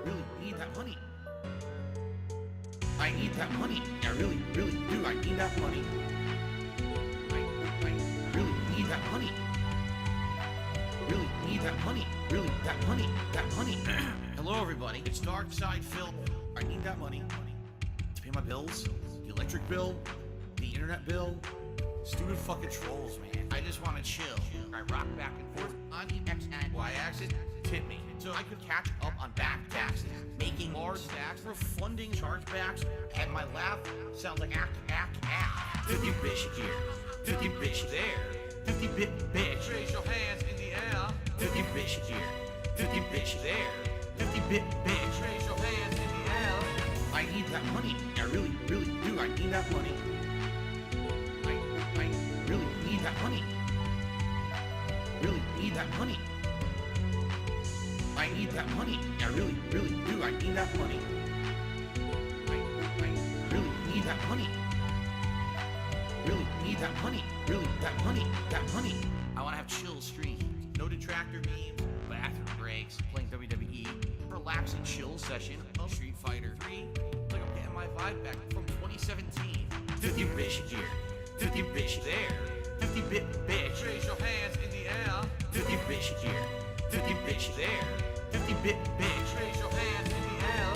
really need that money. I need that money. I really, really do. I need that money. I really need that money. Really need that money. Really, that money. That money. Hello, everybody. It's Dark Side Phil. I need that money to pay my bills, the electric bill, the internet bill. Stupid fucking trolls, man. I just want to chill. I rock back and forth on the X and Y axis. Tip me so I could catch up on back taxes, making large stacks, refunding chargebacks, and my laugh sounds like act. 50 bitch here, 50 bitch there, 50 bit bitch. Raise your hands in the air. 50 bitch here, 50 bitch there, 50 bit bitch. Raise your hands in the air. I need that money. I really, really do. I need that money. I really need that money. Really need that money. I need that money. I really, really do. I need that money. I really need that money. Really need that money. Really, that money. That money. I want to have chill streams. No detractor memes, bathroom breaks, playing WWE, relaxing chill session of Street Fighter 3. Like I'm getting my vibe back from 2017. 50 bitch here, 50 bitch there, 50 bit bitch. Raise your hands in the air. 50 bitch here, 50 bitch there, 50 bit bitch. Raise your hands in the air.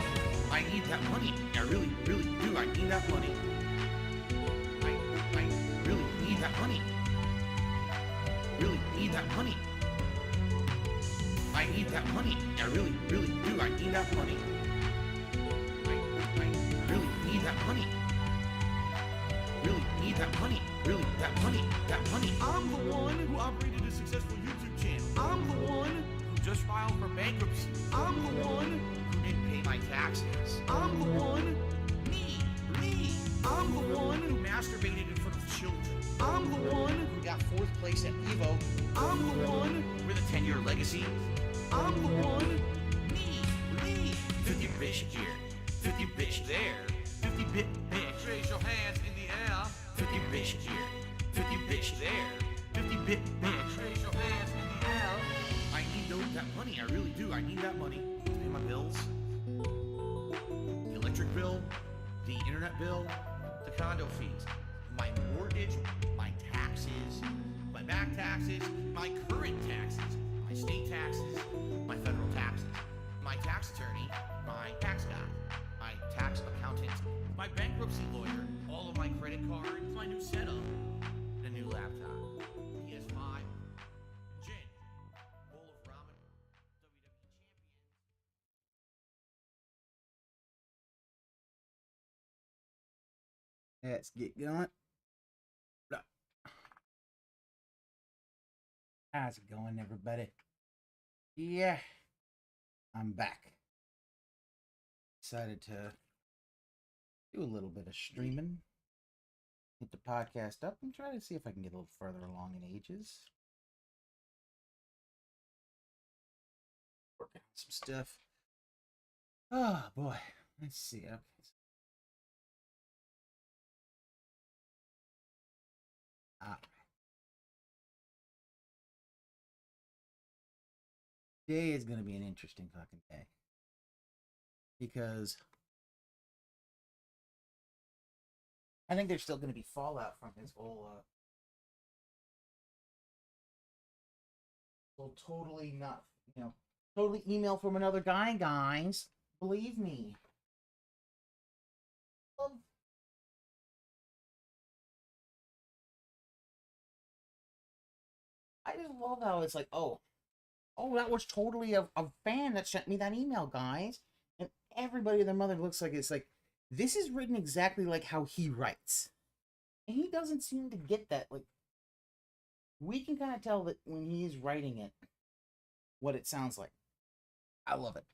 I need that money. I really, really do. I need that money. I really need that money. Really need that money. I need that money. I really, really do. I need that money. I really need that money. Really need that money. Really, that money. That money. I'm the one who operated a successful YouTube channel. I'm the one who just filed for bankruptcy. I'm the one who didn't pay my taxes. I'm the one. Me. I'm the one who masturbated in front of children. I'm the one who got 4th place at Evo. I'm the one with a 10-year legacy. I'm the one. Me. 50 bitch here, 50 bitch there, 50 bit bitch. Raise your hands in the air. 50 bitch here, 50 bitch there, 50 bit bitch. Raise your hands in the air. I need that money. I really do. I need that money to pay my bills, the electric bill, the internet bill, the condo fees, my mortgage, my taxes, my back taxes, my current taxes, my state taxes, my federal taxes, my tax attorney, my tax guy, my tax accountant, my bankruptcy lawyer, all of my credit cards, my new setup, and a new laptop, PS5, gin, bowl of ramen, WWE champion. Let's get going. How's it going, everybody? Yeah, I'm back. Decided to do a little bit of streaming. Hit the podcast up and try to see if I can get a little further along in ages. Working on some stuff. Oh boy, let's see. Okay. Today is going to be an interesting fucking day. Because I think there's still going to be fallout from this whole totally not, totally email from another guy, guys. Believe me. I just love how it's like, oh, that was totally a fan that sent me that email, guys. And everybody and their mother looks like it's like, this is written exactly like how he writes. And he doesn't seem to get that. Like, we can kind of tell that when he's writing it, what it sounds like. I love it.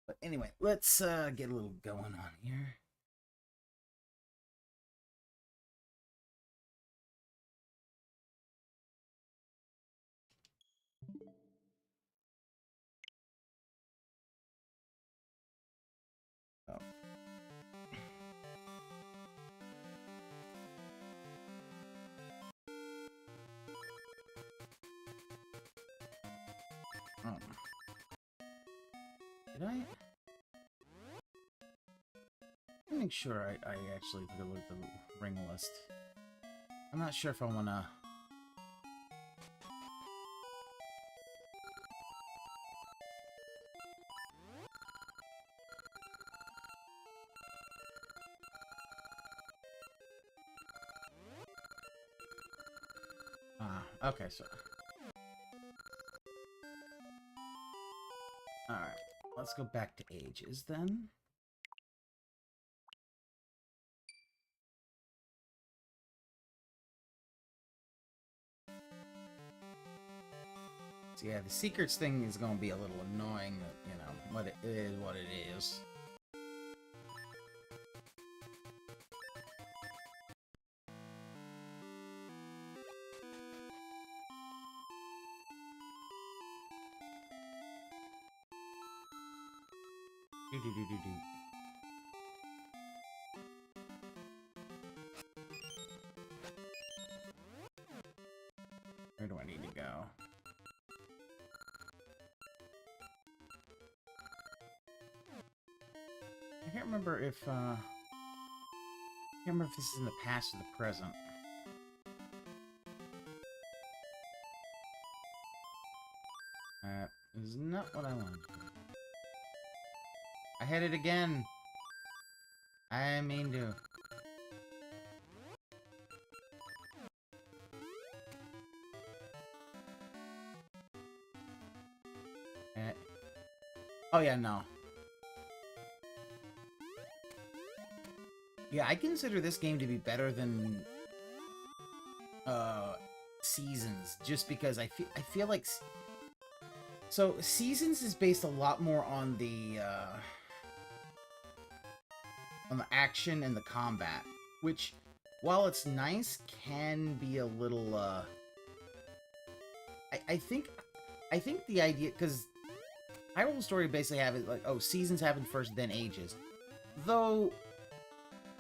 But anyway, let's get a little going on here. Did I? Let me make sure I actually took a look at the ring list. I'm not sure if I wanna... Okay, so... Alright, let's go back to ages then. So yeah, the secrets thing is going to be a little annoying, you know, but it is what it is. Do-do-do-do-do. Where do I need to go? I can't remember if, I can't remember if this is in the past or the present. That is not what I wanted. I hit it again! I mean to. Oh yeah, no. Yeah, I consider this game to be better than Seasons, just because I feel like so Seasons is based a lot more on the action and the combat, which, while it's nice, can be a little I think the idea, because Hyrule story basically have it like, oh, Seasons happened first, then Ages. Though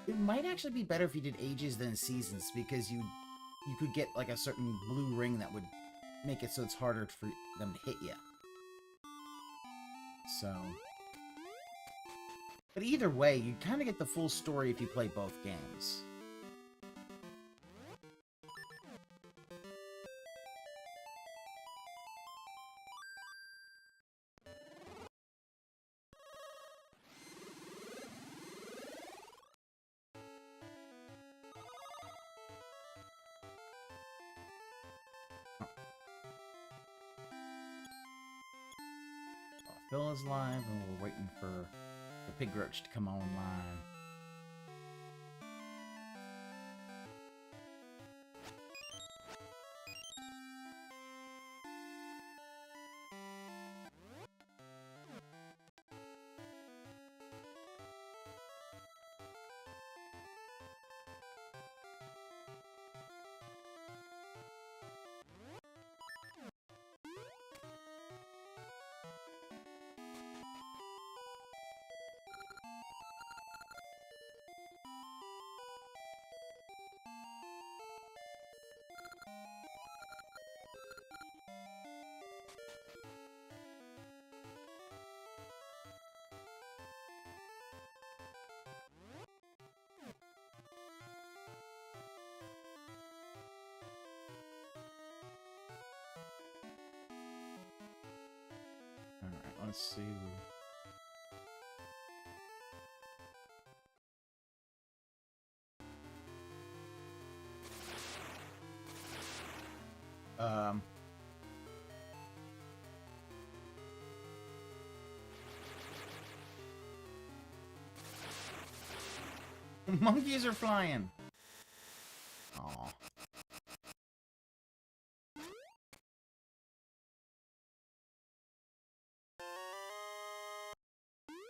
it might actually be better if you did Ages than Seasons, because you could get like a certain blue ring that would make it so it's harder for them to hit you. So, but either way, you kind of get the full story if you play both games. Phil is live, and we're waiting for the pig roach to come online. Alright, let's see. Monkeys are flying. Aw.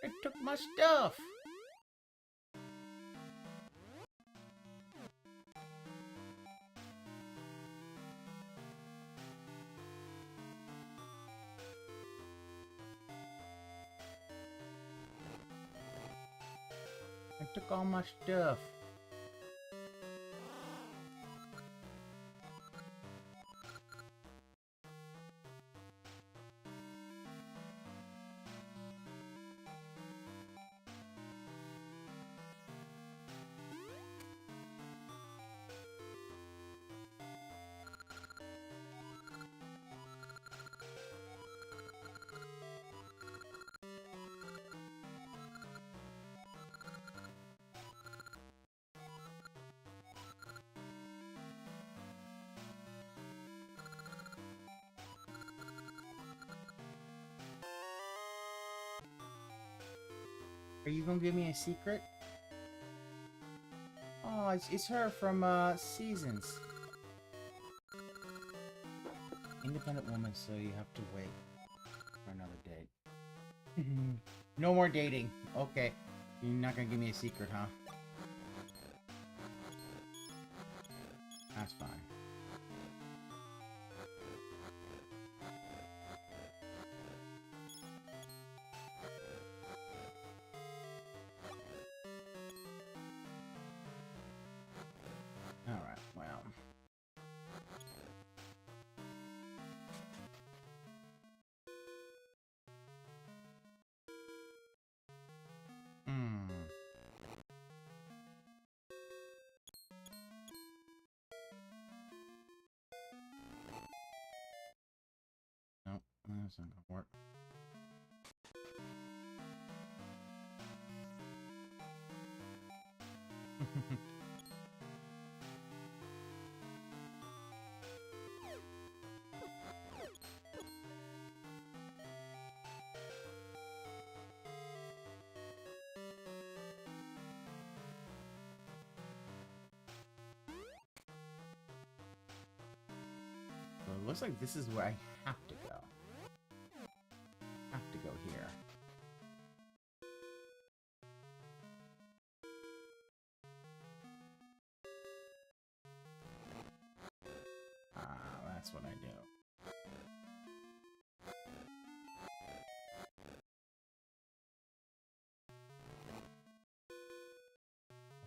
It took my stuff. I took all my stuff. Are you gonna give me a secret? Oh, it's her from Seasons. Independent woman, so you have to wait for another date. No more dating. Okay. You're not gonna give me a secret, huh? That's fine. Alright, well. Nope, that's not gonna work. So it looks like this is where I have to go. Have to go here. That's what I do.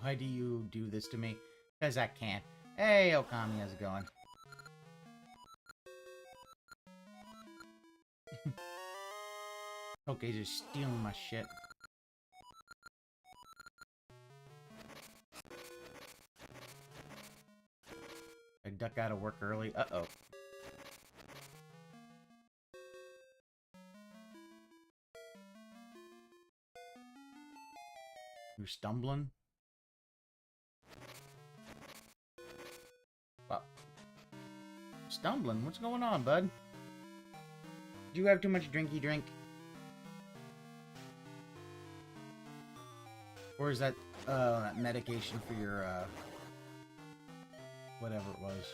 Why do you do this to me? Because I can't. Hey, Okami, how's it going? Okay, just stealing my shit. I duck out of work early. Uh-oh. You're stumbling? Well, stumbling? What's going on, bud? Do you have too much drinky drink? Or is that medication for your whatever it was?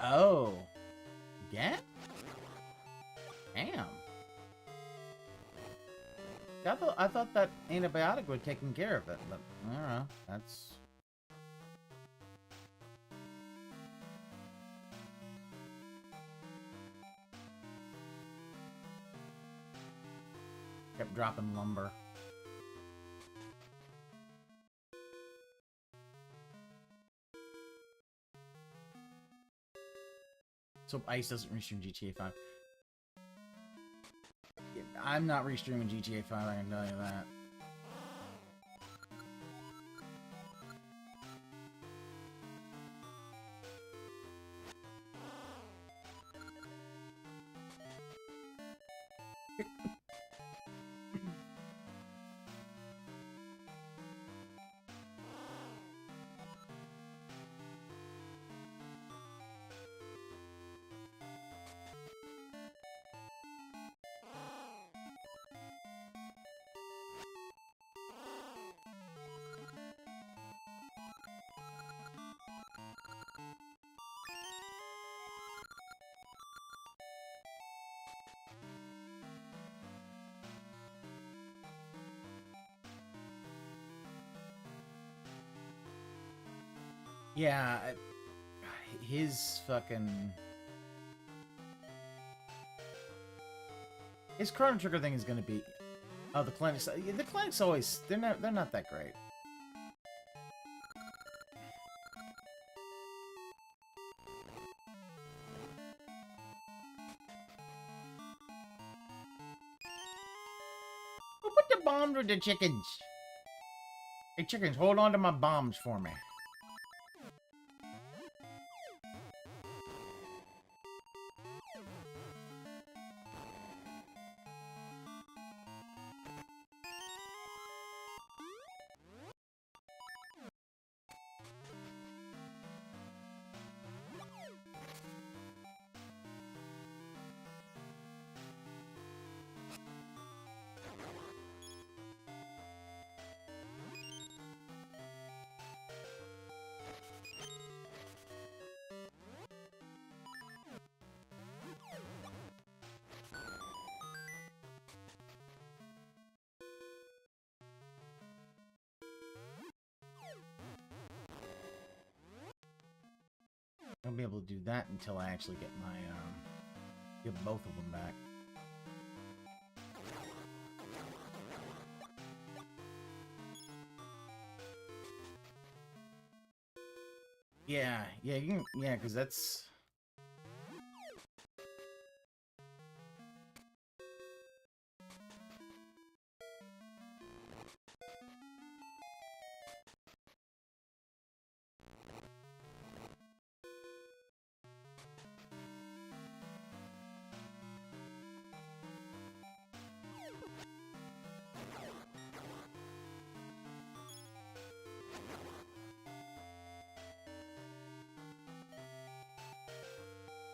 Oh. Yeah? Damn. I thought that antibiotic would taken care of it, but I don't know. That's... Kept dropping lumber. So Ice doesn't restream GTA 5. I'm not restreaming GTA 5, I can tell you that. Yeah, his fucking... His Chrono Trigger thing is gonna be... Oh, the clinics... The clinics always... They're not that great. Who put the bomb to the chickens? Hey, chickens, hold on to my bombs for me. be able to do that until I actually get my, get both of them back. Yeah, you can, yeah, because that's...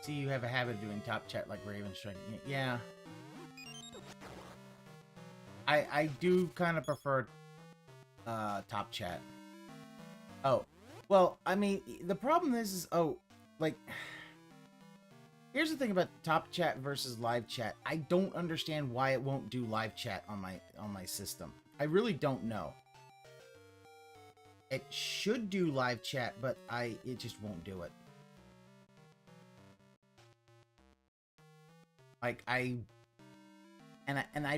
See, you have a habit of doing top chat like Raven Strike. Yeah. I do kind of prefer top chat. Oh. Well, I mean, the problem is oh, like, here's the thing about top chat versus live chat. I don't understand why it won't do live chat on my system. I really don't know. It should do live chat, but it just won't do it. Like, I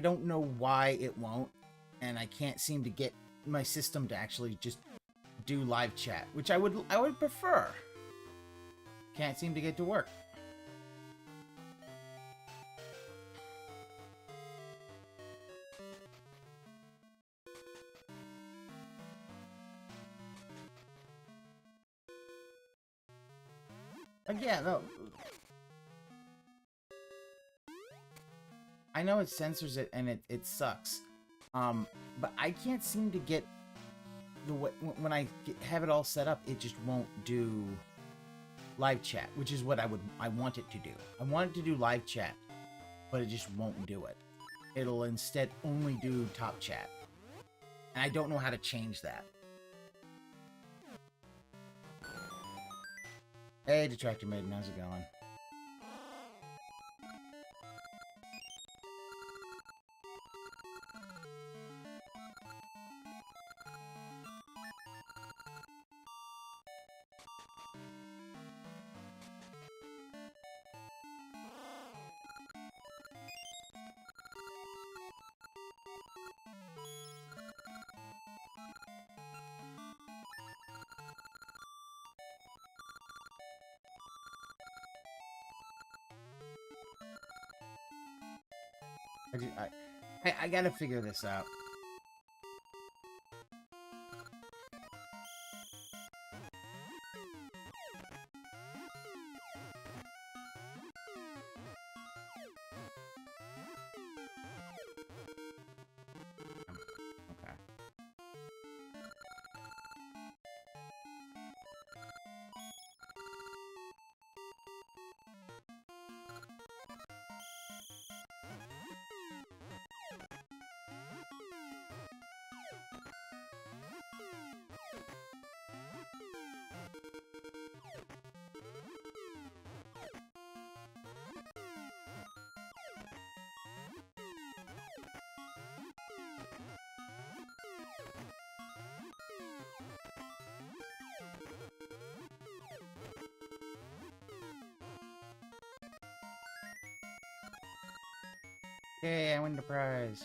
don't know why it won't, and I can't seem to get my system to actually just do live chat, which I would prefer. Can't seem to get to work. Yeah, no. I know it censors it and it sucks, but I can't seem to get the way when I have it all set up, it just won't do live chat, which is what I want it to do. I want it to do live chat, but it just won't do it. It'll instead only do top chat, and I don't know how to change that. Hey, Detractor Maiden, how's it going? I gotta figure this out. Okay. Yay, I win the prize.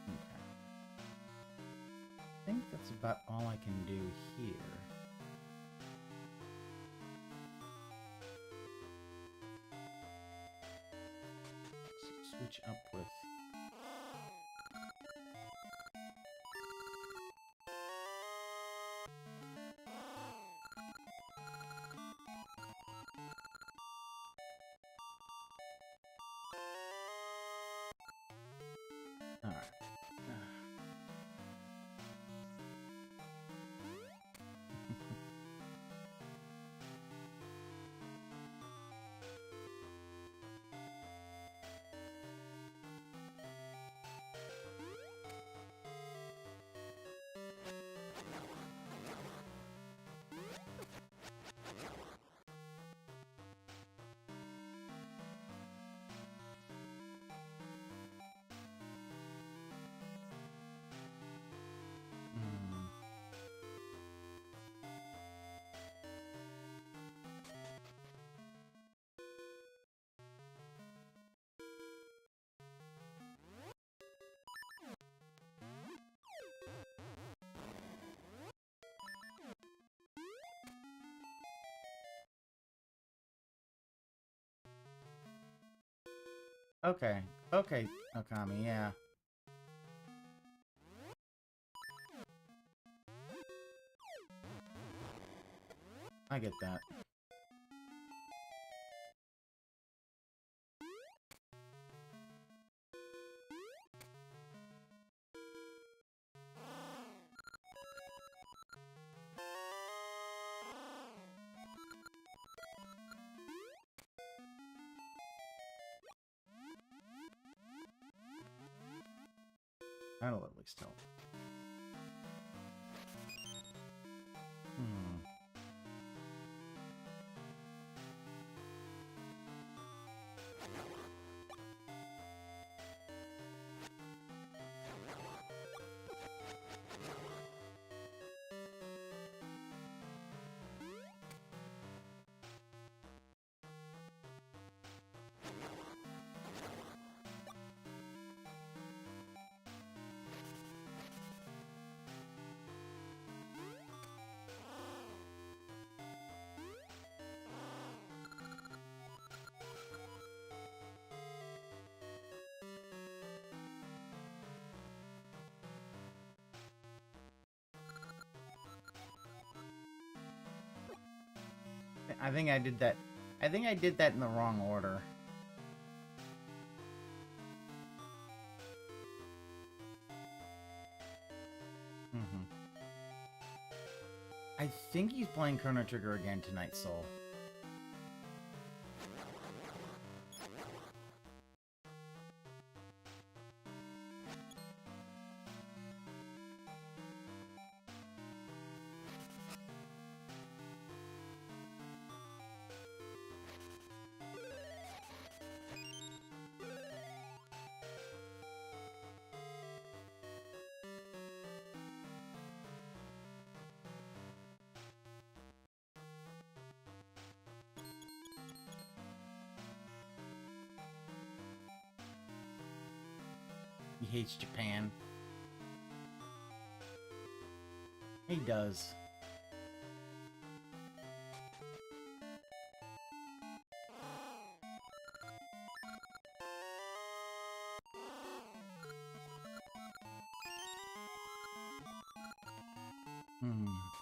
Okay. I think that's about all I can do here. Switch up with... Alright. Okay. Okay, Okami, yeah. I get that. That'll at least help. I think I did that. I think I did that in the wrong order. I think he's playing Chrono Trigger again tonight, Soul. He hates Japan. He does.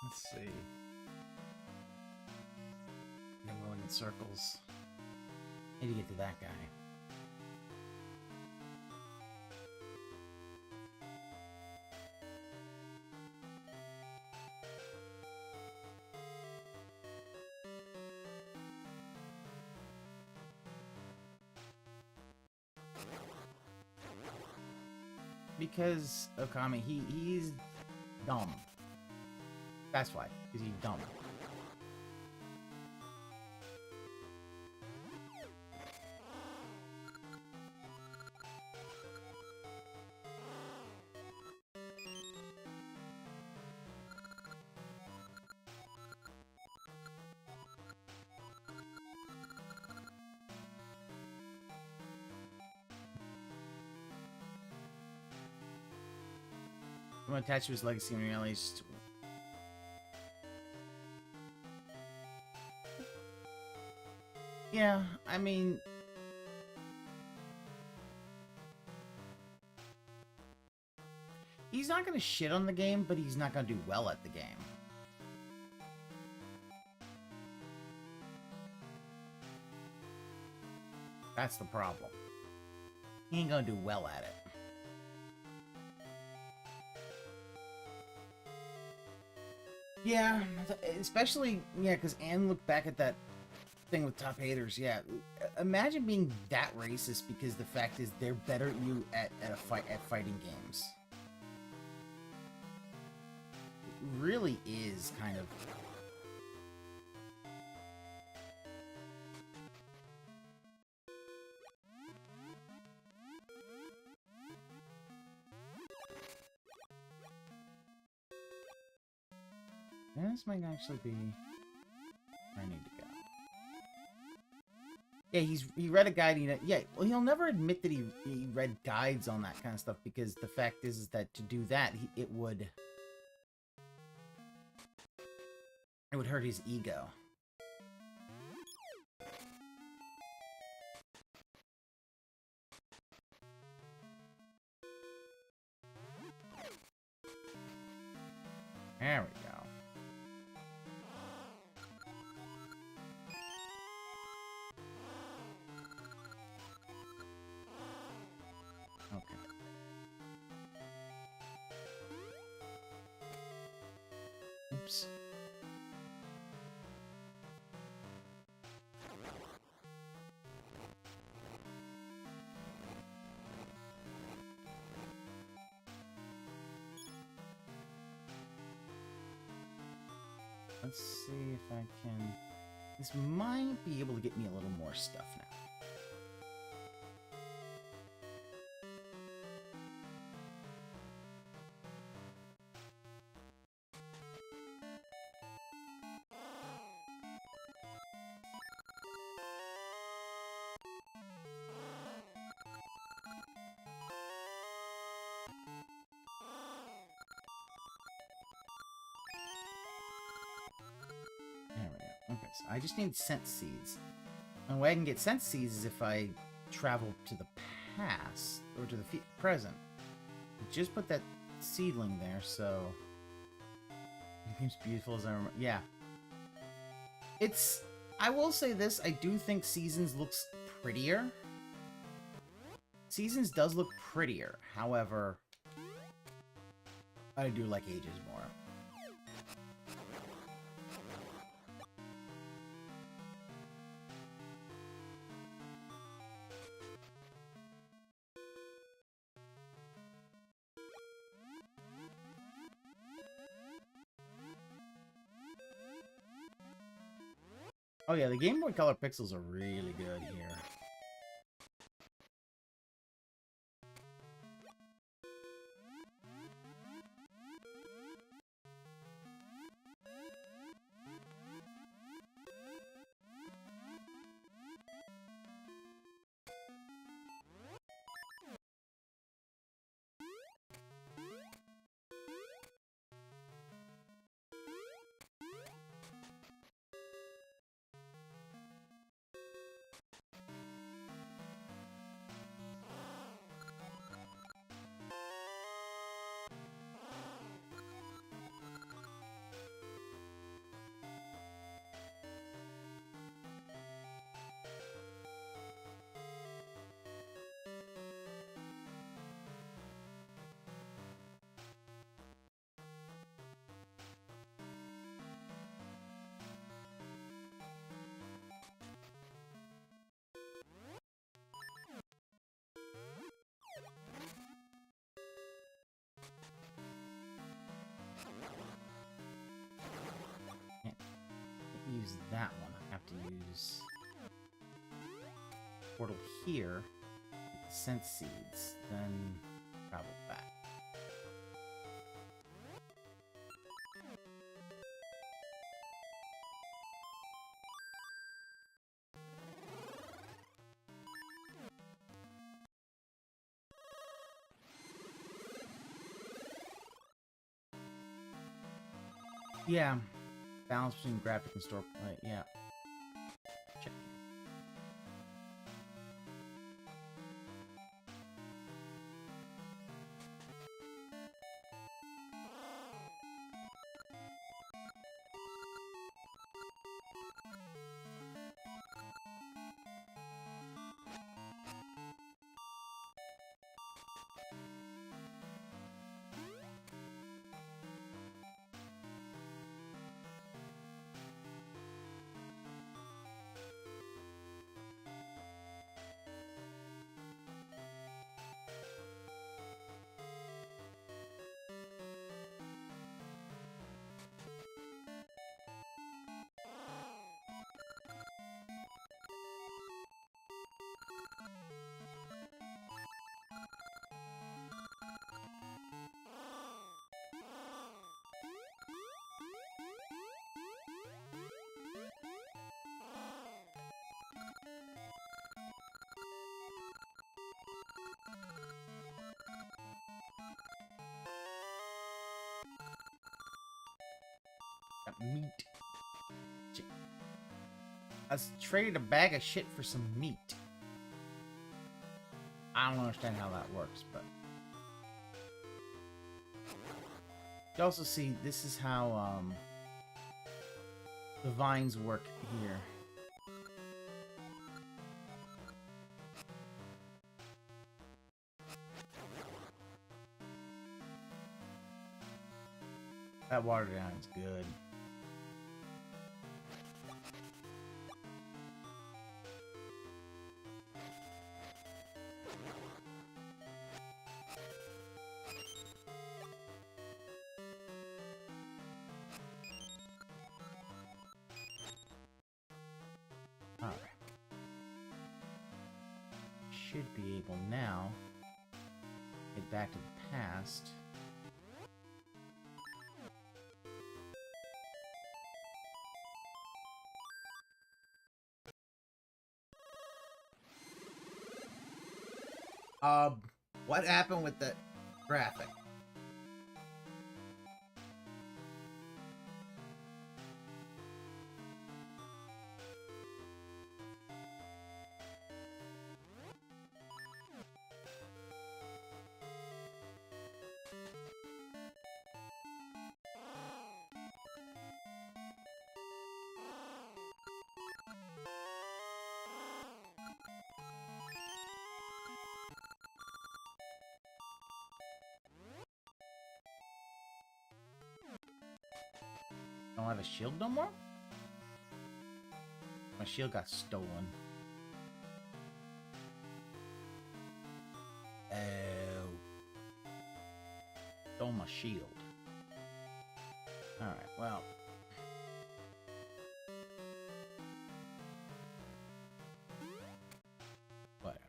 Let's see. I'm going in circles. Need to get to that guy. Because Okami, he's dumb. That's why, because he's dumb. I'm attached to his legacy and realized. Yeah, I mean, he's not gonna shit on the game, but he's not gonna do well at the game. That's the problem. He ain't gonna do well at it. Yeah, especially, yeah, because Anne looked back at that thing with top haters. Yeah, imagine being that racist because the fact is they're better at you at fighting games. It really is kind of. This might actually be where I need to go. Yeah, he read a guide. Yeah, well, he'll never admit that he read guides on that kind of stuff because the fact is that to do that, it would hurt his ego. There we go. Okay. Oops. Let's see if I can... This might be able to get me a little more stuff now. Okay, so I just need scent seeds. And the way I can get scent seeds is if I travel to the past, or to the present. Just put that seedling there, so... It seems beautiful as I remember. Yeah. It's... I will say this, I do think Seasons looks prettier. Seasons does look prettier, however... I do like Ages more. Oh yeah, the Game Boy Color pixels are really good here. Use that one. I have to use portal here, get the scent seeds, then travel back. Yeah. Balance between graphic and store play, yeah. Check. Meat. I traded a bag of shit for some meat. I don't understand how that works, but... You also see this is how the vines work here. That water down is good. Alright. Should be able now get back to the past. What happened with the graphic? I don't have a shield no more? My shield got stolen. Oh. Stole my shield. Alright, well. Whatever.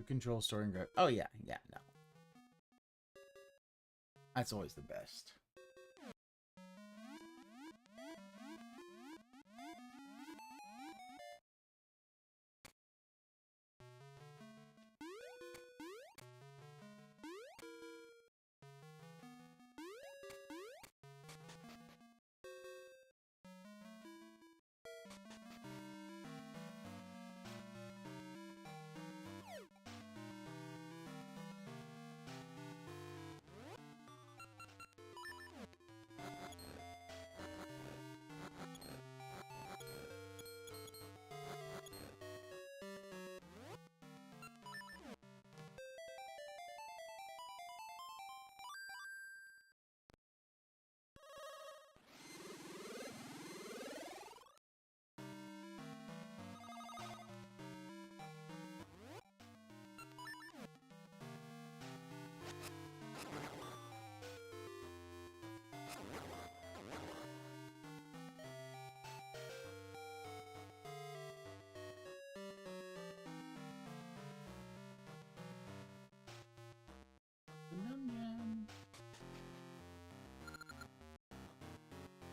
Control storing growth. Oh yeah, no. That's always the best.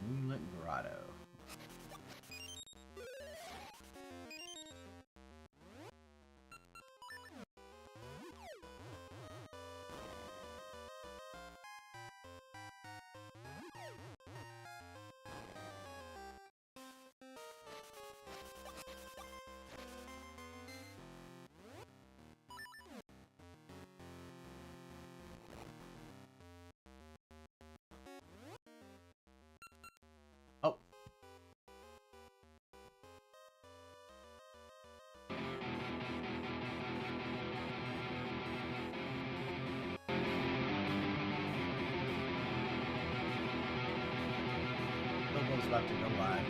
Moonlit Grotto. Oh. Logo's about to go live.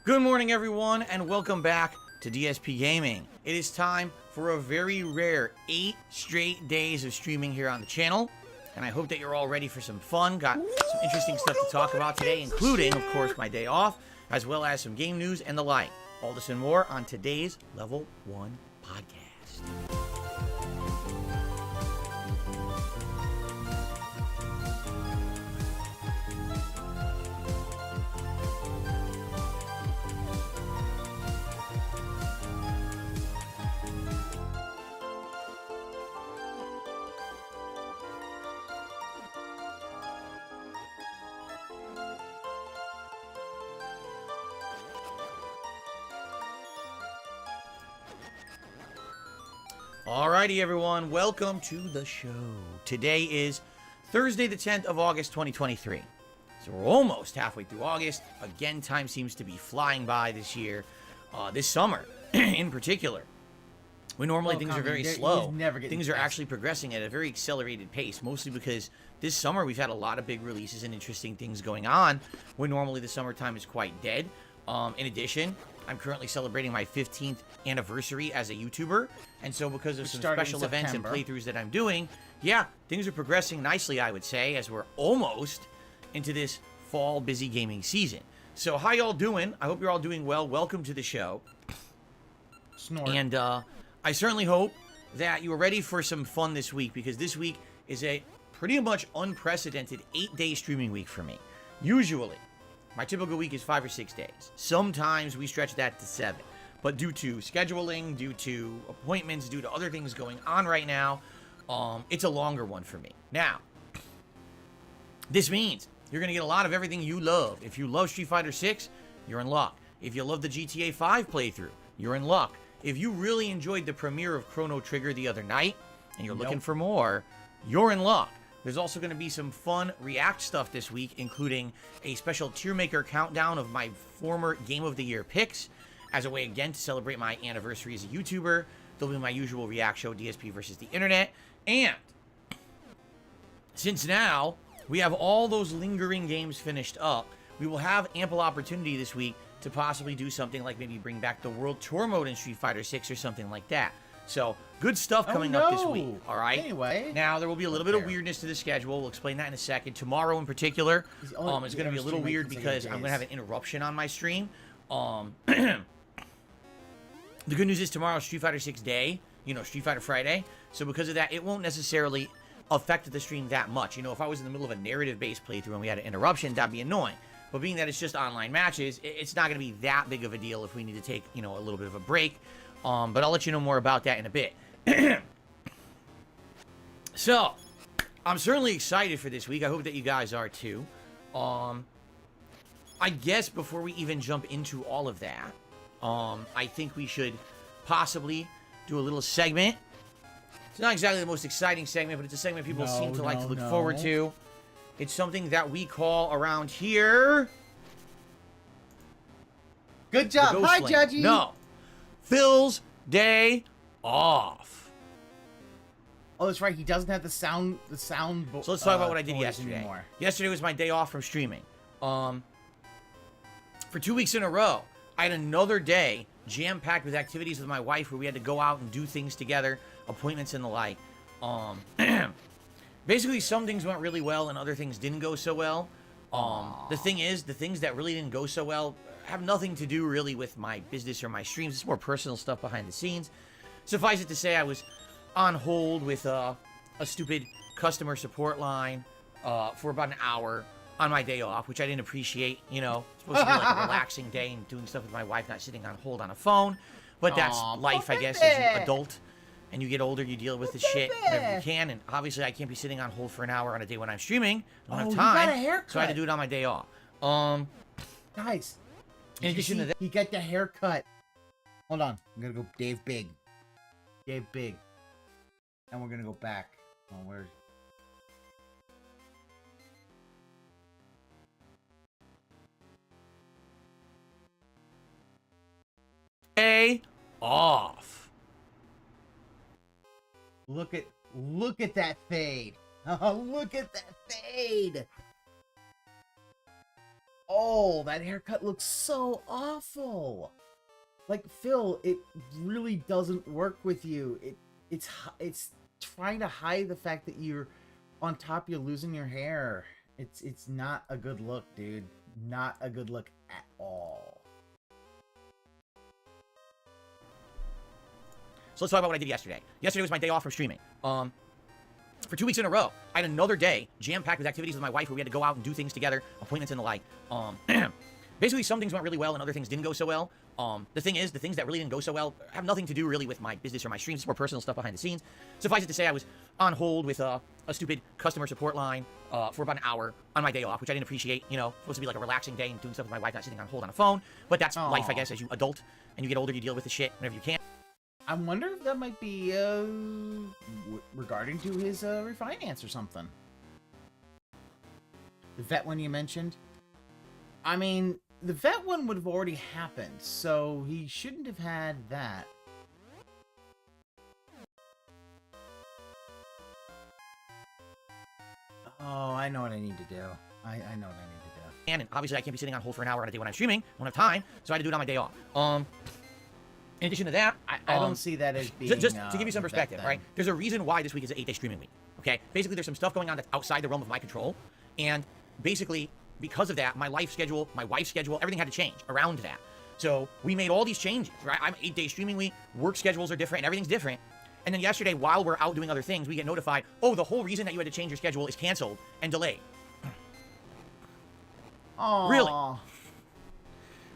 Good morning, everyone, and welcome back to DSP Gaming. It is time for a very rare 8 straight days of streaming here on the channel, and I hope that you're all ready for some fun. Got some interesting stuff to talk about today, including, of course, my day off, as well as some game news and the like. All this and more on today's Level 1 podcast. Alrighty, everyone, welcome to the show. Today is Thursday, the 10th of August, 2023. So we're almost halfway through August. Again, time seems to be flying by this year, this summer in particular. When normally things are very slow, things are actually progressing at a very accelerated pace, mostly because this summer we've had a lot of big releases and interesting things going on, when normally the summertime is quite dead. In addition, I'm currently celebrating my 15th anniversary as a YouTuber, and so because of some special events and playthroughs that I'm doing, yeah, things are progressing nicely, I would say, as we're almost into this fall busy gaming season. So how y'all doing? I hope you're all doing well. Welcome to the show. Snort. And I certainly hope that you are ready for some fun this week, because this week is a pretty much unprecedented 8-day streaming week for me. Usually, my typical week is 5 or 6 days. Sometimes we stretch that to 7. But due to scheduling, due to appointments, due to other things going on right now, it's a longer one for me. Now, this means you're going to get a lot of everything you love. If you love Street Fighter 6, you're in luck. If you love the GTA 5 playthrough, you're in luck. If you really enjoyed the premiere of Chrono Trigger the other night, and you're looking for more, you're in luck. There's also going to be some fun React stuff this week, including a special tier maker countdown of my former Game of the Year picks, as a way, again, to celebrate my anniversary as a YouTuber. There'll be my usual React show, DSP versus the Internet. And since now we have all those lingering games finished up, we will have ample opportunity this week to possibly do something like maybe bring back the World Tour mode in Street Fighter 6 or something like that. So, good stuff coming up this week, all right? Anyway. Now, there will be a little bit of weirdness to the schedule. We'll explain that in a second. Tomorrow, in particular, is going to be a little weird because I'm going to have an interruption on my stream. The good news is tomorrow's Street Fighter 6 day, Street Fighter Friday. So, because of that, it won't necessarily affect the stream that much. If I was in the middle of a narrative-based playthrough and we had an interruption, that'd be annoying. But being that it's just online matches, it's not going to be that big of a deal if we need to take, a little bit of a break. But I'll let you know more about that in a bit. So, I'm certainly excited for this week. I hope that you guys are too. I guess before we even jump into all of that, I think we should possibly do a little segment. It's not exactly the most exciting segment, but it's a segment people seem to like to look forward to. It's something that we call around here... Good job. Hi, Judgy. No. Phil's Day Off. Oh, that's right. He doesn't have the sound. So let's talk about what I did yesterday. Anymore. Yesterday was my day off from streaming. For 2 weeks in a row, I had another day jam-packed with activities with my wife where we had to go out and do things together, appointments and the like. Basically, some things went really well and other things didn't go so well. The thing is, the things that really didn't go so well have nothing to do really with my business or my streams. It's more personal stuff behind the scenes. Suffice it to say, I was on hold with a stupid customer support line for about an hour on my day off, which I didn't appreciate. It's supposed to be like a relaxing day and doing stuff with my wife, not sitting on hold on a phone. But that's life, I guess, as an adult. And you get older, you deal with the shit whenever you can. And obviously, I can't be sitting on hold for an hour on a day when I'm streaming. I don't have time. You got a haircut. So I had to do it on my day off. Guys, in addition to that, he got the haircut. Hold on. I'm going to go Dave Big. Dave Big. And we're going to go back. Oh, where's... Day off. Look at that fade. Oh, look at that fade. Oh, that haircut looks so awful. Like, Phil, it really doesn't work with you. It's trying to hide the fact that you're on top, you're losing your hair. It's not a good look, dude. Not a good look at all. So let's talk about what I did yesterday. Yesterday was my day off from streaming. For 2 weeks in a row, I had another day jam-packed with activities with my wife where we had to go out and do things together, appointments and the like. Basically, some things went really well and other things didn't go so well. The thing is, the things that really didn't go so well have nothing to do really with my business or my streams. It's more personal stuff behind the scenes. Suffice it to say, I was on hold with a stupid customer support line for about an hour on my day off, which I didn't appreciate. Supposed to be like a relaxing day and doing stuff with my wife, not sitting on hold on a phone. But that's life, I guess, as you adult and you get older, you deal with the shit whenever you can. I wonder if that might be regarding to his refinance or something. The vet one you mentioned. I mean, the vet one would have already happened, so he shouldn't have had that. Oh, I know what I need to do. I know what I need to do. And obviously I can't be sitting on hold for an hour on a day when I'm streaming. I won't have time, so I had to do it on my day off. In addition to that, I don't see that as being... Just to give you some perspective, right? There's a reason why this week is an 8-day streaming week, okay? Basically, there's some stuff going on that's outside the realm of my control, and basically, because of that, my life schedule, my wife's schedule, everything had to change around that. So we made all these changes, right? I'm 8-day streaming week, work schedules are different, and everything's different. And then yesterday, while we're out doing other things, we get notified, oh, the whole reason that you had to change your schedule is canceled and delayed. Aww. Really?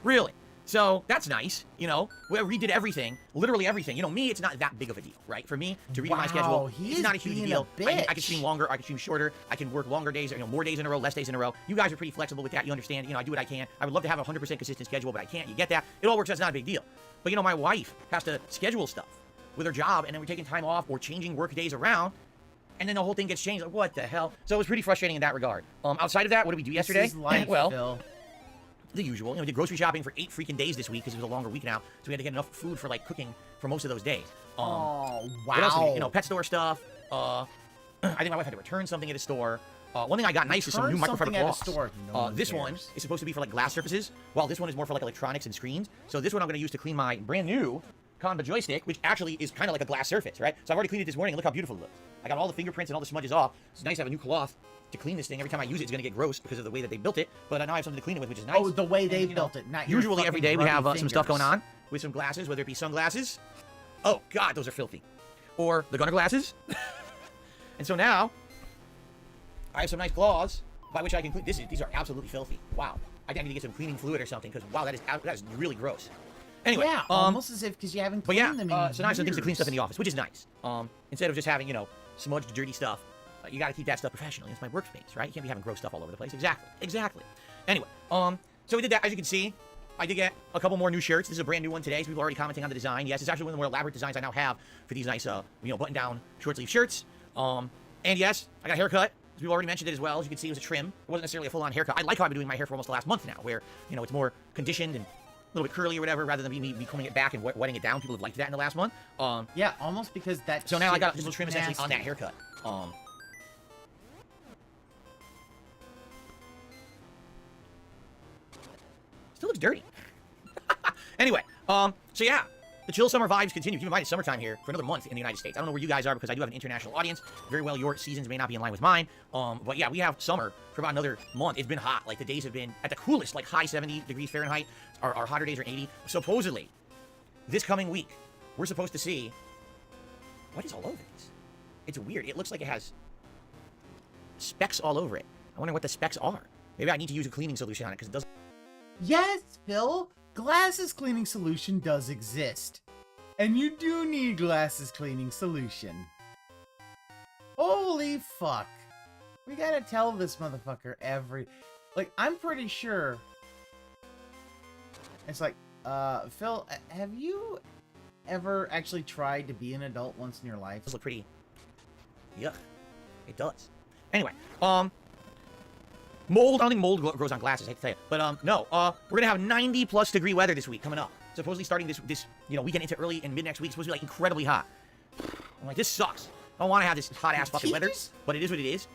Really? So that's nice, you know. We redid everything, literally everything. You know, me, it's not that big of a deal, right? For me to redo my schedule, it's not a huge deal. I can stream longer, I can stream shorter, I can work longer days, you know, more days in a row, less days in a row. You guys are pretty flexible with that. You understand, you know, I do what I can. I would love to have a 100% consistent schedule, but I can't. You get that? It all works out. It's not a big deal. But you know, my wife has to schedule stuff with her job, and then we're taking time off or changing work days around, and then the whole thing gets changed. Like, what the hell? So it was pretty frustrating in that regard. Outside of that, what did we do yesterday? This is life, well, Phil. the usual. You know, we did grocery shopping for 8 freaking days this week because it was a longer week now, so we had to get enough food for like cooking for most of those days. Oh, wow. What else did we, you know, pet store stuff. I think my wife had to return something at a store. One thing I got nice is some new microfiber cloths. This one is supposed to be for like glass surfaces, while this one is more for like electronics and screens. So this one I'm going to use to clean my brand new Conba joystick, which actually is kind of like a glass surface, right? So I've already cleaned it this morning, and look how beautiful it looks. I got all the fingerprints and all the smudges off. It's nice to have a new cloth to clean this thing. Every time I use it, it's going to get gross because of the way that they built it, but now I have something to clean it with, which is nice. Oh, the way they built it, not your usually every day we have fingers. some stuff going on with some glasses, whether it be sunglasses. Oh, God, those are filthy. Or the Gunner glasses. And so now, I have some nice claws by which I can clean. These are absolutely filthy. Wow. I need to get some cleaning fluid or something, because, wow, that is really gross. Anyway, yeah, almost as if because you haven't cleaned them in so now I have some things to clean stuff in the office, which is nice. Instead of just having, you know, smudged, dirty stuff, you got to keep that stuff professionally. It's my workspace, right? You can't be having gross stuff all over the place. Exactly. Anyway, so we did that. As you can see, I did get a couple more new shirts. This is a brand new one today, so people are already commenting on the design. Yes, it's actually one of the more elaborate designs I now have for these nice, you know, button-down short-sleeve shirts. And yes, I got a haircut. As people already mentioned it as well. As you can see, it was a trim. It wasn't necessarily a full-on haircut. I like how I've been doing my hair for almost the last month now, where, you know, it's more conditioned and a little bit curly or whatever, rather than me combing it back and wetting it down. People have liked that in the last month. Yeah, almost because that. So now I got a little trim essentially on that haircut. Still looks dirty. Anyway, so yeah, the chill summer vibes continue. Keep in mind, it's summertime here for another month in the United States. I don't know where you guys are because I do have an international audience. Very well, your seasons may not be in line with mine. But yeah, we have summer for about another month. It's been hot. Like, the days have been at the coolest, like high 70 degrees Fahrenheit. Our hotter days are 80. Supposedly, this coming week, we're supposed to see... What is all over this? It's weird. It looks like it has specks all over it. I wonder what the specks are. Maybe I need to use a cleaning solution on it because it doesn't... Yes, Phil! Glasses cleaning solution does exist. And you do need glasses cleaning solution. Holy fuck. We gotta tell this motherfucker every... Like, I'm pretty sure... It's like, Phil, have you ever actually tried to be an adult once in your life? It does look pretty... Yuck. It does. Anyway, mold, I don't think mold grows on glasses, I hate to tell you. But, no, we're gonna have 90-plus degree weather this week coming up. Supposedly starting this you know, weekend into early and mid-next week. It's supposed to be, like, incredibly hot. I'm like, this sucks. I don't want to have this hot-ass fucking weather, but it is what it is.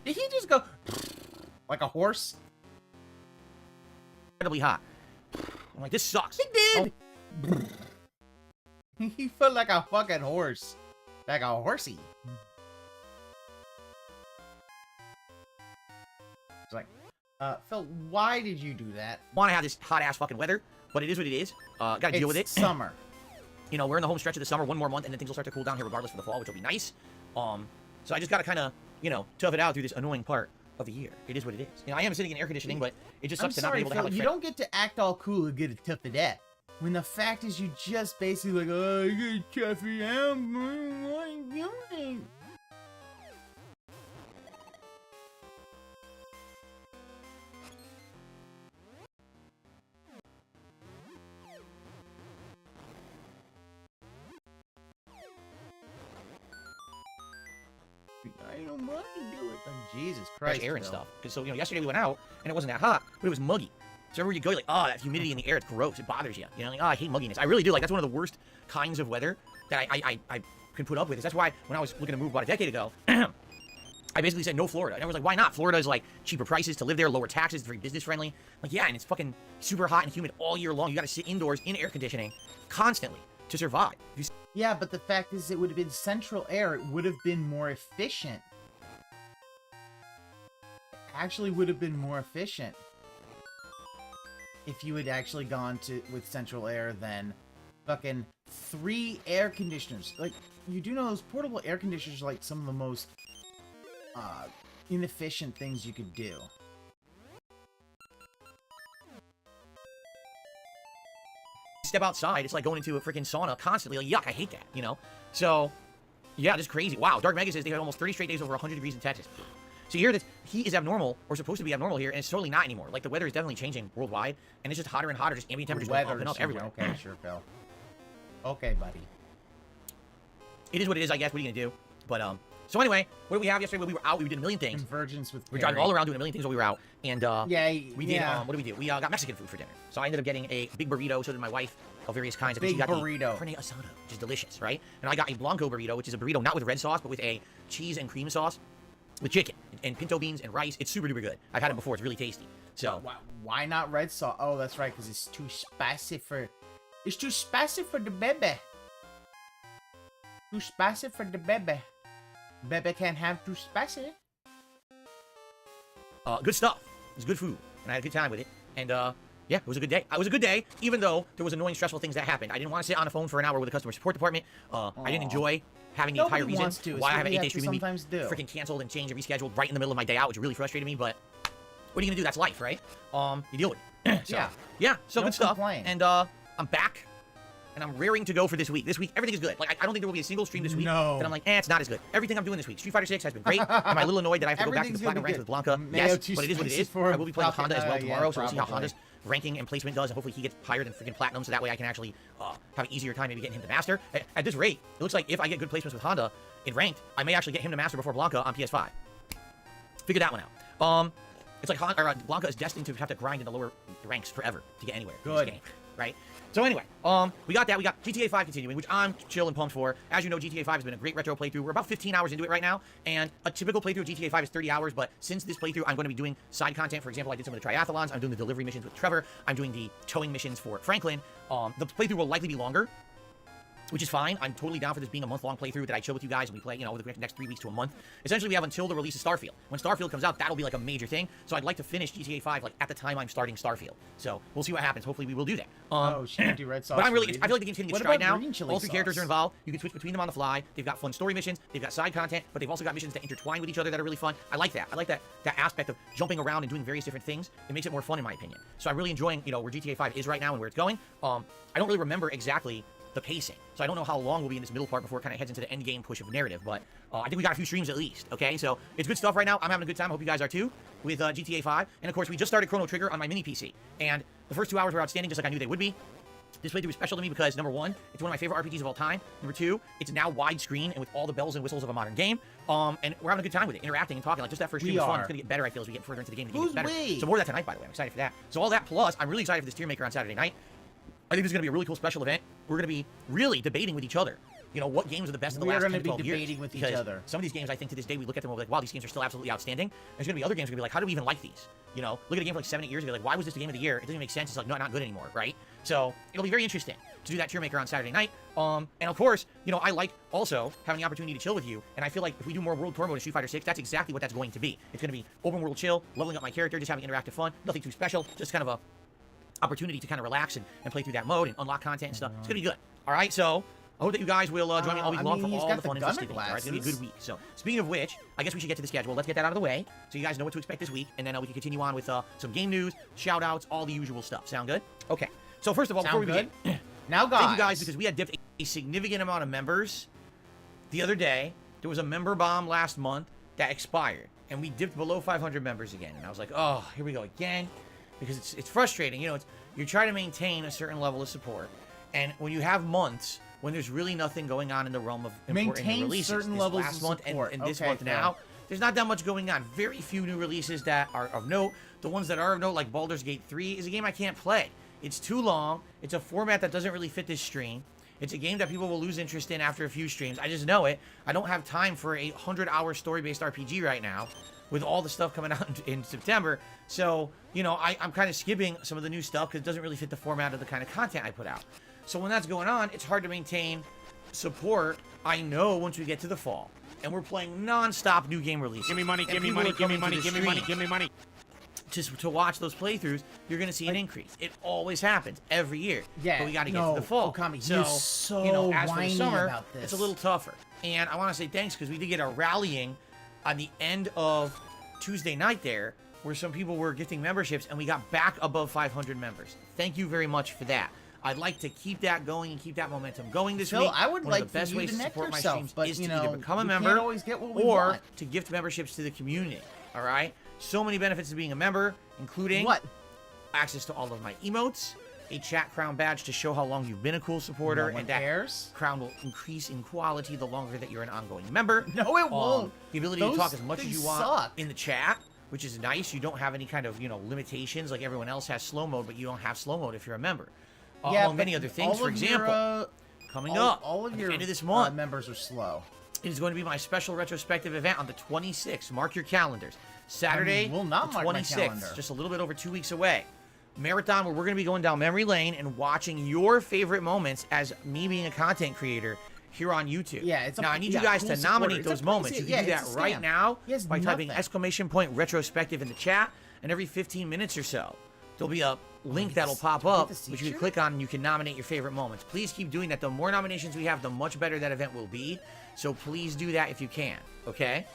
Did he just go... like a horse? Incredibly hot. I'm like, this sucks. He did! Oh. He felt like a fucking horse. Like a horsey. It's like, Phil, why did you do that? Want to have this hot-ass fucking weather, but it is what it is. Gotta deal with it. Summer. You know, we're in the home stretch of the summer, one more month, and then things will start to cool down here regardless for the fall, which will be nice. So I just gotta kind of, you know, tough it out through this annoying part of the year. It is what it is. You know, I am sitting in air conditioning, but it just sucks to not be able to have, like... You don't get to act all cool and get it tough to death. When the fact is you just basically like, oh, I get coffee out, what are you doing? I don't want to do it. Oh, Jesus Christ. Air and Phil. stuff. Because so, yesterday we went out and it wasn't that hot, but it was muggy. So everywhere you go, you're like, oh, that humidity in the air, it's gross. It bothers you. You know, like, oh, I hate mugginess. I really do. Like, that's one of the worst kinds of weather that I can put up with. That's why when I was looking to move about a decade ago, I basically said no Florida. And I was like, why not? Florida is like cheaper prices to live there, lower taxes, it's very business friendly. Like, yeah, and it's fucking super hot and humid all year long. You got to sit indoors in air conditioning constantly to survive. Yeah, but the fact is, it would have been central air. It would have been more efficient. Actually, would have been more efficient if you had actually gone with central air than fucking 3 air conditioners. Like, you do know those portable air conditioners are like some of the most inefficient things you could do. Step outside, it's like going into a freaking sauna constantly. Like, yuck, I hate that, you know? So, yeah, just crazy. Wow, Dark Mega says they had almost 30 straight days over 100 degrees in Texas. So you hear that heat is abnormal, or supposed to be abnormal here, and it's totally not anymore. Like, the weather is definitely changing worldwide, and it's just hotter and hotter, just ambient temperatures going up and up everywhere. Okay, sure, Phil. Okay, buddy. It is what it is, I guess. What are you going to do? But, so anyway, what did we have yesterday? When we were out, we did a million things. Convergence with We were driving all around doing a million things while we were out. And, yeah, we did, what did we do? We got Mexican food for dinner. So I ended up getting a big burrito, so did my wife, of various kinds. I think Big she got burrito. the carne asada, which is delicious, right? And I got a blanco burrito, which is a burrito not with red sauce, but with a cheese and cream sauce with chicken and pinto beans and rice. It's super duper good. I've had it before. It's really tasty. So why not red sauce? Oh, that's right, because it's too spicy for... It's too spicy for the baby. Too spicy for the baby. Baby can't have too spicy. Good stuff. It was good food, and I had a good time with it. And yeah, it was a good day. It was a good day, even though there was annoying, stressful things that happened. I didn't want to sit on the phone for an hour with the customer support department. I didn't enjoy having the entire reason why I have an 8-day streaming meet freaking canceled and changed and rescheduled right in the middle of my day out, which really frustrated me. But what are you gonna do? That's life, right? You deal with it. So, yeah. So good stuff. And I'm back. And I'm raring to go for this week. This week, everything is good. Like, I don't think there will be a single stream this week that I'm like, it's not as good. Everything I'm doing this week. Street Fighter 6 has been great. Am I a little annoyed that I have to go back to the platinum ranks with Blanca? Yes, but it is what it is. I will be playing Honda as well tomorrow, so we'll see how Honda's ranking and placement does, and hopefully he gets higher than freaking platinum, so that way I can actually have an easier time maybe getting him to master. At this rate, it looks like if I get good placements with Honda in ranked, I may actually get him to master before Blanca on PS5. Figure that one out. It's like Blanca is destined to have to grind in the lower ranks forever to get anywhere in this game, right? So anyway, we got that. We got GTA 5 continuing, which I'm chill and pumped for. As you know, GTA 5 has been a great retro playthrough. We're about 15 hours into it right now, and a typical playthrough of GTA 5 is 30 hours, but since this playthrough, I'm going to be doing side content. For example, I did some of the triathlons. I'm doing the delivery missions with Trevor. I'm doing the towing missions for Franklin. The playthrough will likely be longer, which is fine. I'm totally down for this being a month-long playthrough that I chill with you guys and we play, over the next 3 weeks to a month. Essentially, we have until the release of Starfield. When Starfield comes out, that'll be like a major thing. So I'd like to finish GTA 5 like at the time I'm starting Starfield. So we'll see what happens. Hopefully, we will do that. She can do red sauce. But I feel like the game's hitting its stride now. All 3 characters are sauce? involved. You can switch between them on the fly. They've got fun story missions. They've got side content, but they've also got missions that intertwine with each other that are really fun. I like that. I like that aspect of jumping around and doing various different things. It makes it more fun, in my opinion. So I'm really enjoying, where GTA 5 is right now and where it's going. I don't really remember exactly the pacing. So I don't know how long we'll be in this middle part before it kind of heads into the end game push of narrative, but I think we got a few streams at least, okay? So it's good stuff right now. I'm having a good time. I hope you guys are too with GTA 5. And of course, we just started Chrono Trigger on my mini PC, and the first 2 hours were outstanding, just like I knew they would be. This playthrough is special to me because, number one, it's one of my favorite RPGs of all time. Number two, it's now widescreen and with all the bells and whistles of a modern game. And we're having a good time with it, interacting and talking. Like, just that first stream was fun. It's going to get better, I feel, as we get further into the game. The game gets better. So more of that tonight, by the way. I'm excited for that. So all that plus, I'm really excited for this tier maker on Saturday night. I think this is going to be a really cool special event. We're going to be really debating with each other. What games are the best of the last 10 to 12 years. We're going to be debating with each other. Some of these games, I think, to this day, we look at them and we're like, wow, these games are still absolutely outstanding. There's going to be other games that are going to be like, how do we even like these? Look at a game from like 7, 8 years ago, like, why was this the game of the year? It doesn't make sense. It's like, no, not good anymore, right? So it'll be very interesting to do that tier maker on Saturday night. And of course, I like also having the opportunity to chill with you. And I feel like if we do more World Tour mode in Street Fighter 6, that's exactly what that's going to be. It's going to be open world chill, leveling up my character, just having interactive fun, nothing too special, just kind of a opportunity to kind of relax and play through that mode and unlock content and stuff. It's going to be good. All right, so I hope that you guys will join me all week long for all the fun and festivities. All right, it's going to be a good week. So speaking of which, I guess we should get to the schedule. Let's get that out of the way so you guys know what to expect this week, and then we can continue on with some game news, shout-outs, all the usual stuff. Sound good? Okay. So first of all, before we begin, now guys, thank you guys because we had dipped a significant amount of members the other day. There was a member bomb last month that expired, and we dipped below 500 members again. And I was like, oh, here we go again, because it's frustrating. You're trying to maintain a certain level of support, and when you have months when there's really nothing going on in the realm of important Maintain releases. certain This levels last of month support. and this Okay, month fair. now, there's not that much going on. Very few new releases that are of note. The ones that are of note, like Baldur's Gate 3, is a game I can't play. It's too long. It's a format that doesn't really fit this stream. It's a game that people will lose interest in after a few streams. I just know it. I don't have time for a 100-hour story-based RPG right now with all the stuff coming out in September. So, you know, I'm kind of skipping some of the new stuff because it doesn't really fit the format of the kind of content I put out. So when that's going on, it's hard to maintain support, I know, once we get to the fall. And we're playing non-stop new game releases. Give me money, And give me people money, are give me coming money, to the give me money, stream give me money. to watch those playthroughs, you're going to see an increase. It always happens every year. Yeah, But we got to get no, to the fall. Okami, so, you're so you know, as for the whiny summer, about this. it's a little tougher. And I want to say thanks because we did get a rallying on the end of Tuesday night there where some people were gifting memberships and we got back above 500 members. Thank you very much for that. I'd like to keep that going and keep that momentum going this Phil, week. I would One like of the best for you ways to to neck support my yourself, streams but, is you to know, either become a we can't member always get what we or want. to gift memberships to the community. All right? So many benefits to being a member, including What? access to all of my emotes, a chat crown badge to show how long you've been a cool supporter, No one and that cares. crown will increase in quality the longer that you're an ongoing member. No, it won't. The ability Those to talk as much as you things want suck. in the chat, which is nice. You don't have any kind of, you know, limitations like everyone else has slow mode, but you don't have slow mode if you're a member. Yeah, among but many other things. all For of your, example, coming up all of at your the end of this month, members are slow. it is going to be my special retrospective event on the 26th. Mark your calendars. Saturday, will not the mark my 26th, calendar. just a little bit over 2 weeks away. Marathon where we're going to be going down memory lane and watching your favorite moments as me being a content creator here on YouTube. Yeah, it's a- now I need yeah, you guys cool to nominate supporter. those It's a moments. crazy- You can yeah, do it's that a right scam. now He has by typing nothing. exclamation point retrospective in the chat, and every 15 minutes or so there'll be a link that'll pop up, the seat which you can shirt? click on and you can nominate your favorite moments. Please keep doing that. The more nominations we have, the much better that event will be. So please do that if you can, okay?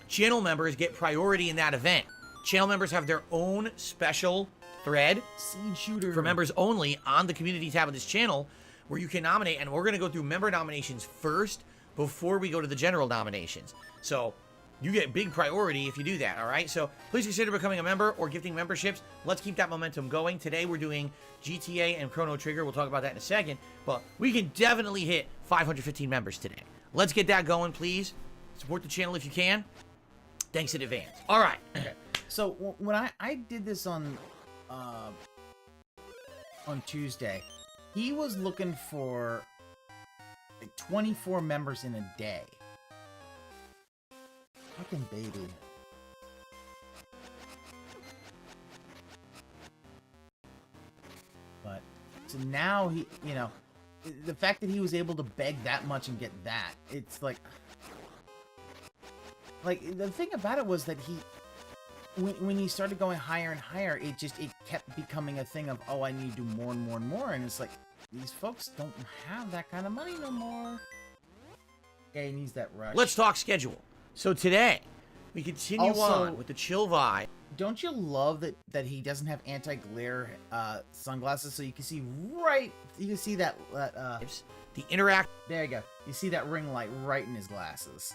Channel members get priority in that event. Channel members have their own special thread Seed shooter. for members only on the community tab of this channel where you can nominate, and we're going to go through member nominations first before we go to the general nominations. So you get big priority if you do that, all right? So please consider becoming a member or gifting memberships. Let's keep that momentum going. Today we're doing GTA and Chrono Trigger. We'll talk about that in a second, but we can definitely hit 515 members today. Let's get that going, please. Support the channel if you can. Thanks in advance. All right. So when I did this on Tuesday, he was looking for like 24 members in a day. Fucking baby. But so now he, you know, the fact that he was able to beg that much and get that, it's like the thing about it was that he, when he started going higher and higher, it kept becoming a thing of, oh, I need to do more and more and more, and it's like, these folks don't have that kind of money no more. Yeah, he needs that rush. Let's talk schedule. So today, we continue Also- on with the chill vibe. Don't you love that he doesn't have anti-glare sunglasses, so you can see right, you can see that, The interactive there you go. You see that ring light right in his glasses.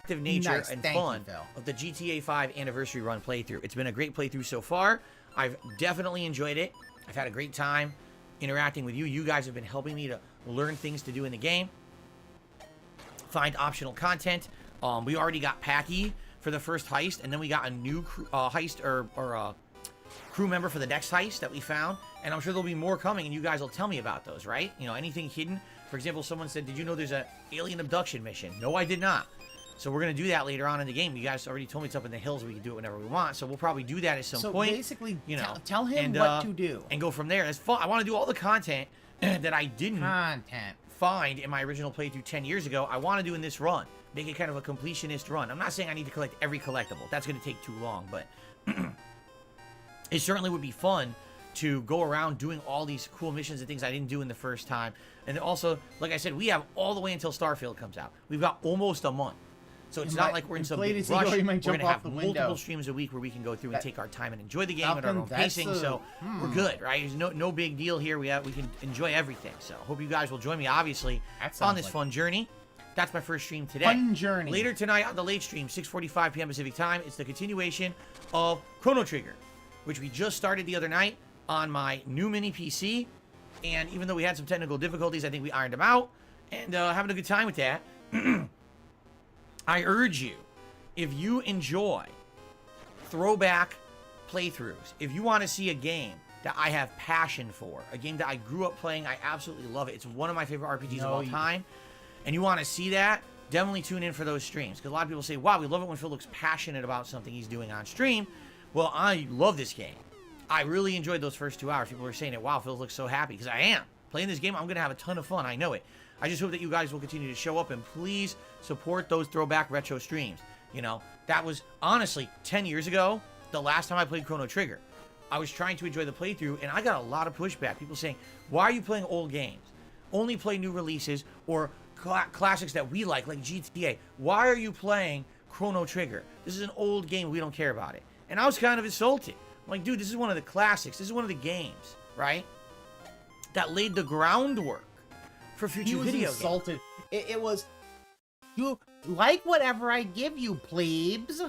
nature Nice. and Thank you, fun Phil. of the GTA 5 anniversary run playthrough. It's been a great playthrough so far. I've definitely enjoyed it. I've had a great time interacting with you. You guys have been helping me to learn things to do in the game. Find optional content. We already got Packy for the first heist, and then we got a new heist or crew member for the next heist that we found, and I'm sure there'll be more coming, and you guys will tell me about those, right? You know, anything hidden. For example, someone said, did you know there's an alien abduction mission? No, I did not. So we're going to do that later on in the game. You guys already told me it's up in the hills. We can do it whenever we want. So we'll probably do that at some So point. basically, you know, tell him and, what to do. and go from there. It's fun. I want to do all the content that I didn't Content. find in my original playthrough 10 years ago. I want to do in this run. Make it kind of a completionist run. I'm not saying I need to collect every collectible. That's going to take too long, but it certainly would be fun to go around doing all these cool missions and things I didn't do in the first time. And then also, like I said, we have all the way until Starfield comes out. We've got almost a month. So it's You not might- like we're in and some play big to see rush. or you We're might going jump to off have the multiple window. streams a week where we can go through and That- take our time and enjoy the game at our Falcon, own that's pacing. a- So we're good, right? There's no big deal here. We can enjoy everything. So hope you guys will join me, obviously, That sounds on this like- fun journey. That's my first stream today. Fun journey. Later tonight on the late stream, 6:45 p.m. Pacific time, it's the continuation of Chrono Trigger, which we just started the other night. on my new mini PC. And even though we had some technical difficulties, I think we ironed them out. And having a good time with that. I urge you, if you enjoy throwback playthroughs, if you want to see a game that I have passion for, a game that I grew up playing, I absolutely love it. It's one of my favorite RPGs of all time. And you want to see that, definitely tune in for those streams. Because a lot of people say, wow, we love it when Phil looks passionate about something he's doing on stream. Well, I love this game. I really enjoyed those first 2 hours. People were saying it, wow, Phil looks so happy. Because I am. Playing this game, I'm going to have a ton of fun. I know it. I just hope that you guys will continue to show up and please support those throwback retro streams. You know, that was honestly 10 years ago, the last time I played Chrono Trigger. I was trying to enjoy the playthrough and I got a lot of pushback. People saying, why are you playing old games? Only play new releases or classics that we like GTA. Why are you playing Chrono Trigger? This is an old game. We don't care about it. And I was kind of insulted. I'm like, dude, this is one of the classics. This is one of the games, right? That laid the groundwork for future video insulted. It was, you like whatever I give you, plebes.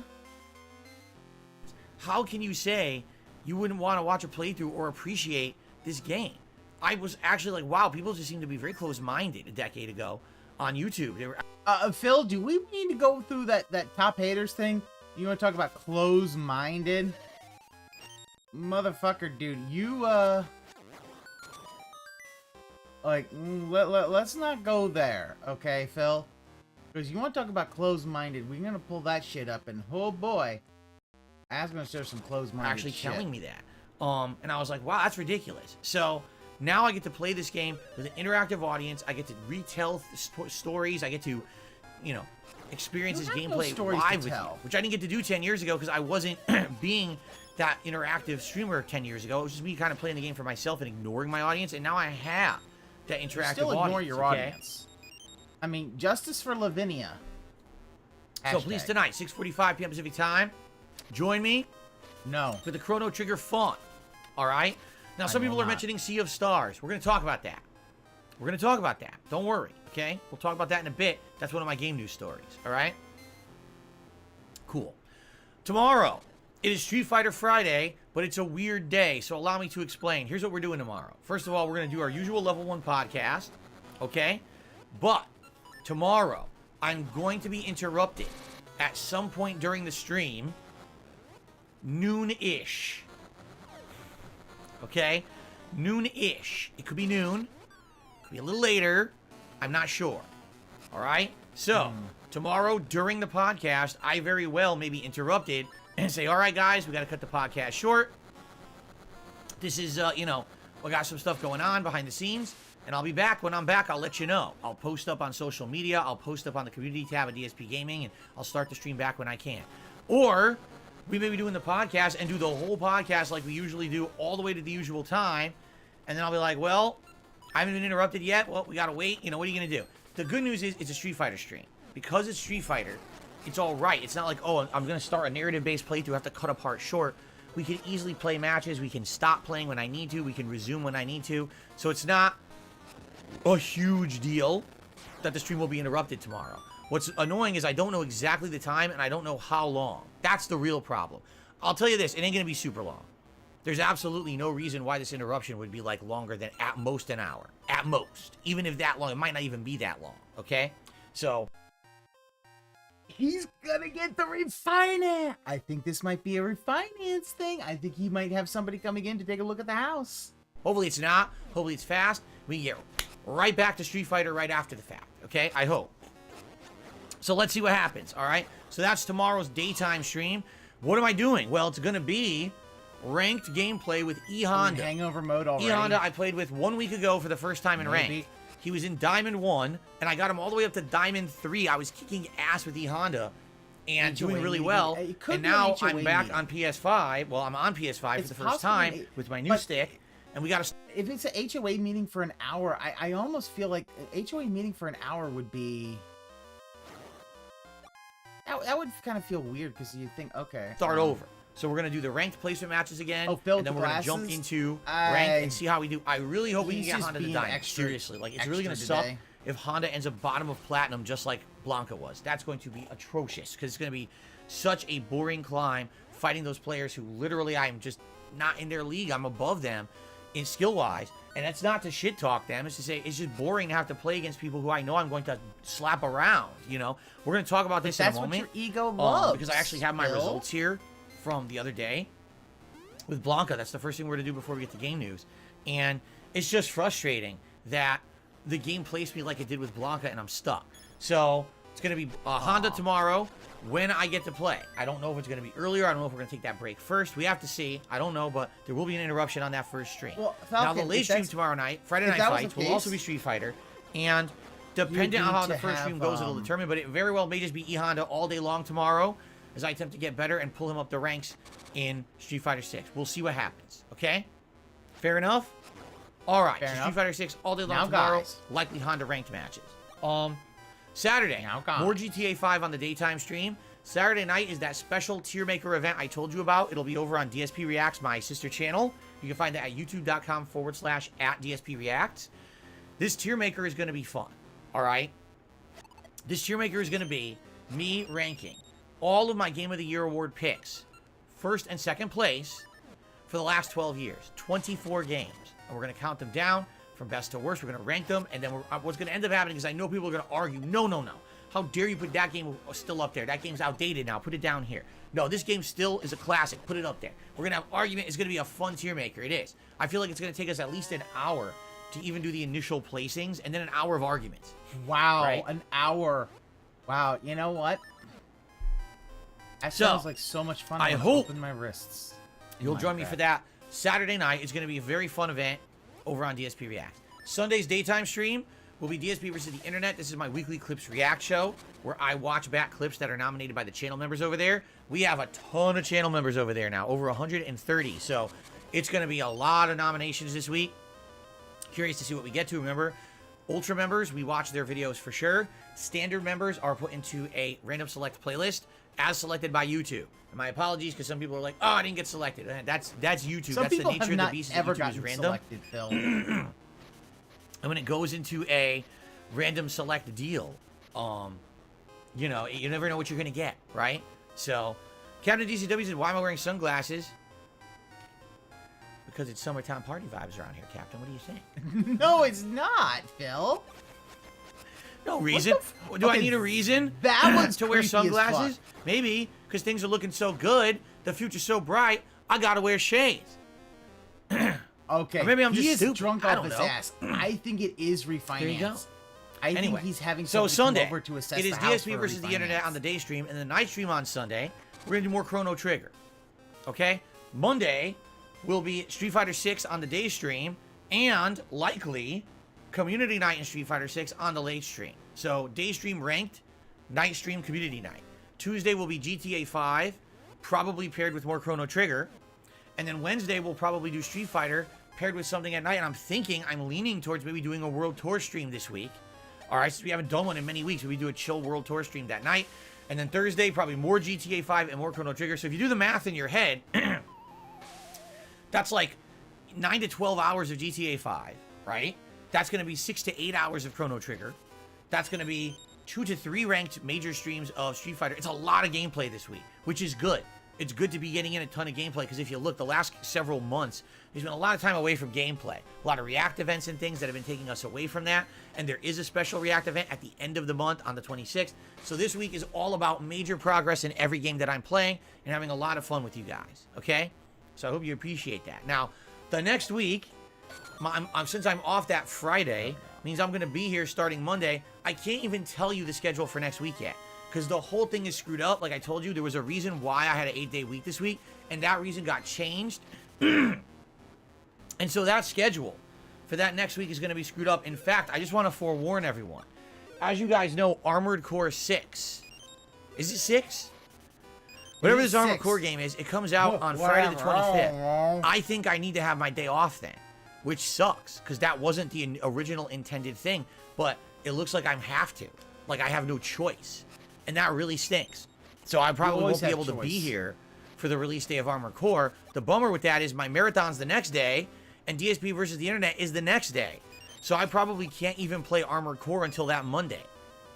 How can you say you wouldn't want to watch a playthrough or appreciate this game? I was actually like, wow, people just seem to be very close-minded a decade ago on YouTube. They were... Phil, do we need to go through that top haters thing? You want to talk about close-minded? Motherfucker, dude, you, like, let's not go there, okay, Phil? Because you want to talk about closed-minded, we're going to pull that shit up, and oh boy, I was going to show some closed-minded actually shit. telling me that. And I was like, wow, that's ridiculous. So now I get to play this game with an interactive audience. I get to retell stories. I get to, you know, experience this gameplay live with you, which I didn't get to do 10 years ago because I wasn't being that interactive streamer 10 years ago. It was just me kind of playing the game for myself and ignoring my audience, and now I have that interactive still audience. Ignore your audience. I mean, justice for Lavinia. So please tonight, 6:45 p.m. Pacific time, join me. No. For the Chrono Trigger fun. All right? Now, some people are mentioning Sea of Stars. We're going to talk about that. We're going to talk about that. Don't worry, okay? We'll talk about that in a bit. That's one of my game news stories, all right? Cool. Tomorrow, it is Street Fighter Friday, but it's a weird day, so allow me to explain. Here's what we're doing tomorrow. First of all, we're going to do our usual Level 1 podcast, okay? But tomorrow, I'm going to be interrupted at some point during the stream, noon-ish. Okay? Noon-ish. It could be noon. It could be a little later. I'm not sure. Alright? So, tomorrow during the podcast, I very well may be interrupted and say, alright guys, we gotta cut the podcast short. This is, you know, we got some stuff going on behind the scenes. And I'll be back. When I'm back, I'll let you know. I'll post up on social media. I'll post up on the community tab at DSP Gaming. And I'll start the stream back when I can. Or we may be doing the podcast and do the whole podcast like we usually do all the way to the usual time. And then I'll be like, well, I haven't been interrupted yet. Well, we got to wait. You know, what are you going to do? The good news is it's a Street Fighter stream. Because it's Street Fighter, it's all right. It's not like, oh, I'm going to start a narrative-based playthrough. I have to cut a part short. We can easily play matches. We can stop playing when I need to. We can resume when I need to. So it's not a huge deal that the stream will be interrupted tomorrow. What's annoying is I don't know exactly the time and I don't know how long. That's the real problem. I'll tell you this, it ain't going to be super long. There's absolutely no reason why this interruption would be like longer than at most an hour. At most. Even if that long, it might not even be that long, okay? So he's gonna get the refinance. I think this might be a refinance thing. I think he might have somebody coming in to take a look at the house. Hopefully it's not. Hopefully it's fast. We can get right back to Street Fighter right after the fact, okay? I hope. So let's see what happens, all right? So that's tomorrow's daytime stream. What am I doing? Well, it's going to be ranked gameplay with E Honda. Hangover mode already. E Honda I played with 1 week ago for the first time in ranked. He was in Diamond 1, and I got him all the way up to Diamond 3. I was kicking ass with E Honda and doing really well. And now I'm back on PS5. Well, I'm on PS5 for the first time with my new stick. And we got to... If it's an HOA meeting for an hour, I almost feel like an HOA meeting for an hour would be... That would kind of feel weird because you think, okay. Start over. So we're going to do the ranked placement matches again. Oh, Phil, and then we're going to jump into ranked and see how we do. I really hope we can get Honda to Diamond. Seriously. Like, it's really going to suck if Honda ends up bottom of Platinum just like Blanca was. That's going to be atrocious because it's going to be such a boring climb fighting those players who literally I am just not in their league. I'm above them in skill-wise. And that's not to shit-talk them. It's to say it's just boring to have to play against people who I know I'm going to slap around, you know? We're going to talk about this in a moment. That's what your ego loves. Because I actually have my results here from the other day with Blanca. That's the first thing we're going to do before we get to game news. And it's just frustrating that the game placed me like it did with Blanca, and I'm stuck. So it's going to be Honda tomorrow when I get to play. I don't know if it's going to be earlier. I don't know if we're going to take that break first. We have to see. I don't know, but there will be an interruption on that first stream. Well, now, the late stream tomorrow night, Friday Night Fights, will also be Street Fighter. And depending on how the first stream goes, it'll determine. But it very well may just be E-Honda all day long tomorrow as I attempt to get better and pull him up the ranks in Street Fighter 6. We'll see what happens, okay? Fair enough? All right, so Street Fighter 6 all day long tomorrow. Likely Honda ranked matches. Saturday, more GTA 5 on the daytime stream. Saturday night is that special tier maker event I told you about. It'll be over on DSP Reacts, my sister channel. You can find that at youtube.com/@DSP Reacts. This tier maker is going to be fun, all right? This tier maker is going to be me ranking all of my Game of the Year award picks, first and second place, for the last 12 years, 24 games. And we're going to count them down from best to worst. We're going to rank them. And then what's going to end up happening is I know people are going to argue, no. How dare you put that game still up there? That game's outdated now. Put it down here. No, this game still is a classic. Put it up there. We're going to have argument. It's going to be a fun tier maker. It is. I feel like it's going to take us at least an hour to even do the initial placings and then an hour of arguments. Wow, right? An hour. Wow, you know what? That sounds like so much fun. I hope open my wrists. You'll join me for that. Saturday night is going to be a very fun event over on DSP React. Sunday's daytime stream will be DSP versus the Internet. This is my weekly Clips React show where I watch back clips that are nominated by the channel members over there. We have a ton of channel members over there now, over 130. So it's going to be a lot of nominations this week. Curious to see what we get to. Remember, Ultra members, we watch their videos for sure. Standard members are put into a random select playlist as selected by YouTube. And my apologies, because some people are like, "Oh, I didn't get selected." That's YouTube. That's the nature of the beast. Ever YouTube is random. Selected, Phil. And when it goes into a random select deal, you know, you never know what you're gonna get, right? So, Captain DCW said, "Why am I wearing sunglasses?" Because it's summertime party vibes around here, Captain. What do you think? No, it's not, Phil. No reason. Do I need a reason that one's to wear sunglasses? Maybe because things are looking so good, the future's so bright. I gotta wear shades. Okay. Or maybe I'm just stupid. Drunk off his ass. I think it is refinance. There you go. I think he's having so Sunday. Over to assess it is the house DSP versus the Internet on the day stream, and the night stream on Sunday. We're gonna do more Chrono Trigger. Okay. Monday will be Street Fighter 6 on the day stream, and likely Community Night in Street Fighter 6 on the late stream. So day stream ranked, night stream community night. Tuesday will be GTA 5, probably paired with more Chrono Trigger. And then Wednesday we'll probably do Street Fighter paired with something at night. And I'm leaning towards maybe doing a World Tour stream this week. All right, since we haven't done one in many weeks, so we do a chill World Tour stream that night. And then Thursday, probably more GTA 5 and more Chrono Trigger. So if you do the math in your head, that's like 9 to 12 hours of GTA 5, right? That's going to be 6 to 8 hours of Chrono Trigger. That's going to be 2 to 3 ranked major streams of Street Fighter. It's a lot of gameplay this week, which is good. It's good to be getting in a ton of gameplay because if you look, the last several months, there's been a lot of time away from gameplay. A lot of React events and things that have been taking us away from that. And there is a special React event at the end of the month on the 26th. So this week is all about major progress in every game that I'm playing and having a lot of fun with you guys, okay? So I hope you appreciate that. Now, the next week, since I'm off that Friday, means I'm going to be here starting Monday. I can't even tell you the schedule for next week yet because the whole thing is screwed up. Like I told you, there was a reason why I had an 8-day week this week, and that reason got changed. And so that schedule for that next week is going to be screwed up. In fact, I just want to forewarn everyone. As you guys know, Armored Core 6. Is it 6? Whatever this Armored Core game is, it comes out on Friday the 25th. I think I need to have my day off then, which sucks because that wasn't the original intended thing, but it looks like I have to. Like I have no choice. And that really stinks. So I probably won't be able to be here for the release day of Armored Core. The bummer with that is my marathon's the next day, and DSP versus the Internet is the next day. So I probably can't even play Armored Core until that Monday,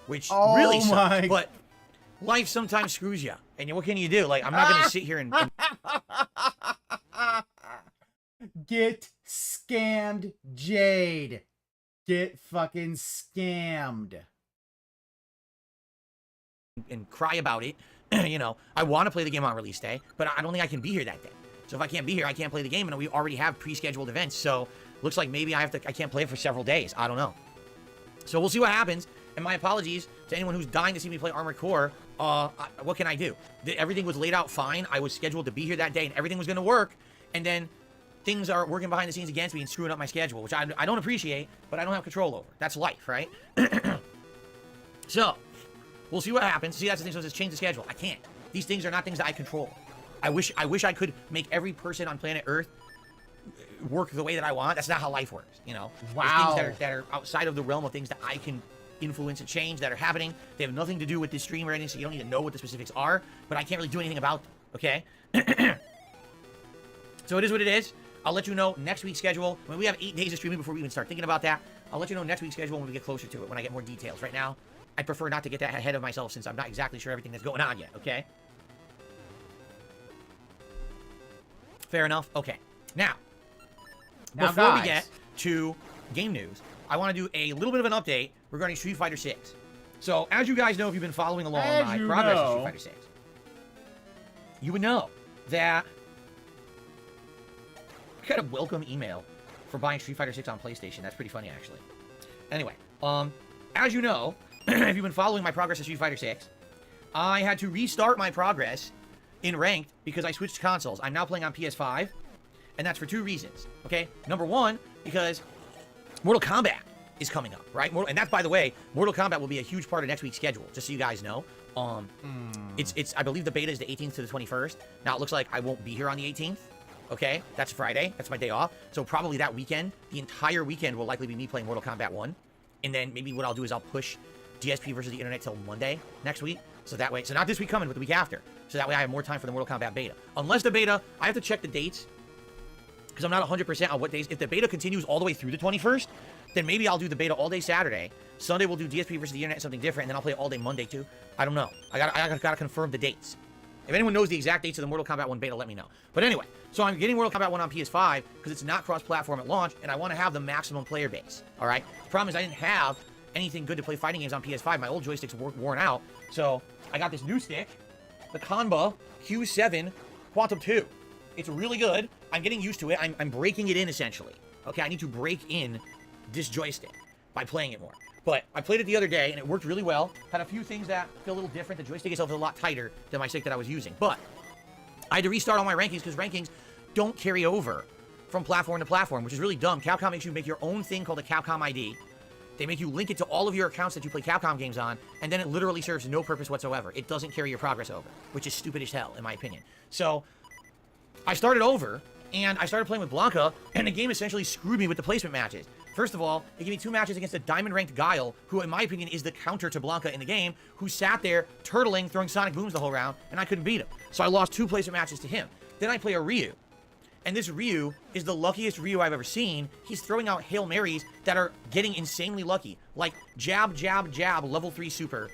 which really sucks. But life sometimes screws you. And what can you do? Like, I'm not going to sit here and Get scammed, Jade. Get fucking scammed. And cry about it. You know, I want to play the game on release day, but I don't think I can be here that day. So if I can't be here, I can't play the game, and we already have pre-scheduled events. So looks like maybe I can't play it for several days. I don't know. So we'll see what happens. And my apologies to anyone who's dying to see me play Armored Core. What can I do? Everything was laid out fine. I was scheduled to be here that day, and everything was going to work. And then things are working behind the scenes against me and screwing up my schedule, which I don't appreciate, but I don't have control over. That's life, right? So we'll see what happens. See, that's the thing. So just change the schedule. I can't. These things are not things that I control. I wish I could make every person on planet Earth work the way that I want. That's not how life works, you know. Wow. There's things that are outside of the realm of things that I can influence and change that are happening. They have nothing to do with this stream or anything, so you don't need to know what the specifics are, but I can't really do anything about them, okay? So it is what it is. I'll let you know next week's schedule. When we have 8 days of streaming before we even start thinking about that, I'll let you know next week's schedule when we get closer to it, when I get more details. Right now, I prefer not to get that ahead of myself since I'm not exactly sure everything that's going on yet, okay? Fair enough? Okay. Now before guys, we get to game news, I want to do a little bit of an update regarding Street Fighter 6. So, as you guys know, if you've been following along my progress in Street Fighter 6, you would know that I got a welcome email for buying Street Fighter 6 on PlayStation. That's pretty funny, actually. Anyway, as you know, if you've been following my progress in Street Fighter 6, I had to restart my progress in Ranked because I switched consoles. I'm now playing on PS5, and that's for 2 reasons, okay? Number 1, because Mortal Kombat is coming up, right? And that's, by the way, Mortal Kombat will be a huge part of next week's schedule, just so you guys know. It's I believe the beta is the 18th to the 21st. Now, it looks like I won't be here on the 18th, okay? That's Friday. That's my day off. So probably that weekend, the entire weekend will likely be me playing Mortal Kombat 1. And then maybe what I'll do is I'll push DSP versus the Internet till Monday next week. So that way, so not this week coming, but the week after. So that way I have more time for the Mortal Kombat beta. Unless the beta, I have to check the dates, because I'm not 100% on what days. If the beta continues all the way through the 21st, then maybe I'll do the beta all day Saturday. Sunday we'll do DSP versus the Internet, something different, and then I'll play all day Monday too. I don't know. I gotta confirm the dates. If anyone knows the exact dates of the Mortal Kombat 1 beta, let me know. But anyway, so I'm getting Mortal Kombat 1 on PS5 because it's not cross-platform at launch, and I want to have the maximum player base. All right. The problem is I didn't have anything good to play fighting games on PS5. My old joysticks were worn out, so I got this new stick, the Kanba Q7 Quantum 2. It's really good. I'm getting used to it. I'm breaking it in, essentially. Okay, I need to break in this joystick by playing it more. But I played it the other day, and it worked really well. Had a few things that feel a little different. The joystick itself is a lot tighter than my stick that I was using. But I had to restart all my rankings because rankings don't carry over from platform to platform, which is really dumb. Capcom makes you make your own thing called a Capcom ID. They make you link it to all of your accounts that you play Capcom games on, and then it literally serves no purpose whatsoever. It doesn't carry your progress over, which is stupid as hell, in my opinion. So I started over, and I started playing with Blanca, and the game essentially screwed me with the placement matches. First of all, they gave me 2 matches against a diamond-ranked Guile, who, in my opinion, is the counter to Blanca in the game, who sat there, turtling, throwing sonic booms the whole round, and I couldn't beat him. So I lost 2 placement matches to him. Then I play a Ryu. And this Ryu is the luckiest Ryu I've ever seen. He's throwing out Hail Marys that are getting insanely lucky. Like, jab, jab, jab, level 3 super.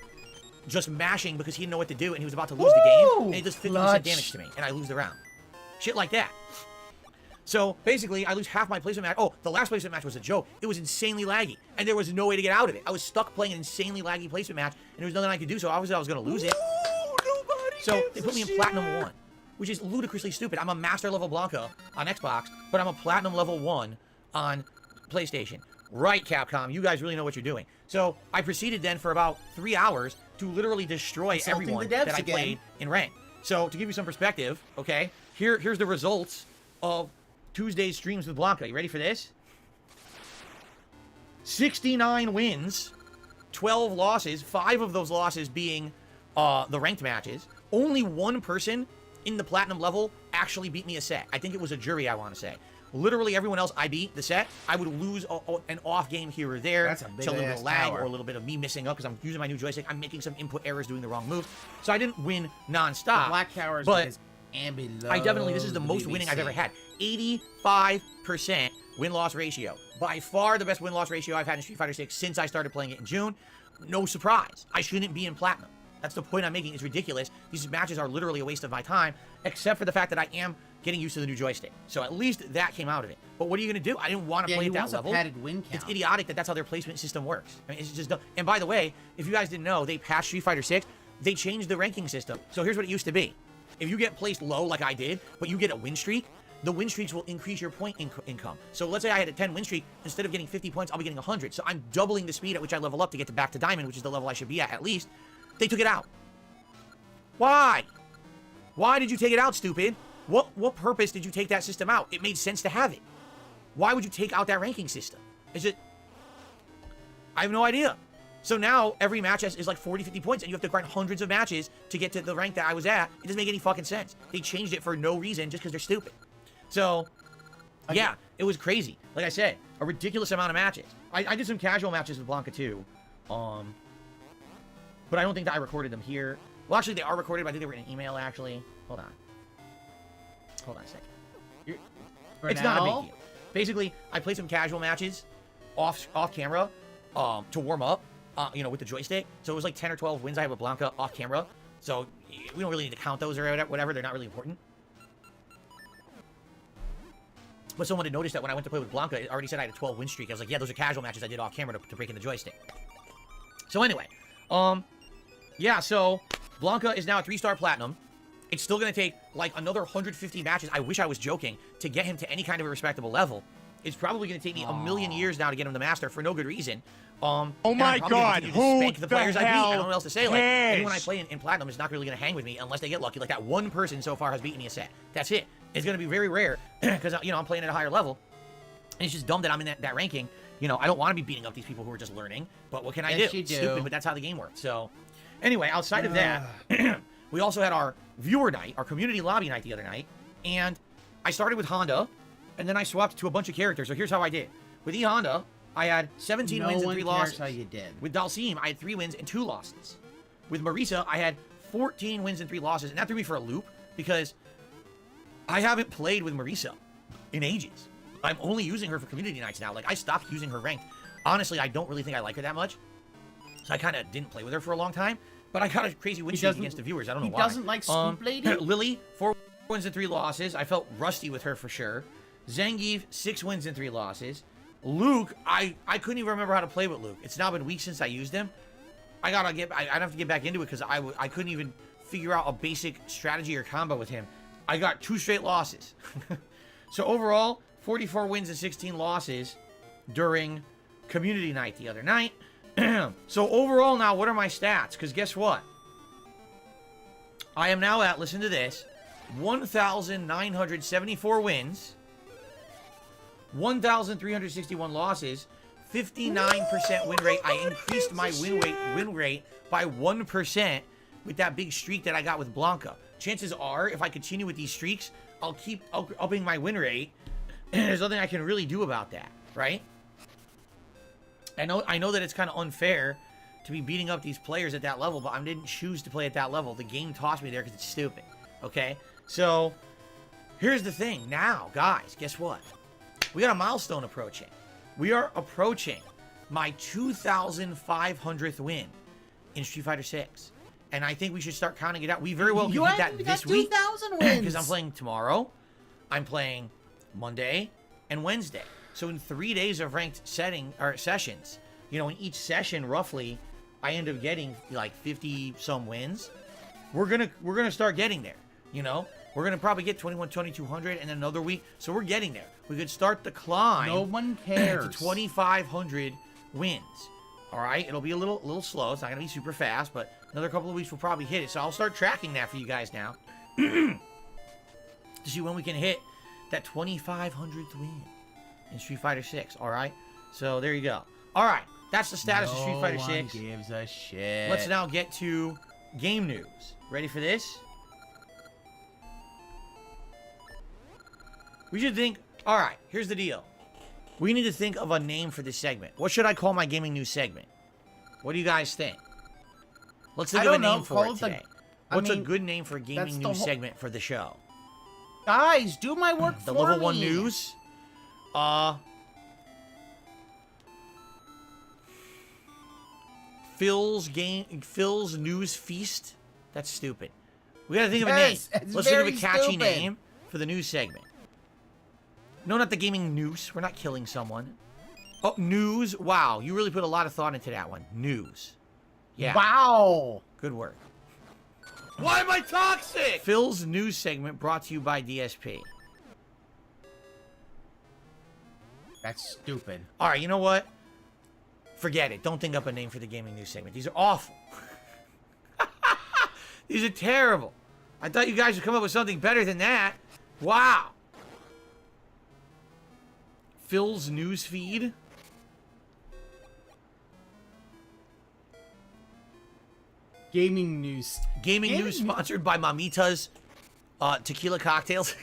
Just mashing because he didn't know what to do, and he was about to lose the game. And he does 50% damage to me, and I lose the round. Shit like that. So, basically, I lose half my placement match. Oh, the last placement match was a joke. It was insanely laggy, and there was no way to get out of it. I was stuck playing an insanely laggy placement match, and there was nothing I could do, so obviously I was going to lose it. So, they put me in Platinum 1. Which is ludicrously stupid. I'm a Master Level Blanca on Xbox, but I'm a Platinum Level 1 on PlayStation. Right, Capcom, you guys really know what you're doing. So I proceeded then for about 3 hours to literally destroy everyone that I played in rank. So to give you some perspective, okay, here's the results of Tuesday's streams with Blanca. You ready for this? 69 wins, 12 losses, 5 of those losses being the ranked matches. Only 1 person in the platinum level actually beat me a set. I think it was a jury, I want to say. Literally everyone else I beat the set. I would lose an off game here or there. That's a big to a little bit of lag tower. or a little bit of me missing up because I'm using my new joystick. I'm making some input errors, doing the wrong move. So I didn't win non-stop. The Black Tower is but because Ambi I definitely, this is the loves most winning I've ever had. 85% win-loss ratio. By far the best win-loss ratio I've had in Street Fighter 6 since I started playing it in June. No surprise. I shouldn't be in platinum. That's the point I'm making. It's ridiculous. These matches are literally a waste of my time, except for the fact that I am getting used to the new joystick. So at least that came out of it. But what are you going to do? I didn't want to play at that level. A padded win count. It's idiotic that that's how their placement system works. I mean, it's just dumb. And by the way, if you guys didn't know, they patched Street Fighter 6. They changed the ranking system. So here's what it used to be. If you get placed low like I did, but you get a win streak, the win streaks will increase your point income. So let's say I had a 10 win streak. Instead of getting 50 points, I'll be getting 100. So I'm doubling the speed at which I level up to get to back to diamond, which is the level I should be at least. They took it out. Why? Why did you take it out, stupid? What purpose did you take that system out? It made sense to have it. Why would you take out that ranking system? Is it... I have no idea. So now every match is like 40, 50 points, and you have to grind hundreds of matches to get to the rank that I was at. It doesn't make any fucking sense. They changed it for no reason just because they're stupid. So, yeah, it was crazy. Like I said, a ridiculous amount of matches. I did some casual matches with Blanca too. But I don't think that I recorded them here. Well, actually, they are recorded, but I think they were in an email, actually. Hold on. Hold on a second. It's not a big deal. Basically, I played some casual matches off camera to warm up, you know, with the joystick. So it was like 10 or 12 wins I had with Blanca off camera. So we don't really need to count those or whatever. They're not really important. But someone had noticed that when I went to play with Blanca, it already said I had a 12 win streak. I was like, yeah, those are casual matches I did off camera to break in the joystick. So anyway, yeah, so Blanca is now at 3-star platinum. It's still going to take like another 150 matches. I wish I was joking to get him to any kind of a respectable level. It's probably going to take me a million years now to get him to master for no good reason. Oh my God, who the players I beat. I don't know what else to say. Like, cares? anyone I play in platinum is not really going to hang with me unless they get lucky. Like that one person so far has beaten me a set. That's it. It's going to be very rare because, you know, I'm playing at a higher level. And it's just dumb that I'm in that ranking. You know, I don't want to be beating up these people who are just learning. But what can I do? You do. Stupid, but that's how the game works. So, anyway, outside of that, we also had our viewer night, our community lobby night the other night. And I started with Honda, and then I swapped to a bunch of characters. So here's how I did. With E-Honda, I had 17 wins and 3 losses. How you did. With Dalsim, I had 3 wins and 2 losses. With Marisa, I had 14 wins and 3 losses. And that threw me for a loop because I haven't played with Marisa in ages. I'm only using her for community nights now. Like, I stopped using her ranked. Honestly, I don't really think I like her that much. So I kind of didn't play with her for a long time. But I got a crazy win streak against the viewers. I don't know why. He doesn't like Scoop Lady? Lily, 4 wins and 3 losses. I felt rusty with her for sure. Zangief, 6 wins and 3 losses. Luke, I couldn't even remember how to play with Luke. It's now been weeks since I used him. I'd have to get back into it because I couldn't even figure out a basic strategy or combo with him. I got 2 straight losses. So overall, 44 wins and 16 losses during community night the other night. So overall now, what are my stats? Because guess what? I am now at, listen to this, 1,974 wins, 1,361 losses, 59% win rate. I increased my win rate by 1% with that big streak that I got with Blanca. Chances are, if I continue with these streaks, I'll keep upping my win rate. There's nothing I can really do about that, right? I know that it's kind of unfair to be beating up these players at that level, but I didn't choose to play at that level. The game tossed me there because it's stupid, okay? So, here's the thing. Now, guys, guess what? We got a milestone approaching. We are approaching my 2,500th win in Street Fighter 6. And I think we should start counting it out. We very well could beat that this week. 2,000 wins. Because I'm playing tomorrow. I'm playing Monday and Wednesday. So in 3 days of ranked sessions, you know, in each session, roughly, I end up getting like 50 some wins. We're gonna start getting there. You know, we're gonna probably get 2,200 in another week. So we're getting there. We could start the climb. No one cares. To 2,500 wins. All right, it'll be a little slow. It's not gonna be super fast, but another couple of weeks we'll probably hit it. So I'll start tracking that for you guys now to see when we can hit that 2,500th win in Street Fighter 6. All right, so there you go. All right, that's the status of Street Fighter 6. No one gives a shit. Let's now get to game news. Ready for this? We should think. All right, here's the deal. We need to think of a name for this segment. What should I call my gaming news segment? What do you guys think? Let's think of a name for it today. What's a good name for a gaming news segment for the show? Guys, do my work for me. The level 1 news? Phil's News Feast? That's stupid. We gotta think of a name. Let's think of a catchy name. for the news segment. No, not the gaming noose. We're not killing someone. Oh, news. Wow, you really put a lot of thought into that one. News. Yeah. Wow. Good work. Why am I toxic? Phil's news segment brought to you by DSP. That's stupid. All right, you know what? Forget it. Don't think up a name for the gaming news segment. These are awful. These are terrible. I thought you guys would come up with something better than that. Wow. Phil's news feed. Gaming news. Gaming news sponsored by Mamita's tequila cocktails.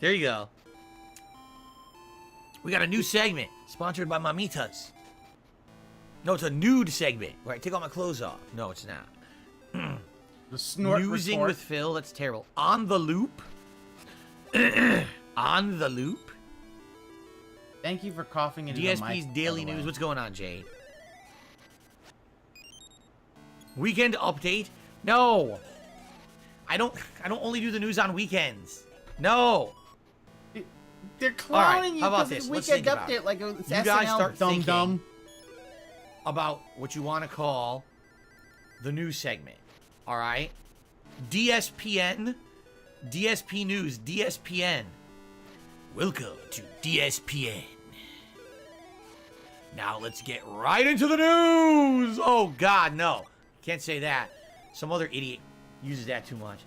There you go. We got a new segment sponsored by Mamita's. No, it's a nude segment. All right, take all my clothes off. No, it's not. The snort Newsing report. with Phil. That's terrible. On the loop. On the loop. Thank you for coughing into the mic. DSP's daily news. What's going on, Jade? Weekend update? No. I don't only do the news on weekends. No. They're clowning you. How about because this? Let's Weekend think about update it. like it's You SNL, guys start dumb thinking. dumb. About what you want to call the news segment. All right? DSPN. DSP News. DSPN. Welcome to DSPN. Now let's get right into the news. Oh, God, no. Can't say that. Some other idiot uses that too much.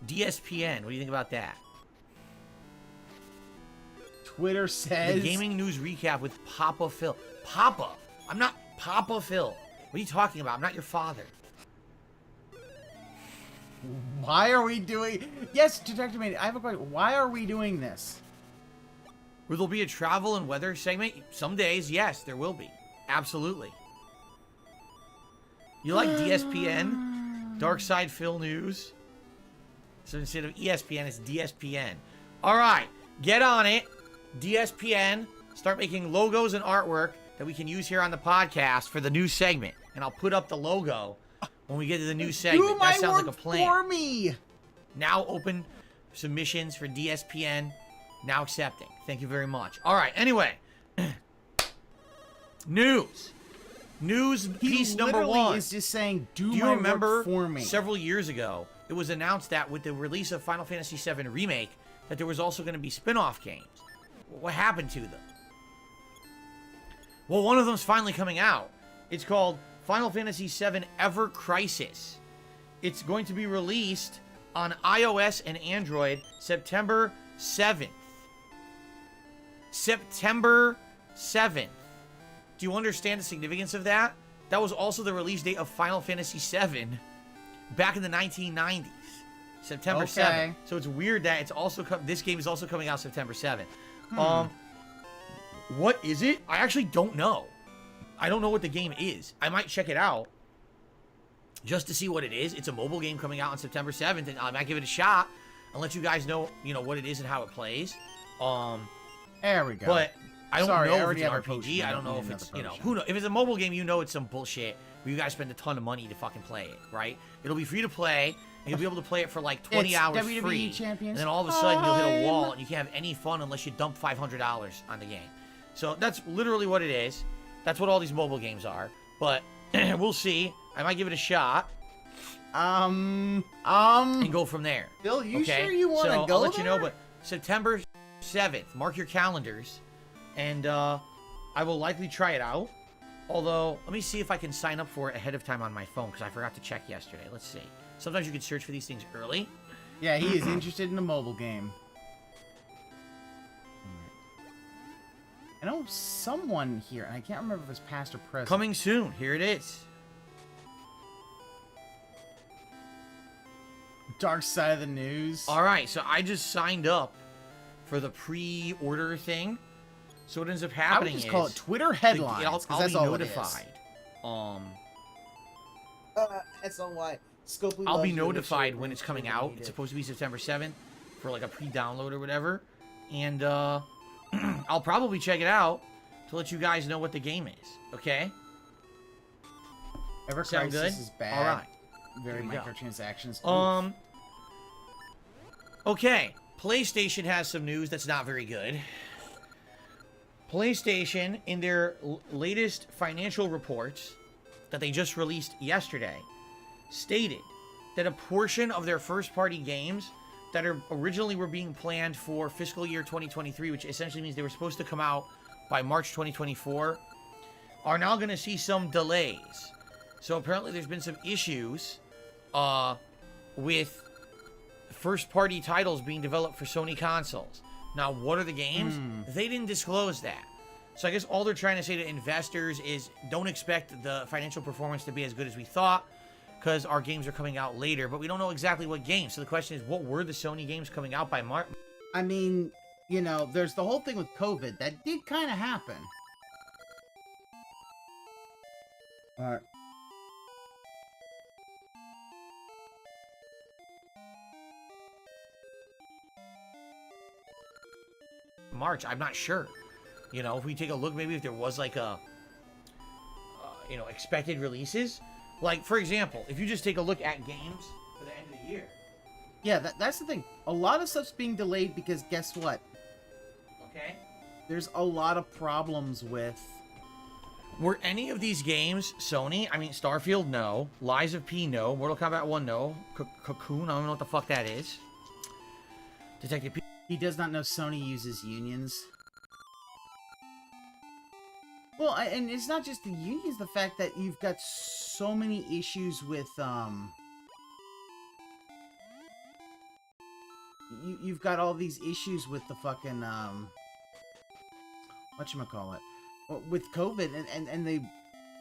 DSPN. What do you think about that? Twitter says. The gaming news recap with Papa Phil. Papa? I'm not Papa Phil. What are you talking about? I'm not your father. Why are we doing? Yes, Detractor made it. I have a question. Why are we doing this? Will there be a travel and weather segment? Some days, yes, there will be. Absolutely. You like DSPN? Dark Side Phil News? So instead of ESPN, it's DSPN. All right, get on it. DSPN. Start making logos and artwork that we can use here on the podcast for the news segment. And I'll put up the logo when we get to the news segment. Do my That sounds like a work plan. for me. Now open submissions for DSPN. Now accepting. Thank you very much. All right, anyway. News. News piece number one. Is just saying, do you my remember work for me. several years ago, it was announced that with the release of Final Fantasy VII Remake, that there was also going to be spin-off games. What happened to them? Well, one of them's finally coming out. It's called Final Fantasy VII Ever Crisis. It's going to be released on iOS and Android September 7th. September 7th. Do you understand the significance of that? That was also the release date of Final Fantasy VII back in the 1990s. September 7th. So it's weird that it's also this game is also coming out September 7th. What is it? I actually don't know. I don't know what the game is. I might check it out just to see what it is. It's a mobile game coming out on September 7th, and I might give it a shot and let you guys know, what it is and how it plays. There we go. But I don't Sorry, I know if already it's an have a potion. RPG. I I don't don't know need if it's, another potion. who knows? If it's a mobile game, it's some bullshit where you guys spend a ton of money to fucking play it, right? It'll be free to play, and you'll be able to play it for like 20 It's hours WWE free. Champions And then all of a sudden, you'll hit a wall, time. and you can't have any fun unless you dump $500 on the game. So that's literally what it is. That's what all these mobile games are. But we'll see. I might give it a shot and go from there. Bill, you okay? sure you want to So go I'll let you know, there? but September 7th, mark your calendars, and I will likely try it out. Although, let me see if I can sign up for it ahead of time on my phone, because I forgot to check yesterday. Let's see. Sometimes you can search for these things early. Yeah, he is interested in a mobile game. I know someone here, and I can't remember if it's past or present. Coming soon. Here it is. Dark Side of the News. All right, so I just signed up for the pre-order thing. So what ends up I happening would just is call it Twitter headlines, I'll because that's be all notified. SLY. Scopely I'll loves be you, notified Richard, when it's coming you out. need It's it. supposed to be September 7th for like a pre-download or whatever. And I'll probably check it out to let you guys know what the game is. Okay? Ever Sound Crisis good? is bad. All right. Very Here we go. microtransactions. Okay, PlayStation has some news that's not very good. PlayStation, in their latest financial reports that they just released yesterday, stated that a portion of their first-party games that originally were being planned for fiscal year 2023, which essentially means they were supposed to come out by March 2024, are now going to see some delays. So apparently there's been some issues with first-party titles being developed for Sony consoles. Now, what are the games? They didn't disclose that. So I guess all they're trying to say to investors is don't expect the financial performance to be as good as we thought, because our games are coming out later, but we don't know exactly what games. So the question is, what were the Sony games coming out by March? I mean, you know, there's the whole thing with COVID. That did kind of happen. Alright. March, I'm not sure. You know, if we take a look, maybe if there was like a, you know, expected releases. Like, for example, if you just take a look at games for the end of the year. Yeah, that's the thing. A lot of stuff's being delayed because guess what? Okay. There's a lot of problems with... Were any of these games Sony? I mean, Starfield, no. Lies of P, no. Mortal Kombat 1, no. Cocoon, I don't know what the fuck that is. Detective P. He does not know Sony uses unions. Well, and it's not just the unions, the fact that you've got so many issues with, you've got all these issues with the fucking, whatchamacallit, with COVID, and the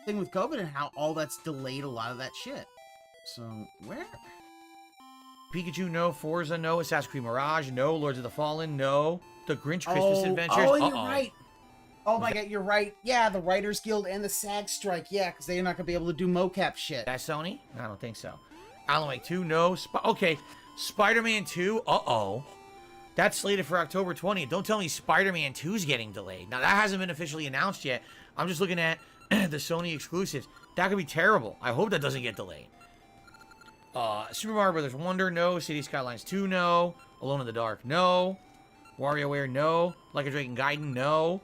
thing with COVID and how all that's delayed a lot of that shit. So, where? Pikachu, no. Forza, no. Assassin's Creed Mirage, no. Lords of the Fallen, no. The Grinch Christmas Adventures, Oh, you're right. Oh my god, you're right. Yeah, the Writers Guild and the SAG strike. Yeah, because they're not going to be able to do mocap shit. That Sony? I don't think so. Alan Wake 2, no. Okay, Spider-Man 2, that's slated for October 20th. Don't tell me Spider-Man 2's getting delayed. Now, that hasn't been officially announced yet. I'm just looking at the Sony exclusives. That could be terrible. I hope that doesn't get delayed. Super Mario Brothers Wonder, no. City Skylines 2, no. Alone in the Dark, no. WarioWare, no. Like a Dragon Gaiden, no.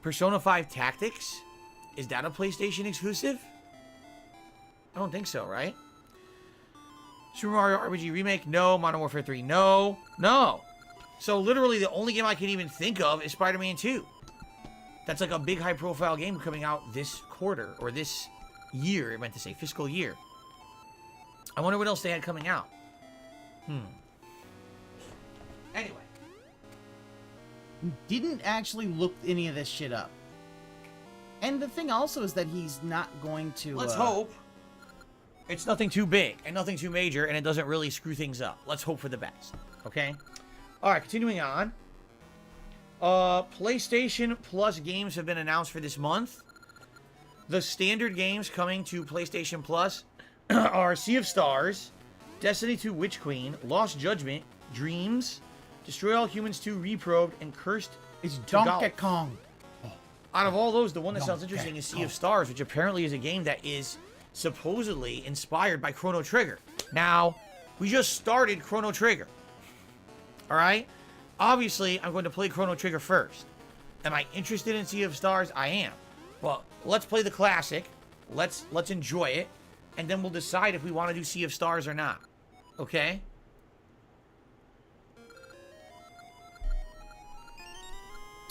Persona 5 Tactics? Is that a PlayStation exclusive? I don't think so, right? Super Mario RPG Remake, no. Modern Warfare 3, no. No. So literally the only game I can even think of is Spider-Man 2. That's like a big high-profile game coming out this quarter, or this year, I meant to say, fiscal year. I wonder what else they had coming out. Anyway. Didn't actually look any of this shit up. And the thing also is that he's not going to... Let's hope it's nothing too big and nothing too major and it doesn't really screw things up. Let's hope for the best. Okay? Alright, continuing on. PlayStation Plus games have been announced for this month. The standard games coming to PlayStation Plus are Sea of Stars, Destiny 2 Witch Queen, Lost Judgment, Dreams, Destroy All Humans 2 Reprobed, and Cursed It's to Donkey Golf. Kong. Out of all those, the one that sounds interesting is Sea of Stars, which apparently is a game that is supposedly inspired by Chrono Trigger. Now, we just started Chrono Trigger. Alright? Obviously, I'm going to play Chrono Trigger first. Am I interested in Sea of Stars? I am. Well, let's play the classic. Let's enjoy it. And then we'll decide if we want to do Sea of Stars or not. Okay?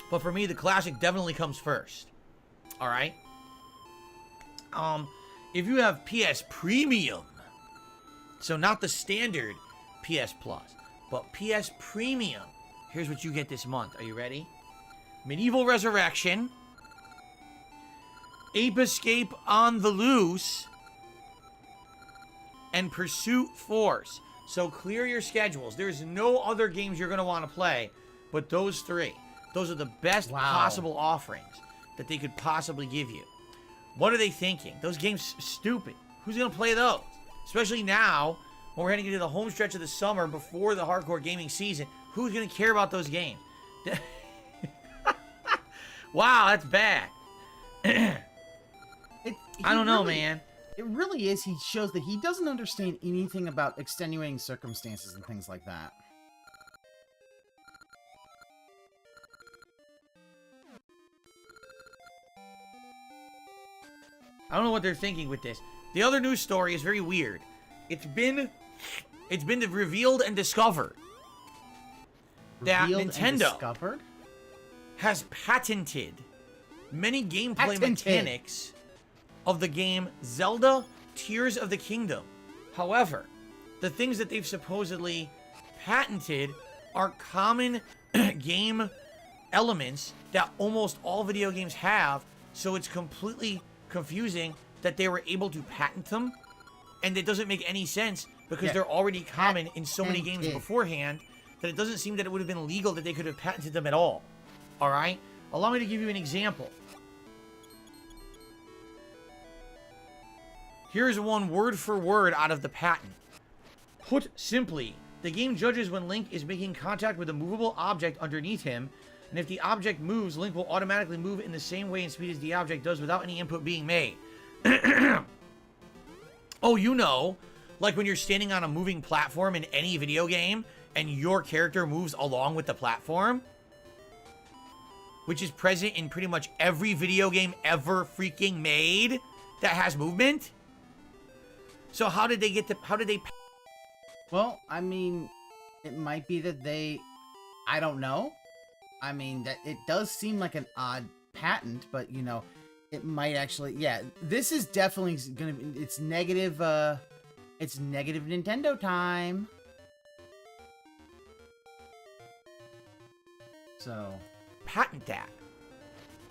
But for me, the classic definitely comes first. Alright? If you have PS Premium, so not the standard PS Plus, but PS Premium, here's what you get this month. Are you ready? Medieval Resurrection, Ape Escape on the Loose, and Pursuit Force. So clear your schedules. There's no other games you're going to want to play but those three. Those are the best possible offerings that they could possibly give you. What are they thinking? Those games stupid. Who's going to play those? Especially now, when we're heading into the home stretch of the summer before the hardcore gaming season. Who's going to care about those games? Wow, that's bad. I don't know, man. It really is. He shows that he doesn't understand anything about extenuating circumstances and things like that. I don't know what they're thinking with this. The other news story is very weird. It's been revealed and discovered that Nintendo has patented many gameplay mechanics of the game Zelda Tears of the Kingdom. However, the things that they've supposedly patented are common game elements that almost all video games have, so it's completely confusing that they were able to patent them, and it doesn't make any sense because they're already common in so many games beforehand that it doesn't seem that it would have been legal that they could have patented them at all. Alright? Allow me to give you an example. Here's one word for word out of the patent. Put simply, the game judges when Link is making contact with a movable object underneath him, and if the object moves, Link will automatically move in the same way and speed as the object does without any input being made. Oh, you know, like when you're standing on a moving platform in any video game, and your character moves along with the platform, which is present in pretty much every video game ever freaking made that has movement. So how did they Well, I mean, it might be that I don't know. I mean, that it does seem like an odd patent, but you know, it might actually, this is definitely gonna be, it's negative Nintendo time. So patent that,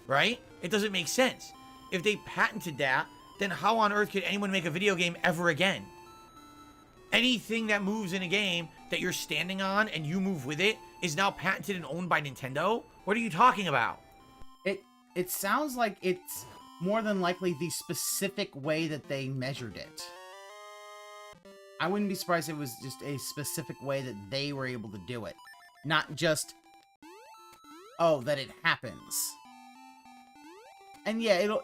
right? It doesn't make sense. If they patented that, then how on earth could anyone make a video game ever again? Anything that moves in a game that you're standing on and you move with it is now patented and owned by Nintendo? What are you talking about? It sounds like it's more than likely the specific way that they measured it. I wouldn't be surprised if it was just a specific way that they were able to do it. Not just, oh, that it happens. And yeah,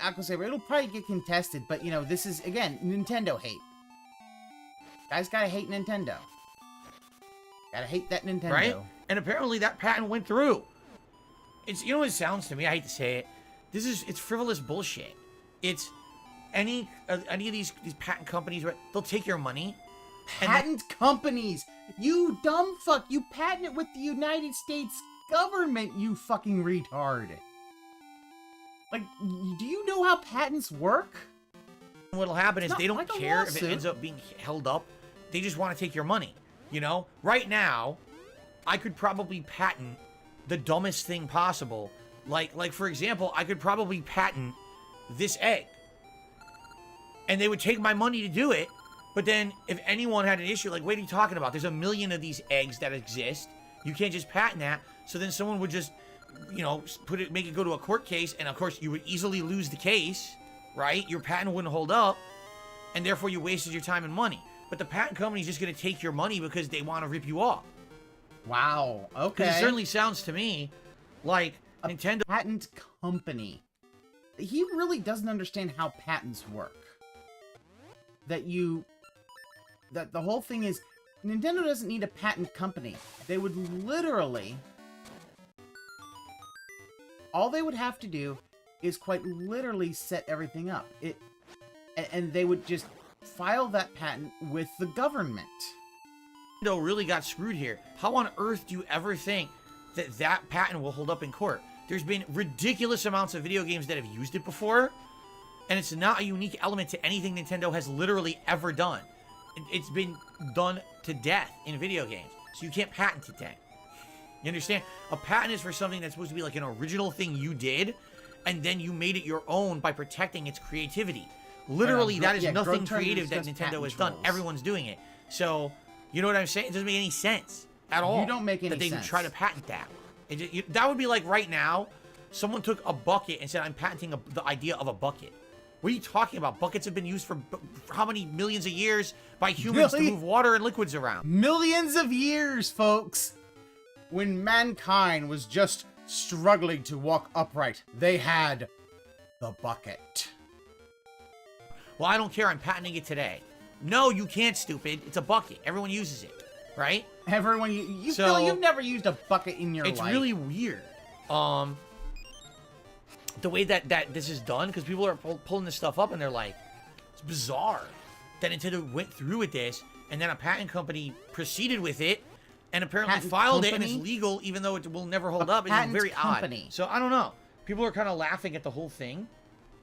Aqua Saber, it'll probably get contested, but you know, this is, again, Nintendo hate. Guys gotta hate Nintendo. Gotta hate that Nintendo. Right? And apparently that patent went through. It's, you know what it sounds to me? I hate to say it. It's frivolous bullshit. It's any of these patent companies, right? They'll take your money. Patent companies! You dumb fuck! You patent it with the United States government, you fucking retard! Like, do you know how patents work? What'll happen is they don't like care if it ends up being held up. They just want to take your money. You know? Right now, I could probably patent the dumbest thing possible. Like for example, I could probably patent this egg. And they would take my money to do it. But then if anyone had an issue, like, what are you talking about? There's a million of these eggs that exist. You can't just patent that. So then someone would just, you know, make it go to a court case. And of course, you would easily lose the case, right? Your patent wouldn't hold up. And therefore, you wasted your time and money. But the patent company's just going to take your money because they want to rip you off. Wow, okay. Because it certainly sounds to me like a Nintendo patent company. He really doesn't understand how patents work. That the whole thing is, Nintendo doesn't need a patent company. They would literally, all they would have to do is quite literally set everything up. And they would just file that patent with the government. Nintendo really got screwed here. How on earth do you ever think that patent will hold up in court? There's been ridiculous amounts of video games that have used it before, and it's not a unique element to anything Nintendo has literally ever done. It's been done to death in video games, so you can't patent it then. You understand? A patent is for something that's supposed to be like an original thing you did, and then you made it your own by protecting its creativity. Literally, that is nothing creative that Nintendo has done. Everyone's doing it. So, you know what I'm saying? It doesn't make any sense at all. You don't make any sense. That they would try to patent that. That would be like right now, someone took a bucket and said, I'm patenting the idea of a bucket. What are you talking about? Buckets have been used for how many millions of years by humans to move water and liquids around? Millions of years, folks! When mankind was just struggling to walk upright, they had the bucket. well, I don't care, I'm patenting it today. No, you can't, stupid. It's a bucket. Everyone uses it, right? Everyone, So, you've never used a bucket in your life. It's really weird. The way that this is done, because people are pulling this stuff up and they're like, it's bizarre that Nintendo went through with this, and then a patent company proceeded with it, and apparently filed it, and it's legal, even though it will never hold up. It's very odd. So I don't know. People are kind of laughing at the whole thing,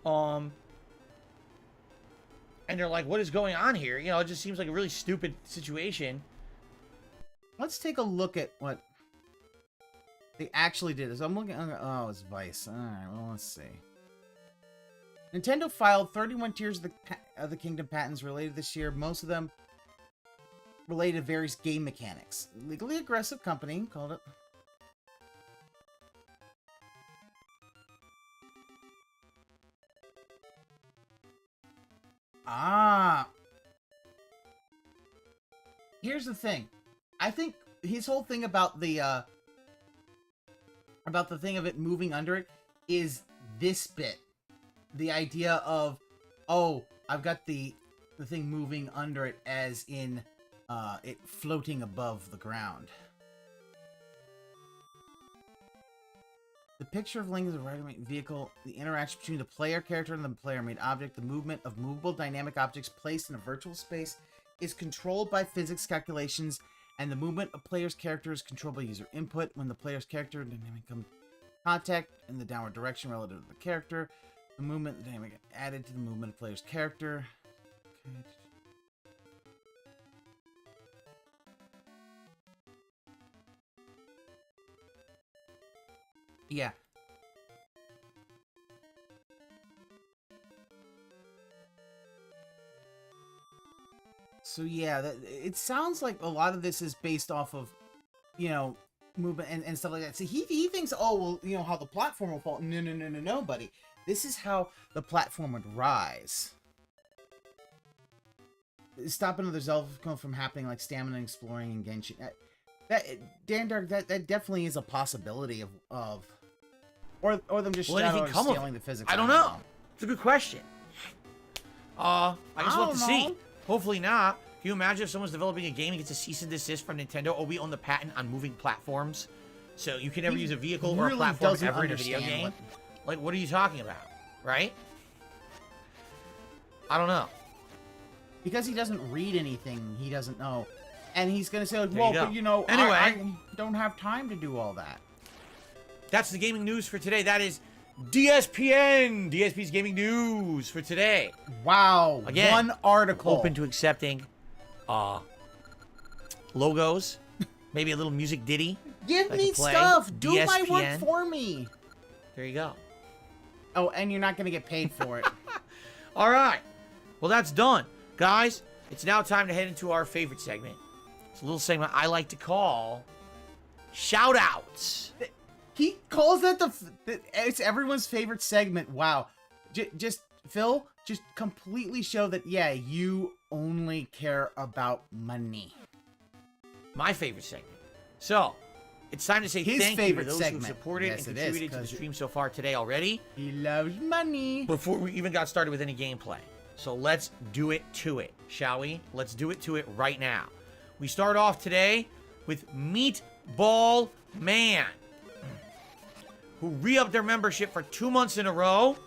and they're like, "What is going on here?" You know, it just seems like a really stupid situation. Let's take a look at what they actually did. I'm looking. Oh, it's Vice. All right. Well, let's see. Nintendo filed 31 tiers of the Kingdom patents related this year. Most of them related to various game mechanics. Legally aggressive company called it. Here's the thing. I think his whole thing about the thing of it moving under it is this bit. The idea of, oh, I've got the thing moving under it as in it floating above the ground. The picture of Link is a rider-made vehicle. The interaction between the player character and the player-made object, the movement of movable dynamic objects placed in a virtual space, is controlled by physics calculations, and the movement of player's character is controlled by user input. When the player's character and dynamic come in contact in the downward direction relative to the character, the movement of the dynamic added to the movement of player's character. Okay. Yeah. So yeah, it sounds like a lot of this is based off of, you know, movement and stuff like that. So he thinks, oh, well, you know, how the platform will fall. No, buddy. This is how the platform would rise. Stop another Zelda from happening, like stamina exploring and Genshin. Dan Dark, that definitely is a possibility of or them just stealing the physics. I don't know. It's a good question. I guess we'll have to see. Hopefully not. Can you imagine if someone's developing a game and gets a cease and desist from Nintendo? Oh, we own the patent on moving platforms, so you can never use a vehicle or a platform ever in a video game. Like, what are you talking about? Right? I don't know. Because he doesn't read anything, he doesn't know. And he's going to say, like, well, but you know, anyway, I don't have time to do all that. That's the gaming news for today. That is DSPN, DSP's gaming news for today. Wow. Again, one article. Open to accepting logos, maybe a little music ditty. Give me stuff. Do DSPN. My work for me. There you go. Oh, and you're not going to get paid for it. All right. Well, that's done. Guys, it's now time to head into our favorite segment. It's a little segment I like to call Shoutouts. He calls that it's everyone's favorite segment. Wow. Just, Phil, just completely show that, yeah, you only care about money. My favorite segment. So, it's time to say thank you to those who have supported and contributed to the stream so far today already. He loves money. Before we even got started with any gameplay. So let's do it to it, shall we? Let's do it to it right now. We start off today with Meatball Man, who re-upped their membership for 2 months in a row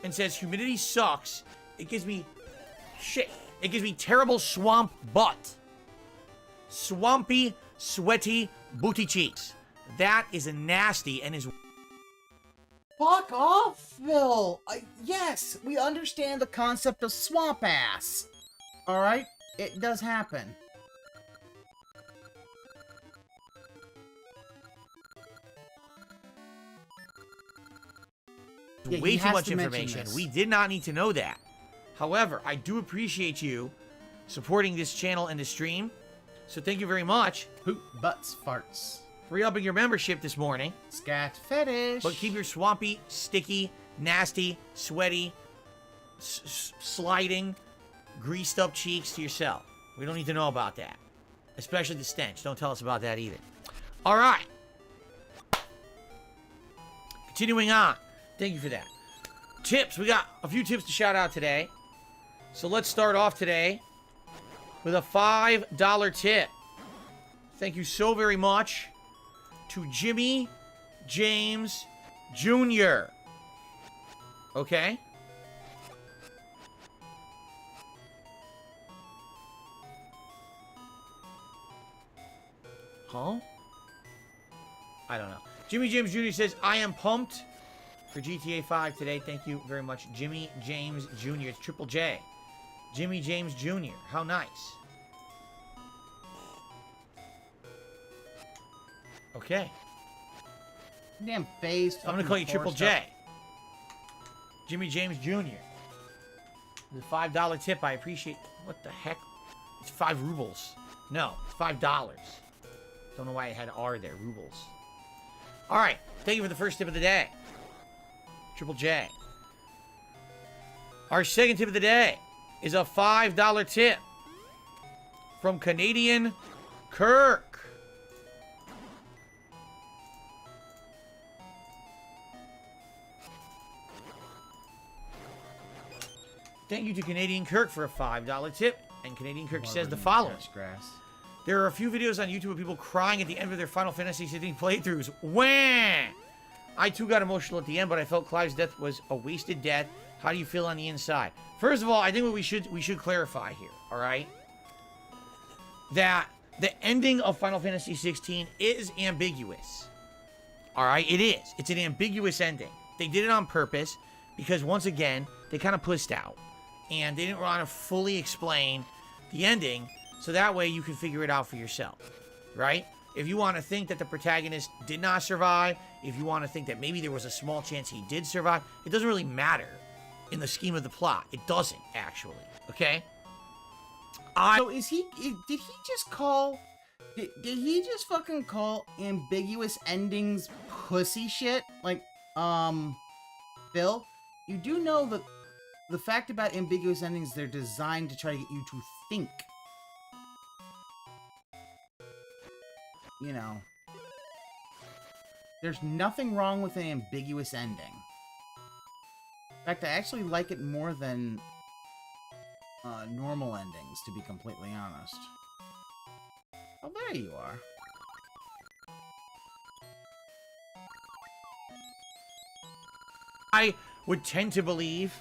and says humidity sucks. It gives me shit. It gives me terrible swamp butt. Swampy, sweaty booty cheeks. That is a nasty and is... Fuck off, Phil. Yes, we understand the concept of swamp ass. All right? It does happen. Yeah, way too much information. We did not need to know that. However, I do appreciate you supporting this channel and the stream. So thank you very much. Poop, butts, farts. Re-upping your membership this morning. Scat fetish. But keep your swampy, sticky, nasty, sweaty, sliding, greased up cheeks to yourself. We don't need to know about that. Especially the stench. Don't tell us about that either. All right. Continuing on. Thank you for that. Tips. We got a few tips to shout out today. So let's start off today with a $5 tip. Thank you so very much to Jimmy James Jr. Okay? Huh? I don't know. Jimmy James Jr. says, I am pumped for GTA 5 today. Thank you very much, Jimmy James Jr. It's Triple J. Jimmy James Jr. How nice. Okay. Damn face. I'm gonna call you Triple J. Jimmy James Jr. The $5 tip, I appreciate. What the heck? It's 5 rubles. No, it's $5. Don't know why it had R there. Rubles. All right. Thank you for the first tip of the day. Triple J. Our second tip of the day is a $5 tip from Canadian Kirk. Thank you to Canadian Kirk for a $5 tip. And Canadian Kirk says the following. There are a few videos on YouTube of people crying at the end of their Final Fantasy 16 playthroughs. Wah! I too got emotional at the end, but I felt Clive's death was a wasted death. How do you feel on the inside? First of all, I think what we should clarify here, all right? That the ending of Final Fantasy 16 is ambiguous. All right, it is. It's an ambiguous ending. They did it on purpose because once again, they kind of pussed out. And they didn't want to fully explain the ending, so that way you can figure it out for yourself, right? If you want to think that the protagonist did not survive, if you want to think that maybe there was a small chance he did survive, it doesn't really matter in the scheme of the plot. It doesn't, actually, okay? So did he just call, did he just fucking call ambiguous endings pussy shit? Like, Phil, you do know that the fact about ambiguous endings, they're designed to try to get you to think. You know. There's nothing wrong with an ambiguous ending. In fact, I actually like it more than normal endings, to be completely honest. Oh, there you are. I would tend to believe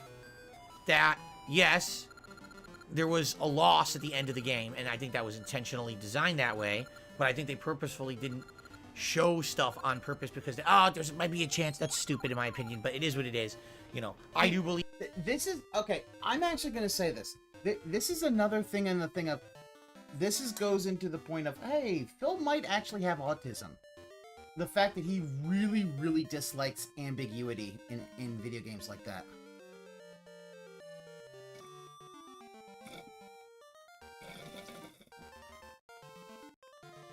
that, yes, there was a loss at the end of the game, and I think that was intentionally designed that way, but I think they purposefully didn't show stuff on purpose because, there might be a chance. That's stupid in my opinion, but it is what it is. You know, I do believe... This is... Okay, I'm actually going to say this. This is another thing in the thing of... This goes into the point of, hey, Phil might actually have autism. The fact that he really, really dislikes ambiguity in video games like that.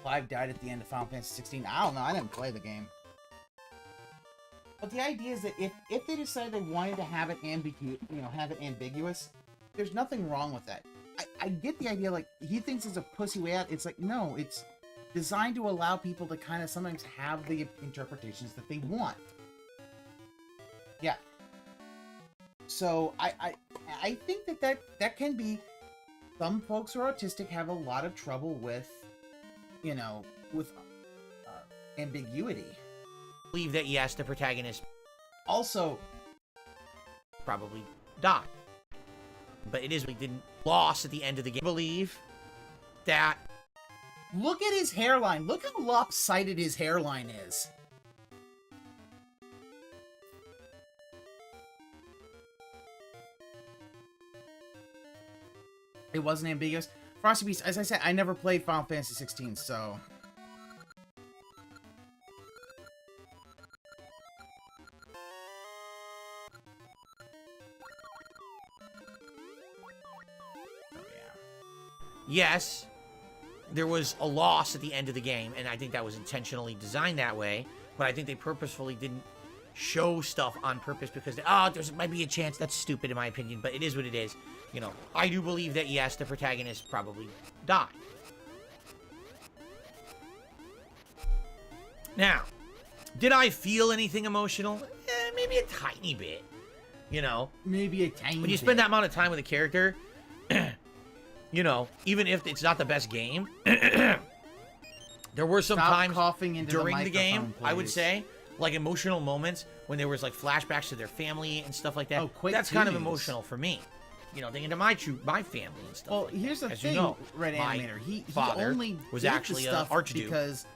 Clive died at the end of Final Fantasy 16. I don't know. I didn't play the game. But the idea is that if they decided they wanted to have it ambiguous, there's nothing wrong with that. I get the idea, like, he thinks it's a pussy way out. It's like, no, it's designed to allow people to kind of sometimes have the interpretations that they want. Yeah. So, I think that can be... Some folks who are autistic have a lot of trouble with, you know, with ambiguity. Believe that, yes, the protagonist also probably died. But it is, we didn't loss at the end of the game. Believe that... Look at his hairline. Look how lopsided his hairline is. It wasn't ambiguous. Frosty Beast, as I said, I never played Final Fantasy 16, so... Yes, there was a loss at the end of the game, and I think that was intentionally designed that way, but I think they purposefully didn't show stuff on purpose because, there might be a chance. That's stupid in my opinion, but it is what it is. You know, I do believe that, yes, the protagonist probably died. Now, did I feel anything emotional? Maybe a tiny bit, you know? Maybe a tiny bit. When you spend that amount of time with a character, you know, even if it's not the best game, there were some Stop times coughing into during the the game, microphone, I would please. say, like emotional moments when there was like flashbacks to their family and stuff like that. Oh, quick That's kind of cues. emotional for me. You know, thinking to my family and stuff. Well, like that. here's the As thing, you know, Red my Animator. He father only was did actually the an stuff archduke, because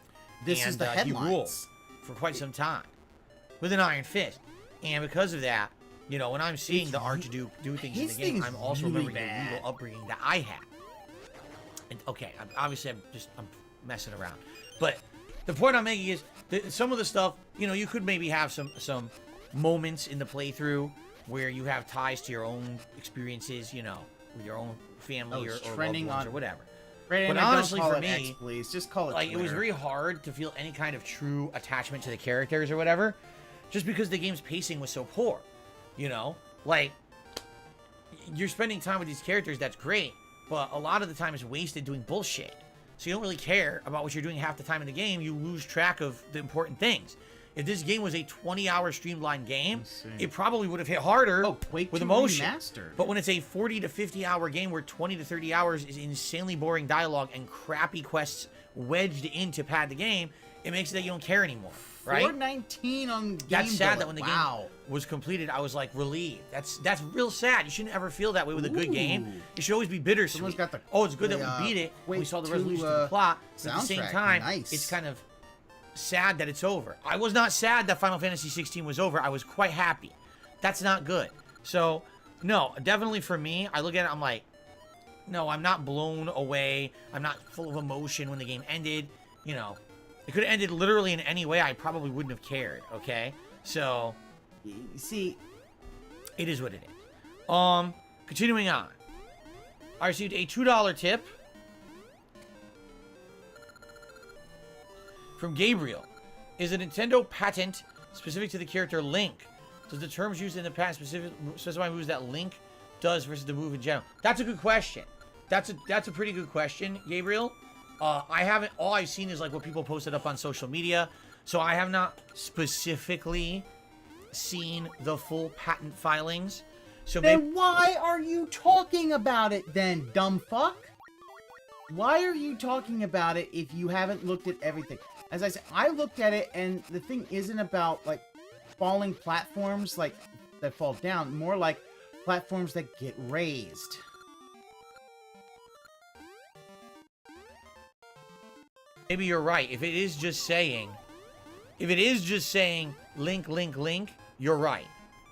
this is and the he ruled headlines. for quite some time with an iron fist, and because of that, you know, when I'm seeing the Archduke do things in his the game, thing's I'm also really remembering bad. the legal upbringing that I had. And okay, obviously I'm messing around, but the point I'm making is that some of the stuff, you know, you could maybe have some moments in the playthrough where you have ties to your own experiences, you know, with your own family it's or loved trending ones on- or whatever. Red But Animator, don't honestly, call for it me, X, please. Just call it Like, it was Twitter. very hard to feel any kind of true attachment to the characters or whatever, just because the game's pacing was so poor. You know, like, you're spending time with these characters, that's great, but a lot of the time is wasted doing bullshit. So you don't really care about what you're doing half the time in the game. You lose track of the important things. If this game was a 20-hour streamlined game, it probably would have hit harder Quake with 2 emotion. Remastered. But when it's a 40 to 50-hour game where 20 to 30 hours is insanely boring dialogue and crappy quests wedged in to pad the game, it makes it that you don't care anymore, right? 419 on Game That's sad Bullet. that when the Wow. game was completed, I was like relieved. That's real sad. You shouldn't ever feel that way with a good game. Ooh. You should always be bittersweet. Someone's got the- oh, it's good the, that we beat it. We Quake saw the 2, resolution of the plot. But at the same soundtrack. time, Nice. it's kind of sad that it's over. I was not sad that Final Fantasy 16 was over. I was quite happy. That's not good. So, no, definitely for me, I look at it, I'm like, no, I'm not blown away. I'm not full of emotion when the game ended. You know, it could have ended literally in any way. I probably wouldn't have cared, okay? So, See, it is what it is. Continuing on. I received a $2 tip from Gabriel. Is a Nintendo patent specific to the character Link? Does the terms used in the patent specify moves that Link does versus the move in general? That's a good question. That's a pretty good question, Gabriel. I haven't. All I've seen is like what people posted up on social media, so I have not specifically seen the full patent filings. So maybe then why are you talking about it then, dumb fuck? Why are you talking about it if you haven't looked at everything? As I said, I looked at it, and the thing isn't about, like, falling platforms, like, that fall down. More like platforms that get raised. maybe you're right. If it is just saying Link, Link, Link, you're right.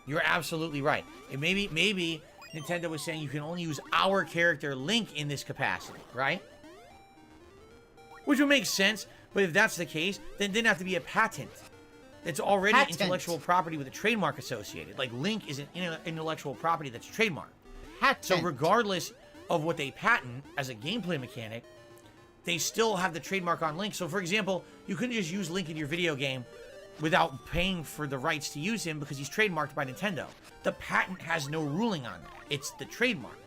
You're absolutely right. And maybe Nintendo was saying you can only use our character Link in this capacity, right? Which would make sense, but if that's the case, then it didn't have to be a patent. It's already Patent. intellectual property with a trademark associated. Like, Link is an intellectual property that's trademarked. Patent. So regardless of what they patent as a gameplay mechanic, they still have the trademark on Link. So, for example, you couldn't just use Link in your video game without paying for the rights to use him because he's trademarked by Nintendo. The patent has no ruling on that. It's the trademark.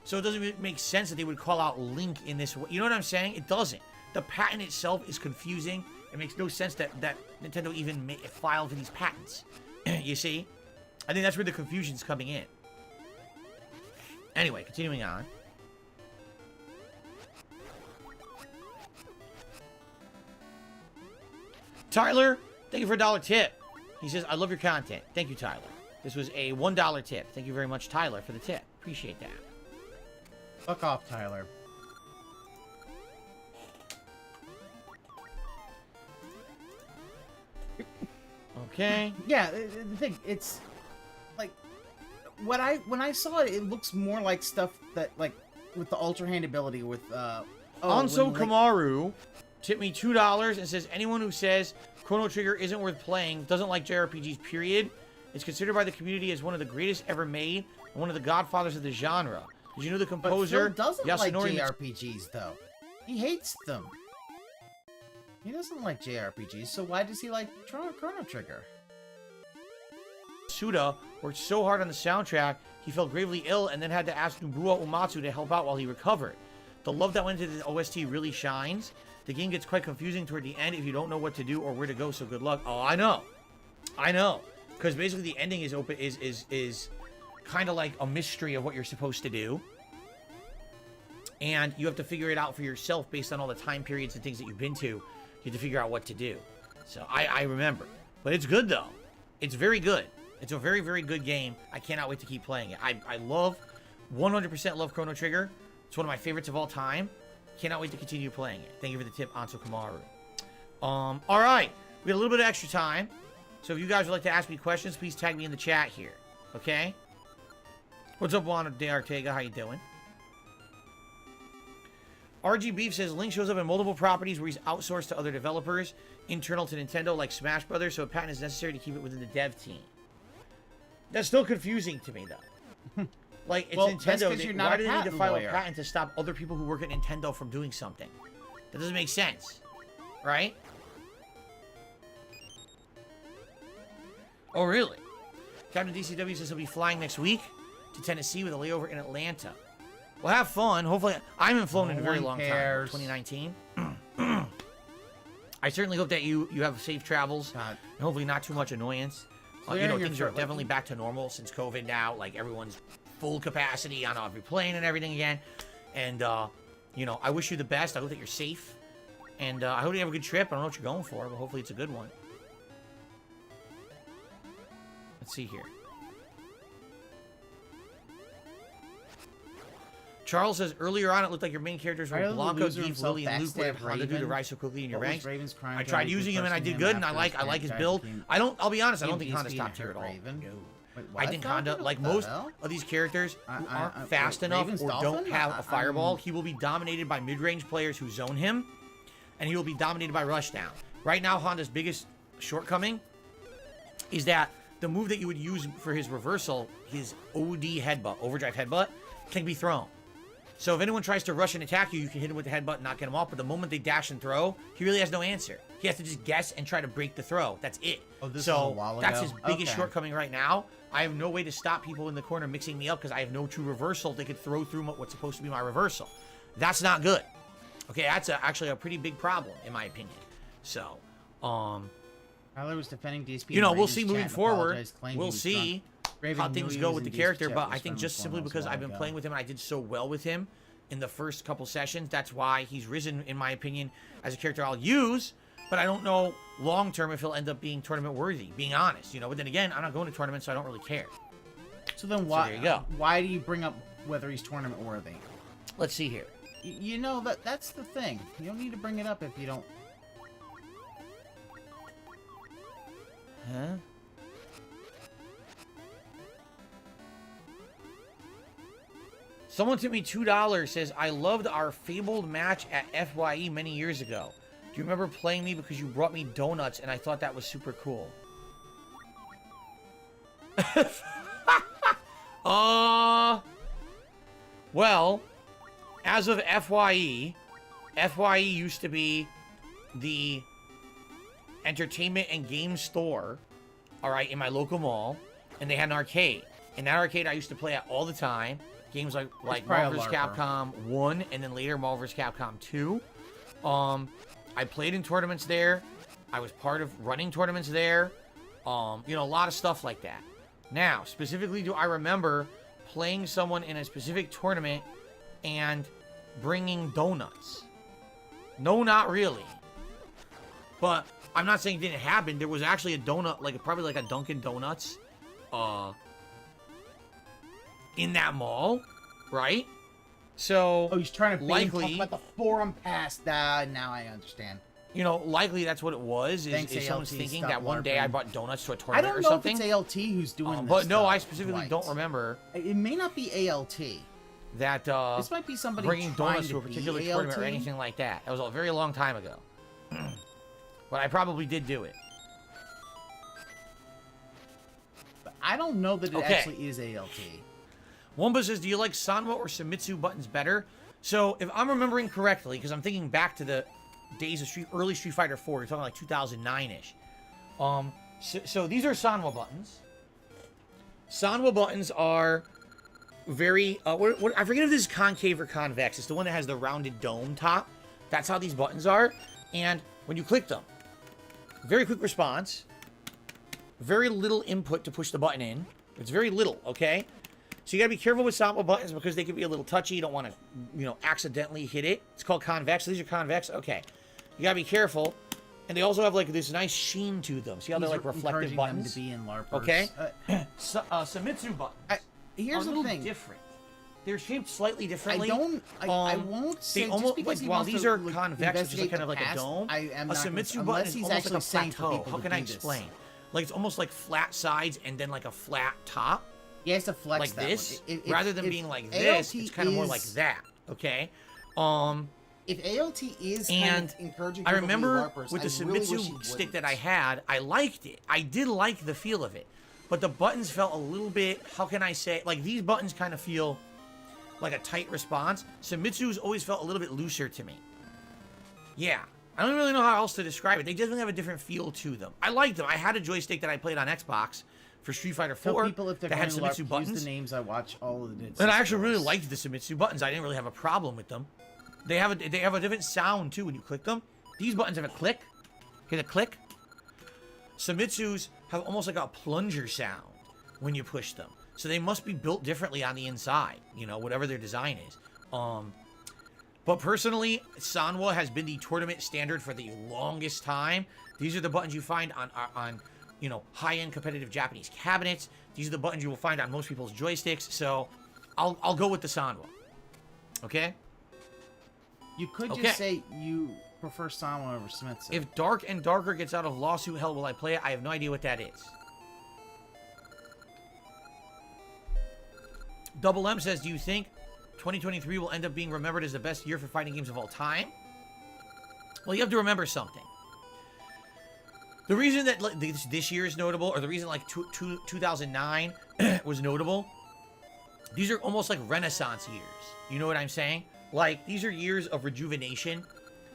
So it doesn't make sense that they would call out Link in this way. You know what I'm saying? It doesn't. The patent itself is confusing. It makes no sense that Nintendo even filed for these patents. You see? I think that's where the confusion's coming in. Anyway, continuing on. Tyler, thank you for a $1 tip. He says, I love your content. Thank you, Tyler. This was a $1 tip. Thank you very much, Tyler, for the tip. Appreciate that. Fuck off, Tyler. Okay. Yeah, the thing, it's like when I saw it, it looks more like stuff that, like, with the Ultra Hand ability with Anso when, like, Kamaru tipped me $2 and says, anyone who says Chrono Trigger isn't worth playing doesn't like JRPGs, period. It's considered by the community as one of the greatest ever made and one of the godfathers of the genre. Did you know the But composer Phil doesn't Yasunori like JRPGs though. He hates them. He doesn't like JRPGs, so why does he like Chrono Trigger? Matsuda worked so hard on the soundtrack, he fell gravely ill and then had to ask Nobuo Uematsu to help out while he recovered. The love that went into the OST really shines. The game gets quite confusing toward the end if you don't know what to do or where to go, so good luck. Oh, I know. Because basically the ending is kind of like a mystery of what you're supposed to do. And you have to figure it out for yourself based on all the time periods and things that you've been to. You have to figure out what to do. So I remember. But it's good, though. It's very good. It's a very, very good game. I cannot wait to keep playing it. I love, 100% love Chrono Trigger. It's one of my favorites of all time. Cannot wait to continue playing it. Thank you for the tip, Anso Kamaru. All right. We got a little bit of extra time. So if you guys would like to ask me questions, please tag me in the chat here. Okay? What's up, Juan De Ortega? How you doing? RG Beef says Link shows up in multiple properties where he's outsourced to other developers, internal to Nintendo, like Smash Brothers, so a patent is necessary to keep it within the dev team. That's still confusing to me, though. Like, it's Nintendo. Why do they need to file a patent to stop other people who work at Nintendo from doing something? That doesn't make sense. Right? Oh, really? Captain DCW says he'll be flying next week to Tennessee with a layover in Atlanta. Well, have fun. Hopefully, I haven't flown in a very long time. 2019. I certainly hope that you have safe travels. And hopefully not too much annoyance. You know, things are definitely back to normal since COVID now. Like, everyone's full capacity on every plane and everything again. And, you know, I wish you the best. I hope that you're safe. And I hope you have a good trip. I don't know what you're going for, but hopefully it's a good one. Let's see here. Charles says, earlier on, it looked like your main characters were Blanco, Geef, Lily, and Luke. What have Honda do to rise so quickly in your ranks? I tried using him, and I did good, and I like his build. I'll be honest, I don't think Honda's top tier at all. I think Honda, like most of these characters who aren't fast enough or don't have a fireball, he will be dominated by mid-range players who zone him, and he will be dominated by rushdown. Right now, Honda's biggest shortcoming is that the move that you would use for his reversal, his OD headbutt, overdrive headbutt, can be thrown. So if anyone tries to rush and attack you, you can hit him with the headbutt and not get him off. But the moment they dash and throw, he really has no answer. He has to just guess and try to break the throw. That's it. Oh, this so was a while ago. That's his biggest shortcoming right now. I have no way to stop people in the corner mixing me up because I have no true reversal. They could throw through what's supposed to be my reversal. That's not good. Okay, that's actually a pretty big problem in my opinion. So, Tyler was defending DSP. You know, we'll see moving forward. We'll see how things go with the character. But I think just simply because I've been playing with him and I did so well with him in the first couple sessions, that's why he's risen, in my opinion, as a character I'll use. But I don't know long-term if he'll end up being tournament-worthy, being honest. You know, but then again, I'm not going to tournaments, so I don't really care. So then there you go. Why do you bring up whether he's tournament-worthy? Let's see here. You know, that's the thing. You don't need to bring it up if you don't... Huh? Someone tipped me $2, says, I loved our fabled match at FYE many years ago. Do you remember playing me because you brought me donuts and I thought that was super cool? Well, as of FYE used to be the entertainment and game store, all right, in my local mall, and they had an arcade. In that arcade, I used to play at all the time. Games like Marvel vs. Capcom 1, and then later Marvel vs. Capcom 2. I played in tournaments there. I was part of running tournaments there. You know, a lot of stuff like that. Now, specifically, do I remember playing someone in a specific tournament and bringing donuts? No, not really. But I'm not saying it didn't happen. There was actually a donut, probably like a Dunkin' Donuts, in that mall, right? So, he's trying to likely talk about the forum pass. Now I understand. You know, likely that's what it was. Is someone's thinking that one day I brought donuts to a tournament or something? I don't know if it's ALT who's doing this. But no, I specifically don't remember. It may not be ALT. That this might be somebody bringing donuts to a particular tournament or anything like that. That was a very long time ago. But I probably did do it. But I don't know that it actually is ALT. Wumba says, do you like Sanwa or Samitsu buttons better? So, if I'm remembering correctly, because I'm thinking back to the days of early Street Fighter 4, you're talking like 2009-ish. So these are Sanwa buttons. Sanwa buttons are very, I forget if this is concave or convex. It's the one that has the rounded dome top. That's how these buttons are. And when you click them, very quick response. Very little input to push the button in. It's very little, okay? So you gotta be careful with Samba buttons because they can be a little touchy. You don't want to, you know, accidentally hit it. It's called convex. These are convex. Okay. You gotta be careful. And they also have like this nice sheen to them. See how they're like reflective buttons? Them to be in LARPers. Okay. Samitsu buttons. Here's are a the little thing. Different. They're shaped slightly differently. I won't say they almost just because like while these are convex, which is kind of like a dome. I am a not Samitsu gonna, button is almost like a plateau. How can I this. explain? Like it's almost like flat sides and then like a flat top. He has to flex like that this, one. rather than being like this, it's kind of more like that. Okay. If AOT is and kind of encouraging I people remember to be LARPers, with the really Samitsu stick that I had, I liked it. I did like the feel of it, but the buttons felt a little bit. How can I say? Like these buttons kind of feel like a tight response. Samitsu's always felt a little bit looser to me. Yeah. I don't really know how else to describe it. They definitely have a different feel to them. I liked them. I had a joystick that I played on Xbox for Street Fighter 4 people, if they're that had going Samitsu to LARP, buttons. use the names. I watch all of the And I actually really liked the Samitsu buttons. I didn't really have a problem with them. They have a different sound too when you click them. These buttons have a click. Hear the click? Samitsu's have almost like a plunger sound when you push them. So they must be built differently on the inside, you know, whatever their design is. But personally, Sanwa has been the tournament standard for the longest time. These are the buttons you find on you know, high-end competitive Japanese cabinets. These are the buttons you will find on most people's joysticks. So I'll go with the Sanwa. Okay? You could just say you prefer Sanwa over Samitsu. If Dark and Darker gets out of lawsuit hell, will I play it? I have no idea what that is. Double M says, do you think 2023 will end up being remembered as the best year for fighting games of all time? Well, you have to remember something. The reason that this year is notable, or the reason like 2009 was notable, these are almost like Renaissance years. You know what I'm saying? Like, these are years of rejuvenation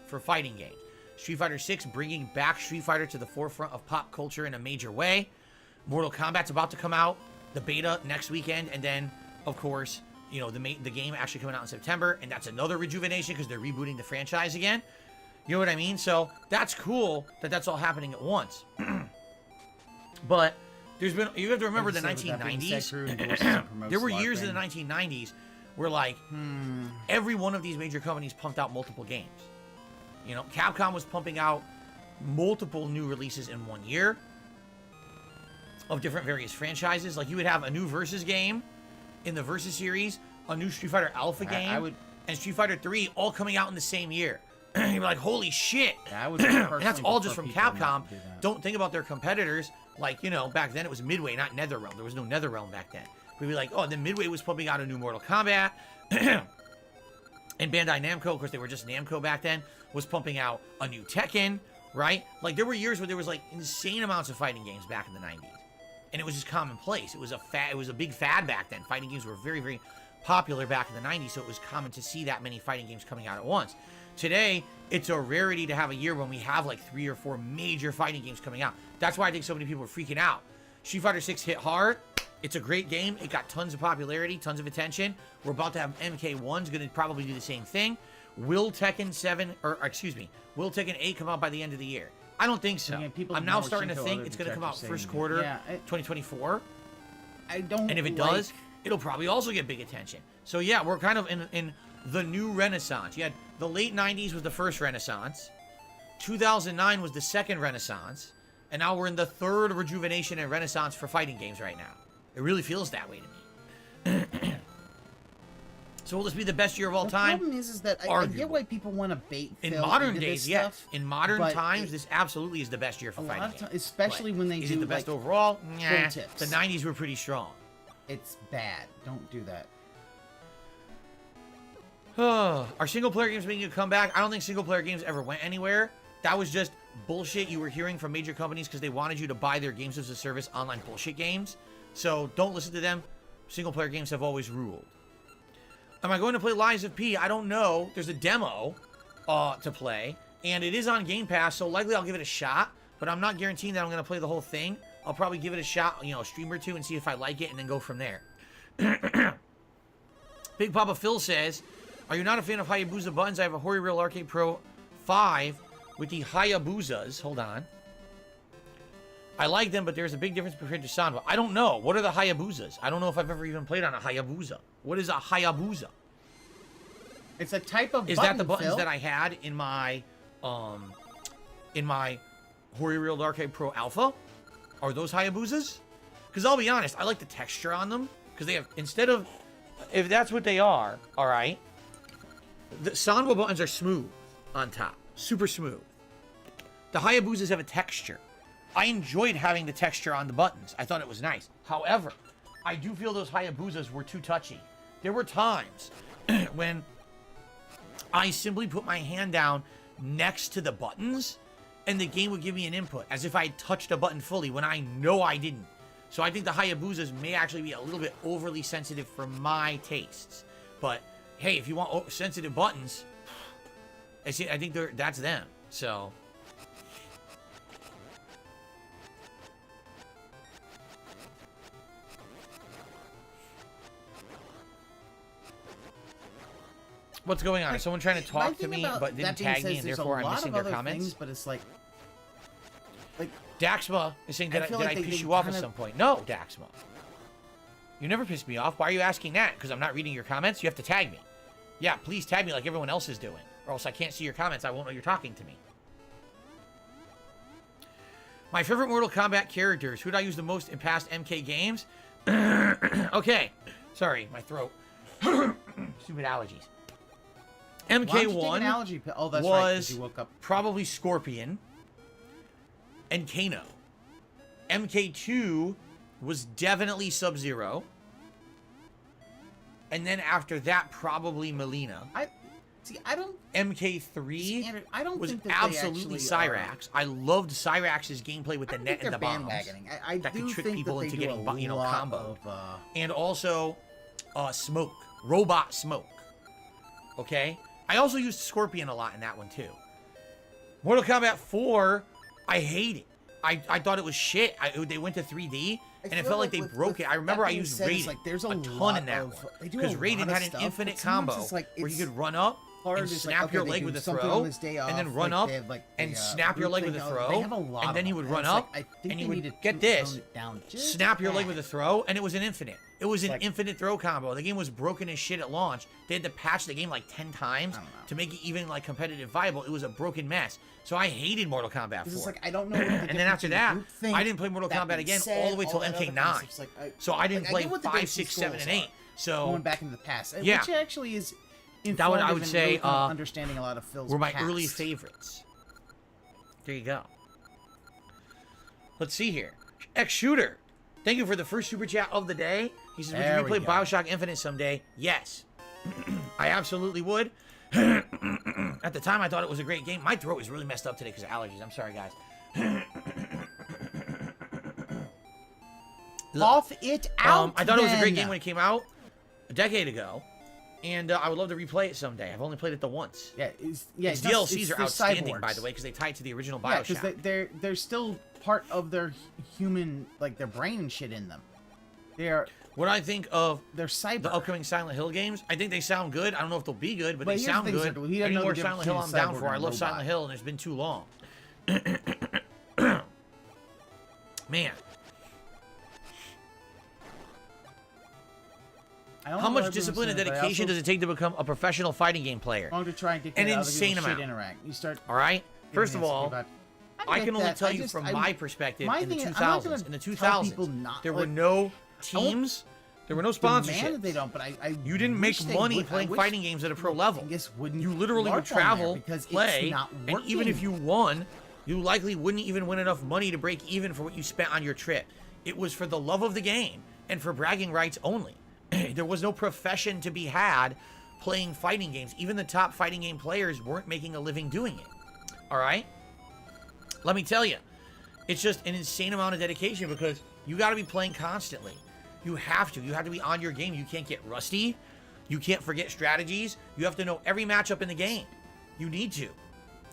for fighting games. Street Fighter 6 bringing back Street Fighter to the forefront of pop culture in a major way. Mortal Kombat's about to come out, the beta next weekend, and then, of course, you know, the game actually coming out in September, and that's another rejuvenation because they're rebooting the franchise again. You know what I mean? So that's cool that that's all happening at once. But there's been, you have to remember the 1990s. There were years in the 1990s where like every one of these major companies pumped out multiple games. You know, Capcom was pumping out multiple new releases in 1 year of different various franchises. Like you would have a new Versus game in the Versus series, a new Street Fighter Alpha game, and Street Fighter 3 all coming out in the same year. You're like, holy shit. And that's all just from Capcom. Don't think about their competitors. Like, you know, back then it was Midway, not NetherRealm. There was no NetherRealm back then. We'd be like, oh, then Midway was pumping out a new Mortal Kombat. And Bandai Namco, of course, they were just Namco back then, was pumping out a new Tekken, right? Like, there were years where there was, like, insane amounts of fighting games back in the 90s. And it was just commonplace. It was a big fad back then. Fighting games were very, very popular back in the 90s, so it was common to see that many fighting games coming out at once. Today, it's a rarity to have a year when we have, like, 3 or 4 major fighting games coming out. That's why I think so many people are freaking out. Street Fighter 6 hit hard. It's a great game. It got tons of popularity, tons of attention. We're about to have MK1's going to probably do the same thing. Will Tekken 8 come out by the end of the year? I don't think so. Again, I'm now starting to think it's going to come out first quarter 2024. I don't. And if it does, it'll probably also get big attention. So yeah, we're kind of in the new renaissance. You had the late 90s was the first renaissance. 2009 was the second renaissance. And now we're in the third rejuvenation and renaissance for fighting games right now. It really feels that way to me. So will this be the best year of all time? The problem is that I get why people want to bait in Phil modern into days, this yes. stuff, In modern times, this absolutely is the best year for fighting games. Especially when they is do it the best like, overall? Nah. tips. The 90s were pretty strong. It's bad. Don't do that. Are single-player games making a comeback? I don't think single-player games ever went anywhere. That was just bullshit you were hearing from major companies because they wanted you to buy their games as a service online bullshit games. So don't listen to them. Single-player games have always ruled. Am I going to play Lies of P? I don't know. There's a demo to play, and it is on Game Pass, so likely I'll give it a shot, but I'm not guaranteeing that I'm going to play the whole thing. I'll probably give it a shot, you know, a stream or two and see if I like it and then go from there. Big Papa Phil says, are you not a fan of Hayabusa buttons? I have a Hyrule Arcade Pro 5 with the Hayabusas. Hold on. I like them, but there's a big difference between the Sanwa. I don't know. What are the Hayabusas? I don't know if I've ever even played on a Hayabusa. What is a Hayabusa? It's a type of Is button, that the buttons Phil. that I had in my Hyrule Arcade Pro Alpha? Are those Hayabusas? Because I'll be honest, I like the texture on them. Because they have, instead of, if that's what they are, all right, the Sanwa buttons are smooth on top. Super smooth. The Hayabusas have a texture. I enjoyed having the texture on the buttons. I thought it was nice. However, I do feel those Hayabusas were too touchy. There were times when I simply put my hand down next to the buttons and the game would give me an input as if I had touched a button fully when I know I didn't. So I think the Hayabusas may actually be a little bit overly sensitive for my tastes. But hey, if you want sensitive buttons, I think that's them. So what's going on? Is someone trying to talk to me but didn't tag me, and therefore I'm missing their comments? But it's like Daxma is saying, did I piss you off at some point? No, Daxma. You never pissed me off. Why are you asking that? Because I'm not reading your comments? You have to tag me. Yeah, please tag me like everyone else is doing. Or else I can't see your comments. I won't know you're talking to me. My favorite Mortal Kombat characters. Who did I use the most in past MK games? Okay. Sorry, my throat. Stupid allergies. MK1 was probably Scorpion and Kano. MK2 was definitely Sub-Zero. And then after that, probably Melina. MK3 was absolutely Cyrax. I loved Cyrax's gameplay with the net and the bombs. That could trick people into getting, comboed. And also, Smoke. Robot Smoke. Okay? I also used Scorpion a lot in that one, too. Mortal Kombat 4, I hate it. I thought it was shit. They went to 3D, and it felt like they broke it. I remember I used Raiden a ton in that one. Because Raiden had an infinite combo where you could run up and snap your leg with a throw, and then run up and snap your leg with a throw, and then he would run up, and he would, get this, snap your leg with a throw, and it was an infinite. It was an infinite throw combo. The game was broken as shit at launch. They had to patch the game like 10 times to make it even like competitive viable. It was a broken mess. So I hated Mortal Kombat 4. I don't know. And then after that, I didn't play Mortal Kombat again all the way till MK9. So I didn't play 5, 6, 7, and 8. So going back into the past, yeah, which actually is that one I would say understanding a lot of Phil's were my past. early favorites. There you go. Let's see here. X Shooter, thank you for the first super chat of the day. He says, would you replay Bioshock Infinite someday? Yes. I absolutely would. At the time, I thought it was a great game. My throat is really messed up today because of allergies. I'm sorry, guys. Cough it out, I thought it was a great game when it came out a decade ago. And I would love to replay it someday. I've only played it the once. Yeah, its DLCs are outstanding, by the way, because they tie it to the original Bioshock. Yeah, because they're still part of their human, like their brain and shit in them. They are. What I think of their cyber. The upcoming Silent Hill games, I think they sound good. I don't know if they'll be good, but they sound good. Any more Silent Hill I'm down for. I love Silent Hill, and it's been too long. Man. How much discipline and dedication does it take to become a professional fighting game player? An insane amount. All right? First of all, I can only tell you from my perspective in the 2000s. In the 2000s, there were no teams. There were no sponsorships. You didn't make money playing fighting games at a pro level. You literally would travel, play, and even if you won, you likely wouldn't even win enough money to break even for what you spent on your trip. It was for the love of the game and for bragging rights only. There was no profession to be had playing fighting games. Even the top fighting game players weren't making a living doing it. All right? Let me tell you, it's just an insane amount of dedication because you got to be playing constantly. You have to. You have to be on your game. You can't get rusty. You can't forget strategies. You have to know every matchup in the game. You need to.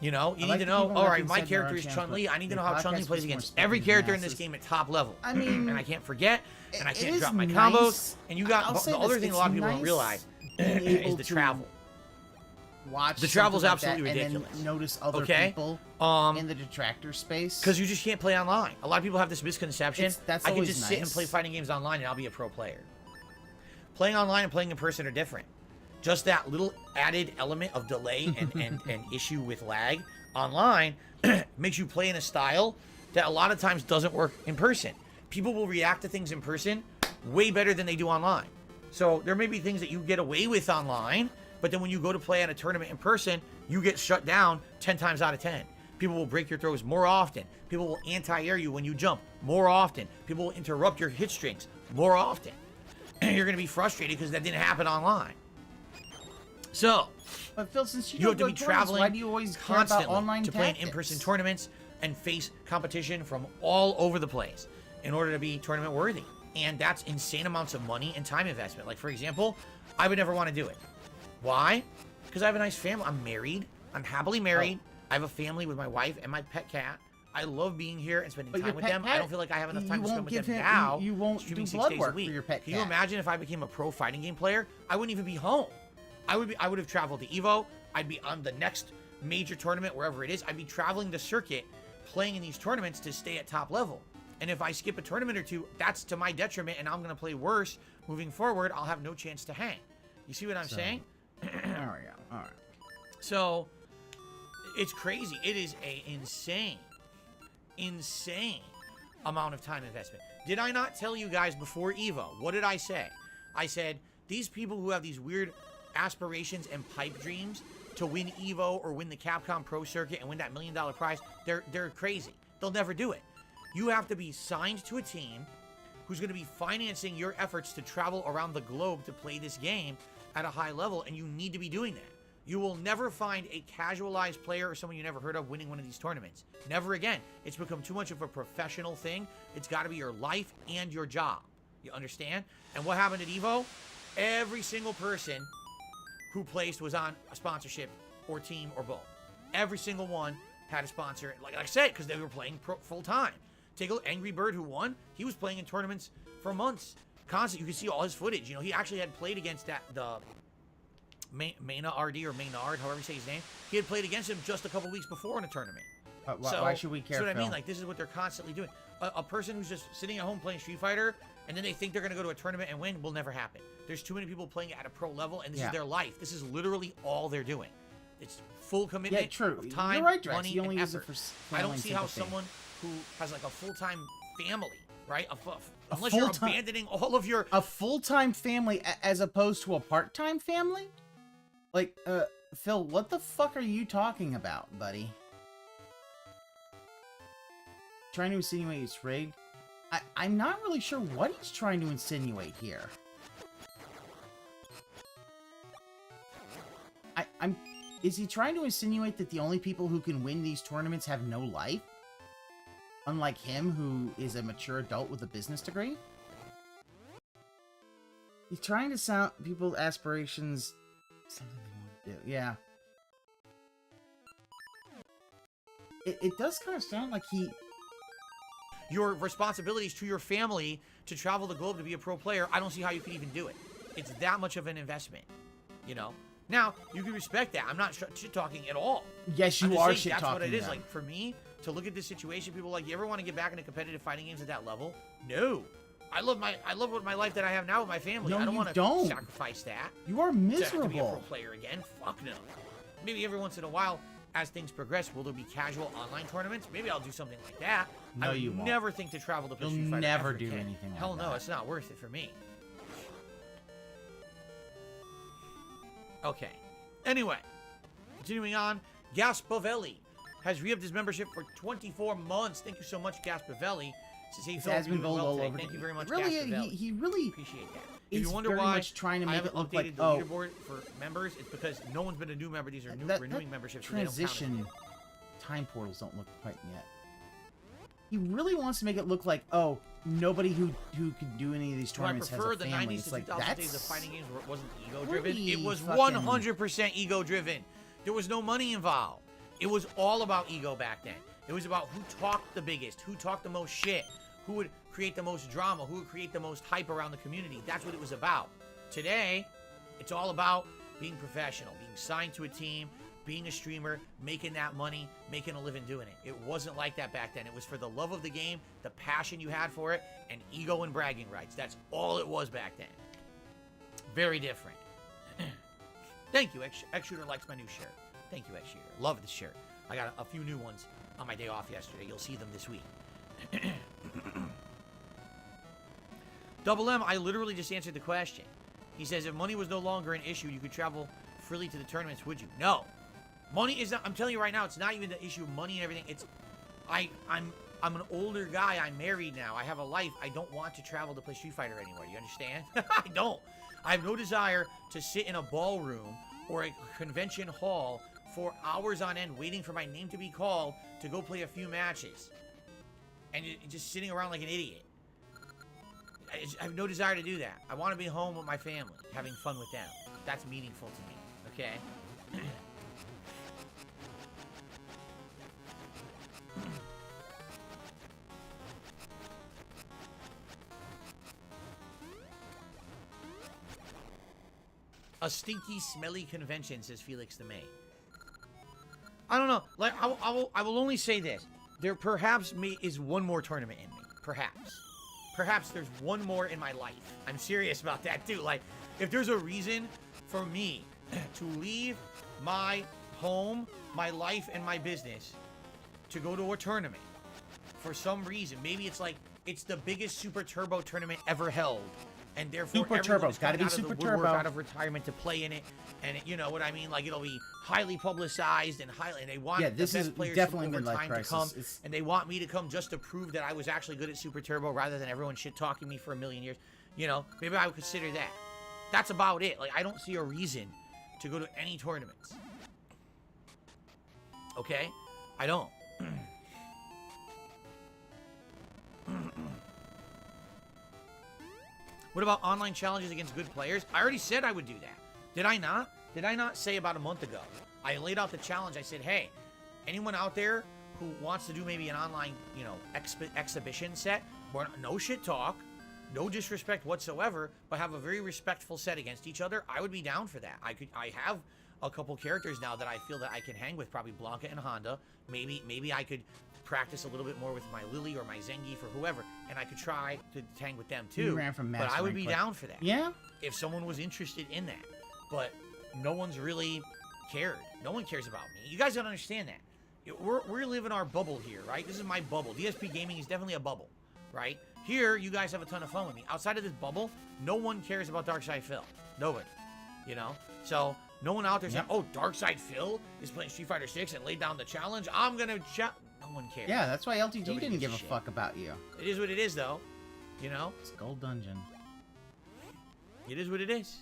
You know, you need to know, all right, my character is Chun-Li. I need to know how Chun-Li plays against every character in this game at top level. I mean, and I can't forget, and I can't drop my combos. And you got the other thing a lot of people don't realize is the travel. watch The travel's something like absolutely that ridiculous. and then notice other Okay? people in the detractor space. Because you just can't play online. A lot of people have this misconception. That's I can always just sit and nice. play fighting games online and I'll be a pro player. Playing online and playing in person are different. Just that little added element of delay and issue with lag online makes you play in a style that a lot of times doesn't work in person. People will react to things in person way better than they do online. So there may be things that you get away with online, but then when you go to play at a tournament in person, you get shut down 10 times out of 10. People will break your throws more often. People will anti-air you when you jump more often. People will interrupt your hit strings more often. You're going to be frustrated because that didn't happen online. So, But Phil, since you have to be traveling why do you always care about constantly online to play in tactics? in-person tournaments and face competition from all over the place in order to be tournament worthy. And that's insane amounts of money and time investment. Like, for example, I would never want to do it. Why? Because I have a nice family. I'm married. I'm happily married. I have a family with my wife and my pet cat. I love being here and spending time with them. I don't feel like I have enough time to spend with them now. You won't streaming do 6 blood days work a week. for your pet Can you cat. imagine if I became a pro fighting game player? I wouldn't even be home. I would have traveled to Evo. I'd be on the next major tournament, wherever it is. I'd be traveling the circuit, playing in these tournaments to stay at top level. And if I skip a tournament or two, that's to my detriment, and I'm going to play worse moving forward. I'll have no chance to hang. You see what I'm saying? There we go. All right. So, it's crazy. It is a insane amount of time investment. Did I not tell you guys before Evo? What did I say? I said, these people who have these weird aspirations and pipe dreams to win Evo or win the Capcom Pro Circuit and win that $1 million prize, they're crazy. They'll never do it. You have to be signed to a team who's going to be financing your efforts to travel around the globe to play this game at a high level, and you need to be doing that. You will never find a casualized player or someone you never heard of winning one of these tournaments. Never again. It's become too much of a professional thing. It's got to be your life and your job. You understand? And what happened at Evo? Every single person who placed was on a sponsorship or team or both. Every single one had a sponsor, like I said, because they were playing full time. Take a look, Angry Bird, who won, he was playing in tournaments for months. Constant, you can see all his footage. You know, he actually had played against the Maynard or Maynard, however you say his name. He had played against him just a couple weeks before in a tournament. Why should we care? So what I Phil? mean, like, this is what they're constantly doing. A person who's just sitting at home playing Street Fighter, and then they think they're going to go to a tournament and win, will never happen. There's too many people playing at a pro level, and this is their life. This is literally all they're doing. It's full commitment of time, You're right, Drex. money, You only and use effort. it for I don't see how sympathy. someone who has like a full-time family, right? Unless you're abandoning all of your... A full-time family as opposed to a part-time family? Like, Phil, what the fuck are you talking about, buddy? Trying to insinuate it's rigged? I'm not really sure what he's trying to insinuate here. Is he trying to insinuate that the only people who can win these tournaments have no life? Unlike him, who is a mature adult with a business degree? He's trying to sound people's aspirations something they want to do. Yeah. It does kind of sound like he... Your responsibilities to your family to travel the globe to be a pro player, I don't see how you could even do it. It's that much of an investment, you know? Now, you can respect that. I'm not shit-talking at all. Yes, you are shit-talking. That's what it is. Like, for me, to look at this situation, people are like, you ever want to get back into competitive fighting games at that level? No. I love what my life that I have now with my family. No, I don't you want to don't. sacrifice that. You are To miserable. be a pro player again? Fuck no. Maybe every once in a while, as things progress, will there be casual online tournaments? Maybe I'll do something like that. No, I would you won't. never think to travel to play You'll Street Fighter never ever do again. anything like Hell no, that. it's not worth it for me. Okay. Anyway, continuing on, Gaspavelli has re-upped his membership for 24 months. Thank you so much, Gaspavelli. It has been gold all over. Thank you very much, Really, Gaspavelli. he really Appreciate that. is If you wonder very why much trying to I make haven't it look updated like, the oh, leaderboard for members, it's because no one's been a new member. These are new renewing memberships. So transition time portals don't look quite yet. He really wants to make it look like, oh, nobody who could do any of these Do I tournaments has prefer a the family. 90s It's to like 2000 days of that's fighting games where it wasn't ego-driven? It pretty was fucking- 100% ego-driven. There was no money involved. It was all about ego back then. It was about who talked the biggest, who talked the most shit, who would create the most drama, who would create the most hype around the community. That's what it was about. Today, it's all about being professional, being signed to a team, being a streamer, making that money, making a living doing it. It wasn't like that back then. It was for the love of the game, the passion you had for it, and ego and bragging rights. That's all it was back then. Very different. Thank you, X-Shooter likes my new shirt. Thank you, X-Shooter. Love this shirt. I got a few new ones on my day off yesterday. You'll see them this week. Double M, I literally just answered the question. He says, if money was no longer an issue, you could travel freely to the tournaments, would you? No. Money is not, I'm telling you right now, it's not even the issue of money and everything. It's, I'm an older guy. I'm married now. I have a life. I don't want to travel to play Street Fighter anymore. You understand? I don't. I have no desire to sit in a ballroom or a convention hall for hours on end waiting for my name to be called to go play a few matches. And just sitting around like an idiot. I have no desire to do that. I want to be home with my family, having fun with them. That's meaningful to me, okay? A stinky, smelly convention, says Felix the May. I don't know. Like, I will only say this. There perhaps is one more tournament in me. Perhaps. Perhaps there's one more in my life. I'm serious about that, too. Like, if there's a reason for me to leave my home, my life, and my business to go to a tournament for some reason, maybe it's like, it's the biggest Super Turbo tournament ever held. And therefore, Super Turbo's gotta be Super Turbo. Out of retirement to play in it, and you know what I mean. Like it'll be highly publicized and they want the best players definitely from over midlife time to crisis. come, and they want me to come just to prove that I was actually good at Super Turbo, rather than everyone shit talking me for a million years. You know, maybe I would consider that. That's about it. Like I don't see a reason to go to any tournaments. Okay, I don't. What about online challenges against good players? I already said I would do that. Did I not? Did I not say about a month ago? I laid out the challenge. I said, hey, anyone out there who wants to do maybe an online, you know, exhibition set, where no shit talk, no disrespect whatsoever, but have a very respectful set against each other, I would be down for that. I have a couple characters now that I feel that I can hang with, probably Blanca and Honda. Maybe I could practice a little bit more with my Lily or my Zangief or whoever, and I could try to hang with them too. You ran from but I would be down for that. Yeah? If someone was interested in that. But no one's really cared. No one cares about me. You guys don't understand that. We're living our bubble here, right? This is my bubble. DSP Gaming is definitely a bubble, right? Here, you guys have a ton of fun with me. Outside of this bubble, no one cares about Darkside Phil. Nobody. You know? So, no one out there saying, oh, Darkside Phil is playing Street Fighter 6 and laid down the challenge. I'm gonna no one cares. Yeah, that's why LTG Nobody didn't give a shit. fuck about you. It is what it is, though. You know? Skull Dungeon. It is what it is.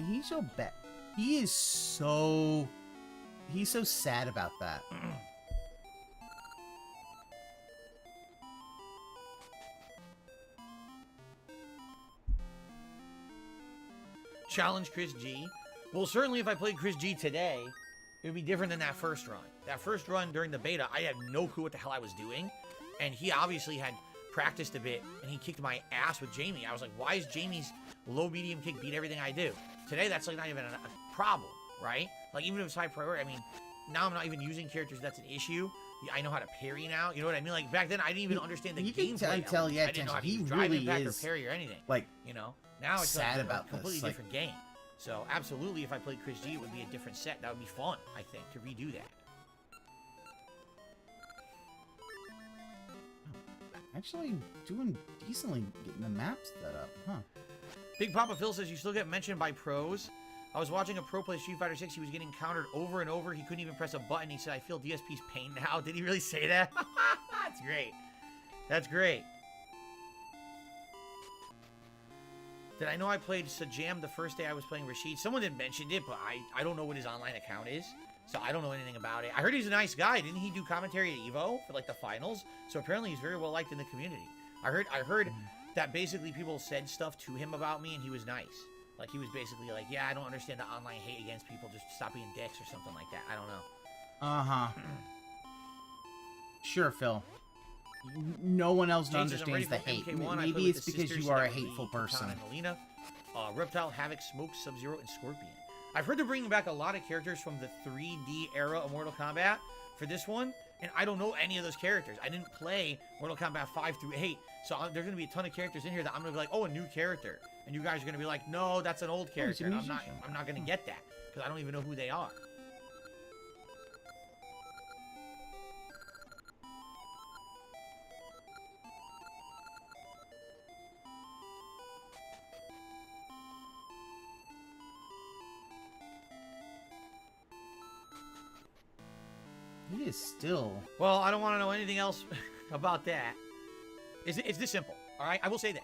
He's so bad. He's so sad about that. Challenge Chris G. Well, certainly if I played Chris G today, it would be different than that first run. That first run during the beta, I had no clue what the hell I was doing. And he obviously had practiced a bit, and he kicked my ass with Jamie. I was like, why is Jamie's low-medium kick beat everything I do? Today, that's like not even a problem, right? Like, even if it's high priority, I mean, now I'm not even using characters that's an issue. I know how to parry now. You know what I mean? Like, back then, I didn't even understand the gameplay. You can tell, yeah, I didn't know how to he use drive really impact is, or parry or anything. like, you know? Now it's sad a about completely this. Like, different game. So, absolutely, if I played Chris G, it would be a different set. That would be fun, I think, to redo that. Actually doing decently getting the maps set up, huh? Big Papa Phil says you still get mentioned by pros. I was watching a pro play Street Fighter 6. He was getting countered over and over. He couldn't even press a button. He said, I feel DSP's pain now. Did he really say that? That's great. That's great. Did I know I played Sajam the first day I was playing Rashid? Someone had mentioned it, but I don't know what his online account is. So I don't know anything about it. I heard he's a nice guy. Didn't he do commentary at EVO for like the finals? So apparently he's very well liked in the community. I heard that basically people said stuff to him about me and he was nice. Like he was basically like, yeah, I don't understand the online hate against people. Just stop being dicks or something like that. I don't know. Uh-huh. Sure, Phil. No one else understands the hate. Maybe it's because you are a hateful person. Reptile, Havoc, Smoke, Sub-Zero, and Scorpion. I've heard they're bringing back a lot of characters from the 3D era of Mortal Kombat for this one, and I don't know any of those characters. I didn't play Mortal Kombat 5 through 8, so there's going to be a ton of characters in here that I'm going to be like, oh, a new character. And you guys are going to be like, no, that's an old character. And I'm not going to get that, because I don't even know who they are. He is still... Well, I don't want to know anything else about that. It's this simple, all right? I will say this.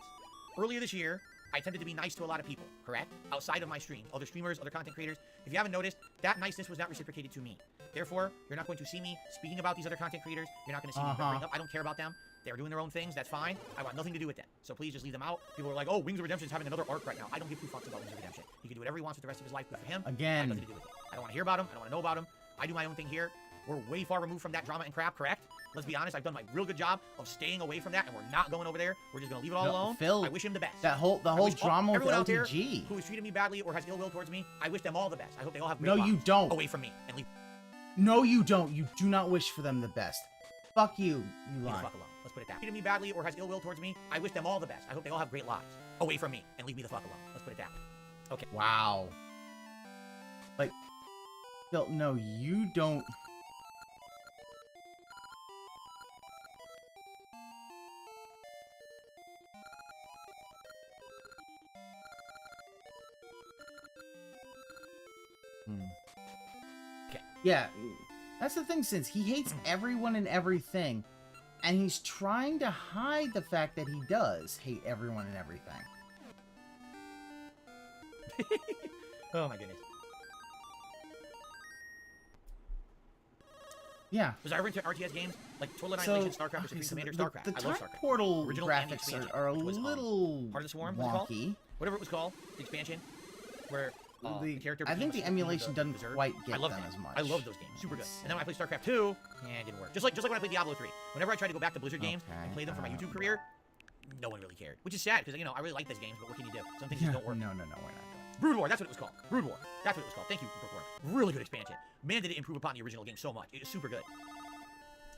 Earlier this year, I tended to be nice to a lot of people, correct? Outside of my stream. Other streamers, other content creators. If you haven't noticed, that niceness was not reciprocated to me. Therefore, you're not going to see me speaking about these other content creators. You're not going to see me bring up. I don't care about them. They're doing their own things. That's fine. I want nothing to do with them. So please just leave them out. People are like, oh, Wings of Redemption is having another arc right now. I don't give two fucks about Wings of Redemption. He can do whatever he wants with the rest of his life. Good for him. Again. I have nothing to do with it. I don't want to hear about him. I don't want to know about him. I do my own thing here. We're way far removed from that drama and crap, correct? Let's be honest, I've done my real good job of staying away from that, and we're not going over there. We're just going to leave it all alone. Phil, I wish him the best. The whole drama with everyone out there LTG. who has treated me badly or has ill will towards me, I wish them all the best. I hope they all have great No, lives you don't. away from me. And leave No, you don't. You do not wish for them the best. Fuck you, you me the lie. fuck alone. Let's put it that. Treated me badly or has ill will towards me, I wish them all the best. I hope they all have great lives away from me and leave me the fuck alone. Let's put it that way. Okay. Wow. Like, Phil, no, you don't... Okay. Yeah, that's the thing, since he hates everyone and everything, and he's trying to hide the fact that he does hate everyone and everything. Oh my goodness. Yeah. Was I ever into RTS games like Total Annihilation, StarCraft, or Supreme Commander, StarCraft? The I love Time StarCraft. Portal Original and the graphics expansion, are a which was, little Part of the Swarm, what's it called? wonky. Whatever it was called, the expansion, where the character. I think the emulation doesn't deserve. quite get I love them that. as much. I love those games, super good. And then when I played StarCraft 2, it didn't work. Just like when I played Diablo 3. Whenever I tried to go back to Blizzard games and play them for my YouTube career, no one really cared. Which is sad because I really like those games, but what can you do? Some things just don't work. No, we're not. Brood War, that's what it was called. Brood War, that's what it was called. Thank you, Brood War. Really good expansion. Man, did it improve upon the original game so much. It is super good.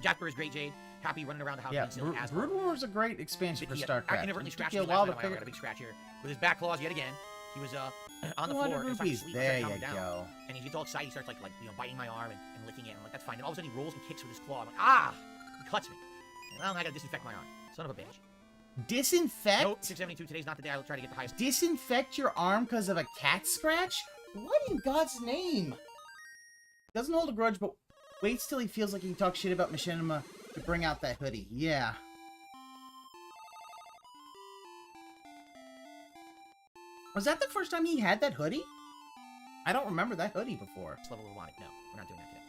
Jasper is great, Jade. Happy running around the house. Yeah, Brood War is a great expansion for StarCraft. I can never really scratch his last time. I got a big scratch here with his back claws yet again. He was on the floor and started to sleep. There you go. And he gets all excited. He starts like biting my arm and licking it. And I'm like, that's fine. And all of a sudden he rolls and kicks with his claw. I'm like, ah! He cuts me. Well, I gotta disinfect my arm. Son of a bitch. Disinfect? Nope, 672. Today's not the day I'll try to get the highest. Disinfect your arm because of a cat scratch? What in God's name? Doesn't hold a grudge, but waits till he feels like he can talk shit about Machinima to bring out that hoodie. Yeah. Was that the first time he had that hoodie? I don't remember that hoodie before. Level of Aquatic. No, we're not doing that today.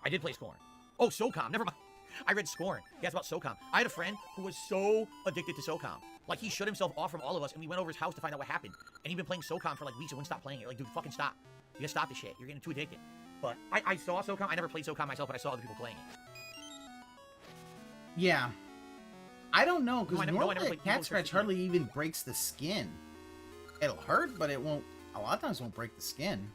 I did play Scorn. Oh, SOCOM. Never mind. I read Scorn. Yeah, it's about SOCOM. I had a friend who was so addicted to SOCOM. Like, he shut himself off from all of us, and we went over his house to find out what happened. And he'd been playing SOCOM for, like, weeks and wouldn't stop playing it. Like, dude, fucking stop. You gotta stop this shit. You're getting too addicted. But I saw SOCOM. I never played SOCOM myself, but I saw other people playing it. Yeah. I don't know, because normally a played cat scratch hardly even breaks the skin. It'll hurt, but it won't... A lot of times won't break the skin.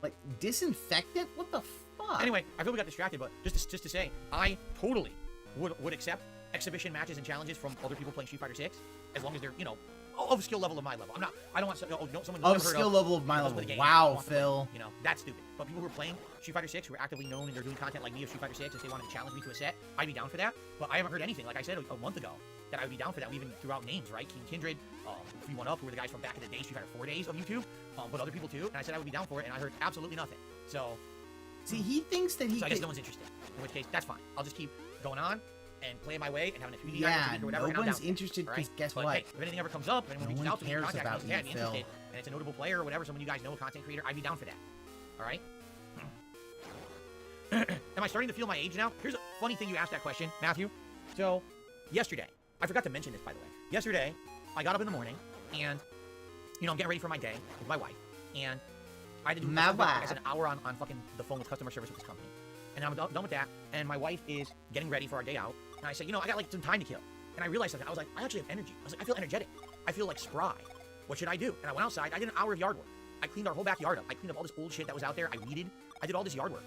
Like, disinfectant? What the fuck? Anyway, I feel we got distracted, but just to say, I totally would accept exhibition matches and challenges from other people playing Street Fighter 6, as long as they're, of skill level of my level. I don't want someone of skill level of my level. Wow, Phil. That's stupid. But people who are playing Street Fighter 6, who are actively known and they're doing content like me of Street Fighter 6, if they wanted to challenge me to a set, I'd be down for that. But I haven't heard anything. Like I said a month ago, that I would be down for that. We even threw out names, right? King Kindred, 3-1-Up, who were the guys from back in the day, Street Fighter 4 days of YouTube, but other people too. And I said I would be down for it, and I heard absolutely nothing. So, see, he thinks that I guess no one's interested. In which case, that's fine. I'll just keep going on and playing my way and having a 3D yeah, or whatever. No one's interested because guess what? Hey, if anything ever comes up, if anyone reaches out to me, contact me, you, I'm interested, and it's a notable player or whatever, someone you guys know, a content creator, I'd be down for that. All right? Am I starting to feel my age now? Here's a funny thing you asked that question, Matthew. So, yesterday, I forgot to mention this, by the way. Yesterday, I got up in the morning, and, I'm getting ready for my day with my wife, and I had to do an hour on fucking the phone with customer service with this company. And I'm done with that. And my wife is getting ready for our day out. And I said, you know, I got like some time to kill. And I realized something. I was like, I actually have energy. I was like, I feel energetic. I feel like spry. What should I do? And I went outside. I did an hour of yard work. I cleaned our whole backyard up. I cleaned up all this old shit that was out there. I weeded. I did all this yard work.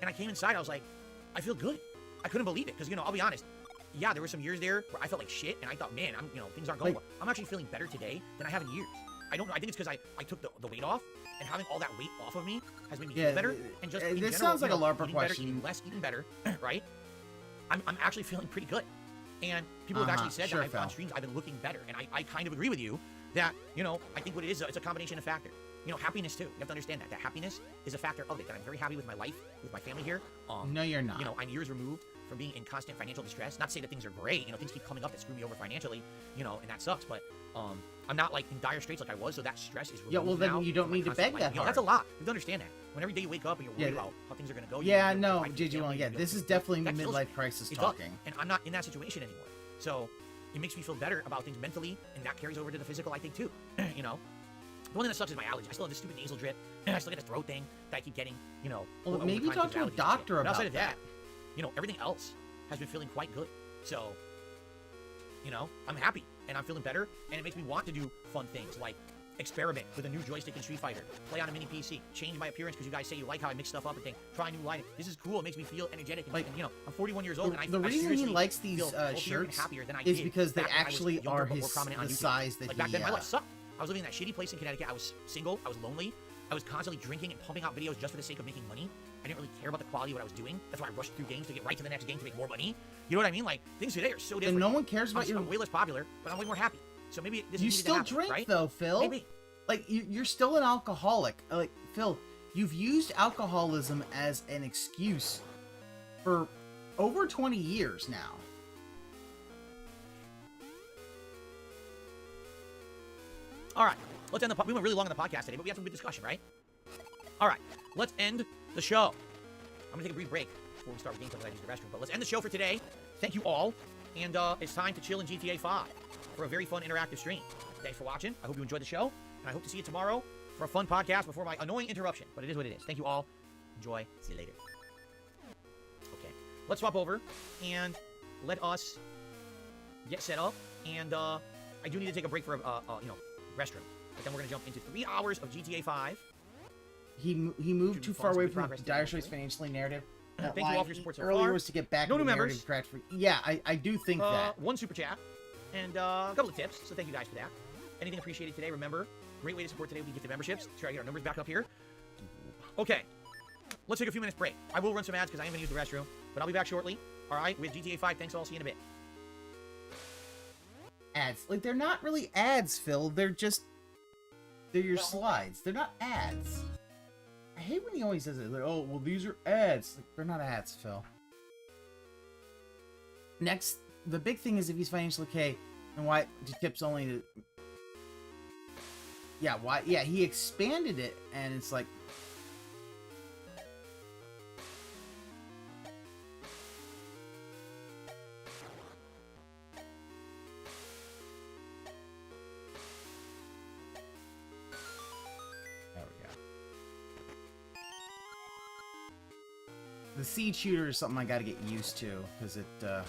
And I came inside. I was like, I feel good. I couldn't believe it. Because, you know, I'll be honest. Yeah, there were some years there where I felt like shit. And I thought, man, things aren't going well. I'm actually feeling better today than I have in years. I don't know. I think it's because I took the weight off. And having all that weight off of me has made me feel better. And just in this general, sounds like a LARPer eating question. Better, eating less, eating better, right? I'm actually feeling pretty good. And people have actually said that on streams I've been looking better. And I kind of agree with you that, you know, I think what it is, it's a combination of factors. You know, happiness too. You have to understand that happiness is a factor of it. That I'm very happy with my life, with my family here. No, you're not. You know, I'm years removed from being in constant financial distress. Not to say that things are great. You know, things keep coming up that screw me over financially. You know, and that sucks. But I'm not like in dire straits like I was. So that stress is removed. Yeah, well then now you don't need to beg that hard. You know, that's a lot. You have to understand that. When every day you wake up and you're worried about how things are going to go. Yeah, no, JJ, well, yeah, this is definitely midlife crisis talking. And I'm not in that situation anymore. So it makes me feel better about things mentally, and that carries over to the physical, I think, too. You know? The one thing that sucks is my allergy. I still have this stupid nasal drip, and I still get this throat thing that I keep getting, you know. Well, maybe talk to a doctor about outside of that. You know, everything else has been feeling quite good. So, you know, I'm happy, and I'm feeling better, and it makes me want to do fun things like experiment with a new joystick in Street Fighter, play on a mini PC, change my appearance because you guys say you like how I mix stuff up and things, try new lighting. This is cool. It makes me feel energetic. And, you know, I'm 41 years old, and the reason he likes these shirts is because they actually are the size that like back then, my life sucked. I was living in that shitty place in Connecticut. I was single. I was lonely. I was constantly drinking and pumping out videos just for the sake of making money. I didn't really care about the quality of what I was doing. That's why I rushed through games to get right to the next game to make more money. You know what I mean? Like, things today are so different. And no one cares about I'm way less popular, but I'm way more happy. So maybe this you is still happen, drink, right? though, Phil. Maybe. Like, you're still an alcoholic. Like, Phil, you've used alcoholism as an excuse for over 20 years now. All right, let's end we went really long on the podcast today, but we had some good discussion, right? All right, let's end the show. I'm gonna take a brief break before we start with gameplay because I use the restroom, but let's end the show for today. Thank you all, and it's time to chill in GTA 5 for a very fun interactive stream. Thanks for watching. I hope you enjoyed the show, and I hope to see you tomorrow for a fun podcast before my annoying interruption, but it is what it is. Thank you all. Enjoy. See you later. Okay, let's swap over, and let us get set up, and I do need to take a break for, you know, restroom. But then we're going to jump into 3 hours of GTA 5. He moved too far away from the dire straits financially narrative. Thank you all for your support so far. Earlier was to get back no to new the members. Yeah, I do think that. One super chat and a couple of tips, so thank you guys for that. Anything appreciated today, remember, great way to support today would be gifted memberships. Try to get our numbers back up here. Okay, let's take a few minutes break. I will run some ads because I am going to use the restroom, but I'll be back shortly, all right, with GTA 5. Thanks all. See you in a bit. Ads. Like, they're not really ads, Phil. They're your slides. They're not ads. I hate when he always says it. Like, oh, well, these are ads. Like, they're not ads, Phil. Next, the big thing is if he's financially okay, and why tips only to... Yeah, why? Yeah, he expanded it, and it's like... The seed shooter is something I gotta get used to, because it, no.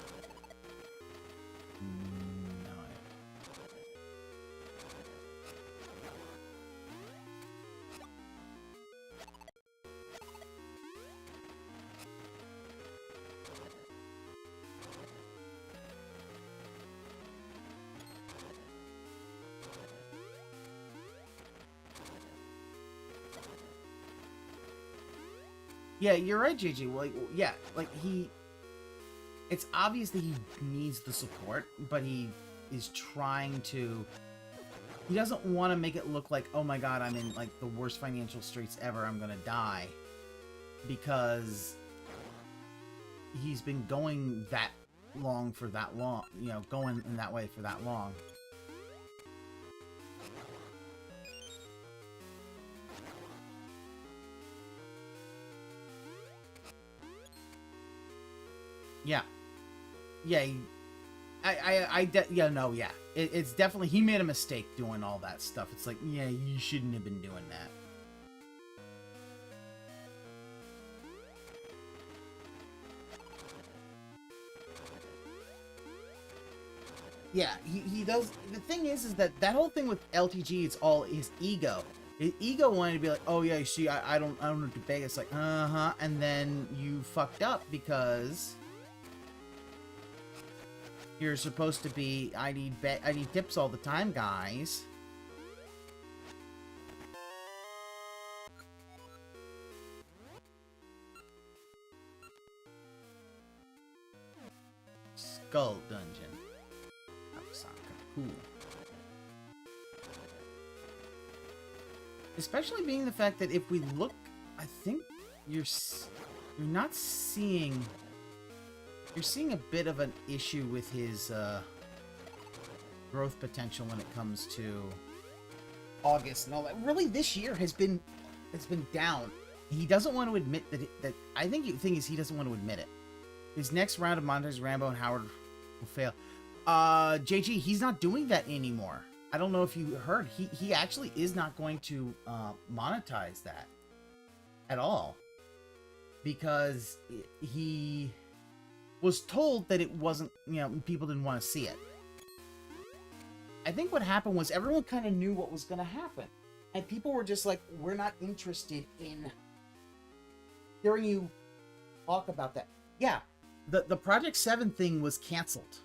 Yeah, you're right, JJ. Well, yeah, like it's obvious that he needs the support, but he is trying to, he doesn't want to make it look like, oh my god, I'm in like the worst financial straits ever, I'm gonna die, because he's been going that long for that long, you know, going in that way for that long. Yeah. Yeah, yeah. It's definitely, he made a mistake doing all that stuff. It's like, yeah, you shouldn't have been doing that. Yeah, he does. The thing is that whole thing with LTG, it's all his ego. His ego wanted to be like, oh yeah, you see, I don't know to beg. It's like, and then you fucked up because you're supposed to be, I need tips all the time, guys. Skull Dungeon. That would sound kind of cool. Especially being the fact that if we look, I think you're not seeing... You're seeing a bit of an issue with his growth potential when it comes to August and all that. Really, this year has been down. He doesn't want to admit that. I think the thing is he doesn't want to admit it. His next round of monitors, Rambo and Howard will fail. JG, he's not doing that anymore. I don't know if you heard. He actually is not going to monetize that at all because he was told that it wasn't, people didn't want to see it. I think what happened was everyone kind of knew what was going to happen. And people were just like, we're not interested in hearing you talk about that. Yeah, the Project 7 thing was canceled.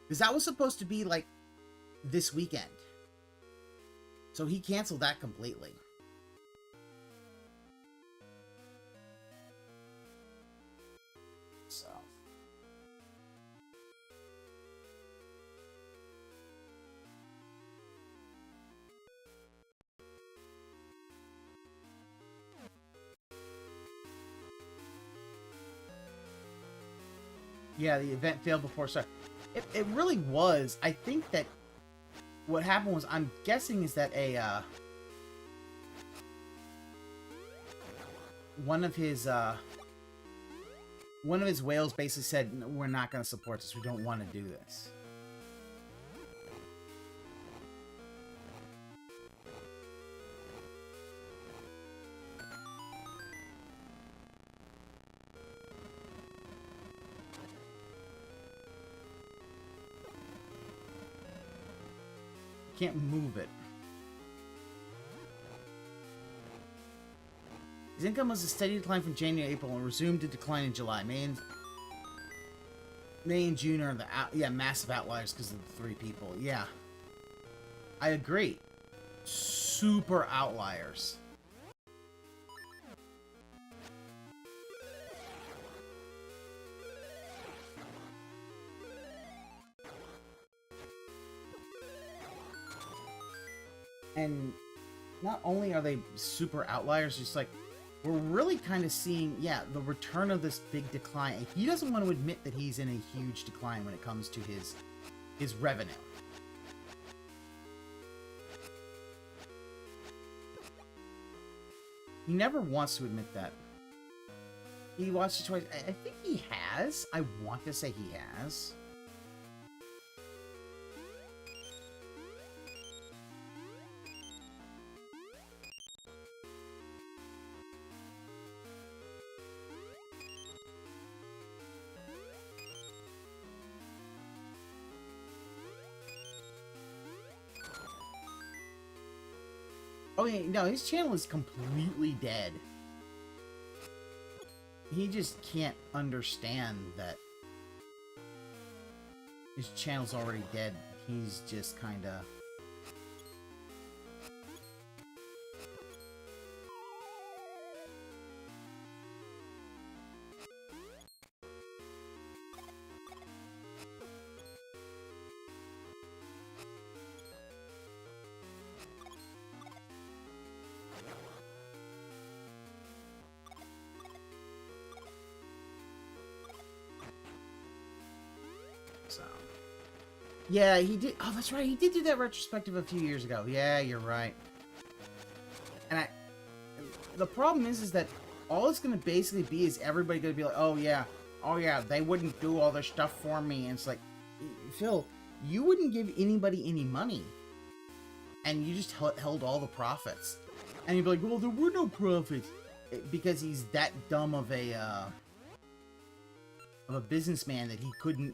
Because that was supposed to be, like, this weekend. So he canceled that completely. So. Yeah, the event failed before start. It really was. I think that what happened was, I'm guessing, is that one of his whales basically said, "No, we're not going to support this. We don't want to do this." Can't move it. His income was a steady decline from January to April and resumed to decline in July. May and June are the massive outliers because of the 3 people. Yeah, I agree. Super outliers. And not only are they super outliers, just like, we're really kind of seeing, the return of this big decline. He doesn't want to admit that he's in a huge decline when it comes to his revenue. He never wants to admit that. He watched it twice. I think he has. I want to say he has. Oh yeah, no, his channel is completely dead. He just can't understand that his channel's already dead. He's just kind of... So, yeah, he did. Oh, that's right. He did do that retrospective a few years ago. Yeah, you're right. And the problem is that all it's going to basically be is everybody going to be like, oh yeah, they wouldn't do all this stuff for me. And it's like, Phil, you wouldn't give anybody any money, and you just held all the profits. And you'd be like, well, there were no profits, because he's that dumb of a businessman that he couldn't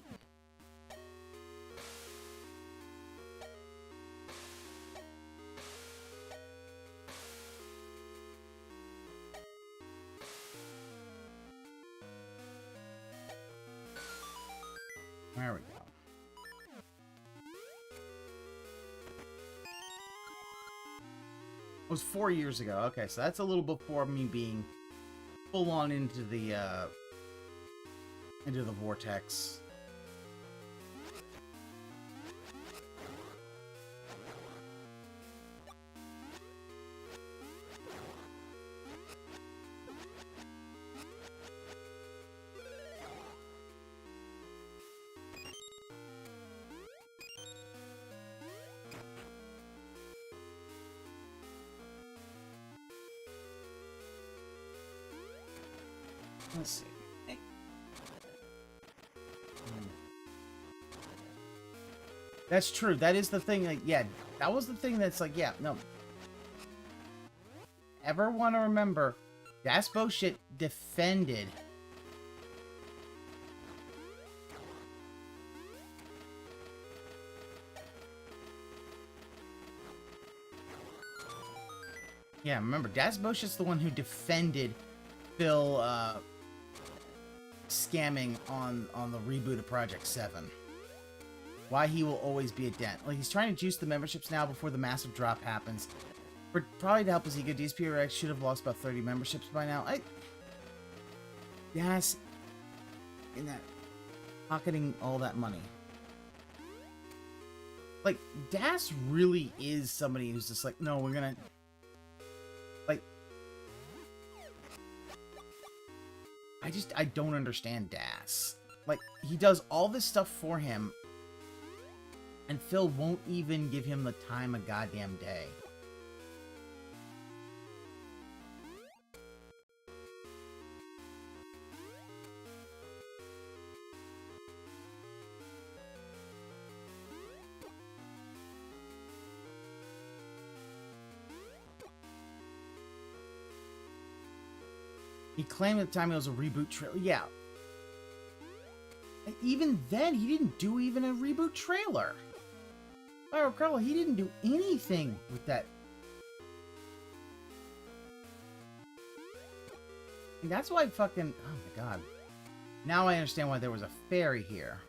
There we go. It was 4 years ago. Okay, so that's a little before me being full on into the vortex. Let's see. That's true. That is the thing. Like, yeah, that was the thing. That's like, yeah, no. Ever want to remember, Das Bullshit defended. Yeah, remember, Das Bullshit's the one who defended Phil scamming on the reboot of Project 7. Why he will always be a dent. Like, he's trying to juice the memberships now before the massive drop happens. For probably to help his ego, DSPRX should have lost about 30 memberships by now. Das in that pocketing all that money. Like, Das really is somebody who's just like, no, we're gonna like, I don't understand Das. Like, he does all this stuff for him, and Phil won't even give him the time of goddamn day. He claimed at the time it was a reboot trailer. Yeah. And even then, he didn't do even a reboot trailer. If I recall, he didn't do anything with that. And that's why fucking... Oh my god. Now I understand why there was a fairy here.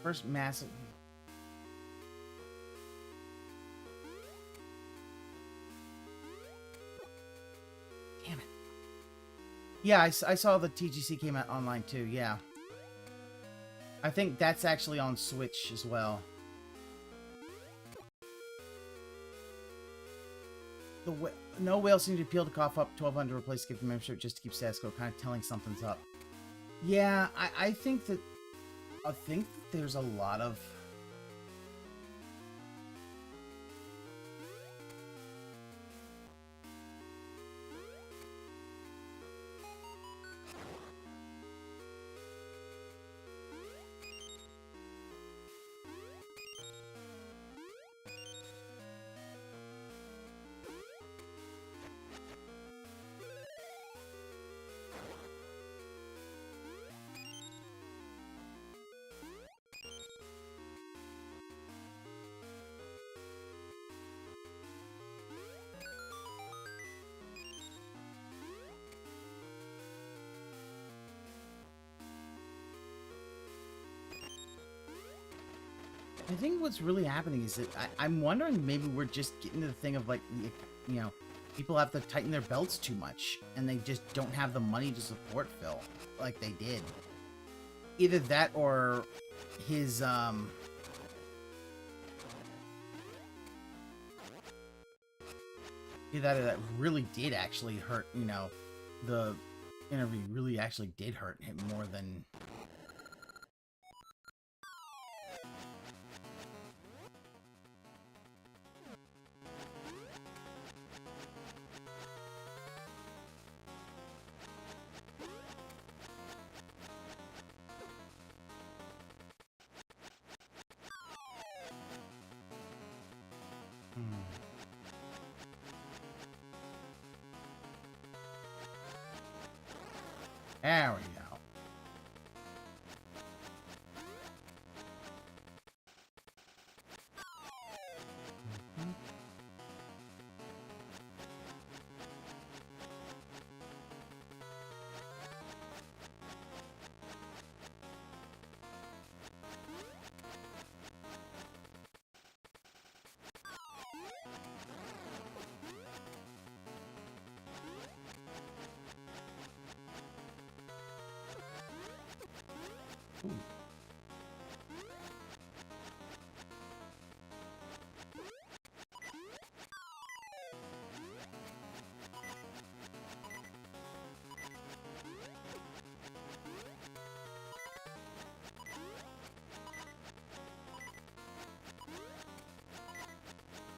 First massive... Damn it. Yeah, I saw the TGC came out online too, yeah. I think that's actually on Switch as well. No whale seems to appeal to cough up 1,200 to replace gift membership just to keep status quo, kind of telling something's up. Yeah, I think that there's a lot of... I think what's really happening is that I'm wondering maybe we're just getting to the thing of like, you know, people have to tighten their belts too much and they just don't have the money to support Phil like they did. Either that or his, that really did actually hurt, you know, the interview really actually did hurt him more than... There we go.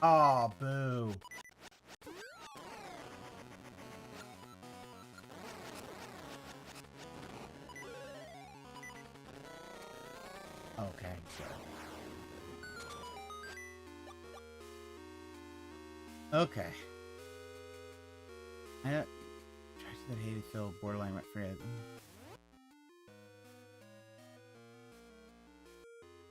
Oh, boo. Okay. Okay. I know. That hated Phil, borderline went free.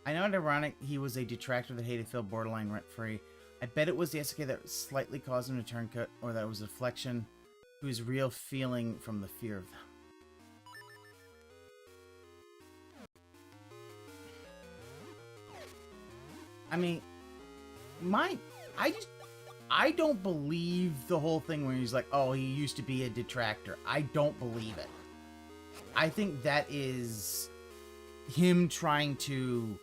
I know it's ironic he was a detractor that hated Phil, borderline rent free. I bet it was the SK that slightly caused him to turn cut, or that it was a reflection to his real feeling from the fear of them. I mean, I don't believe the whole thing where he's like, oh, he used to be a detractor. I don't believe it. I think that is him trying to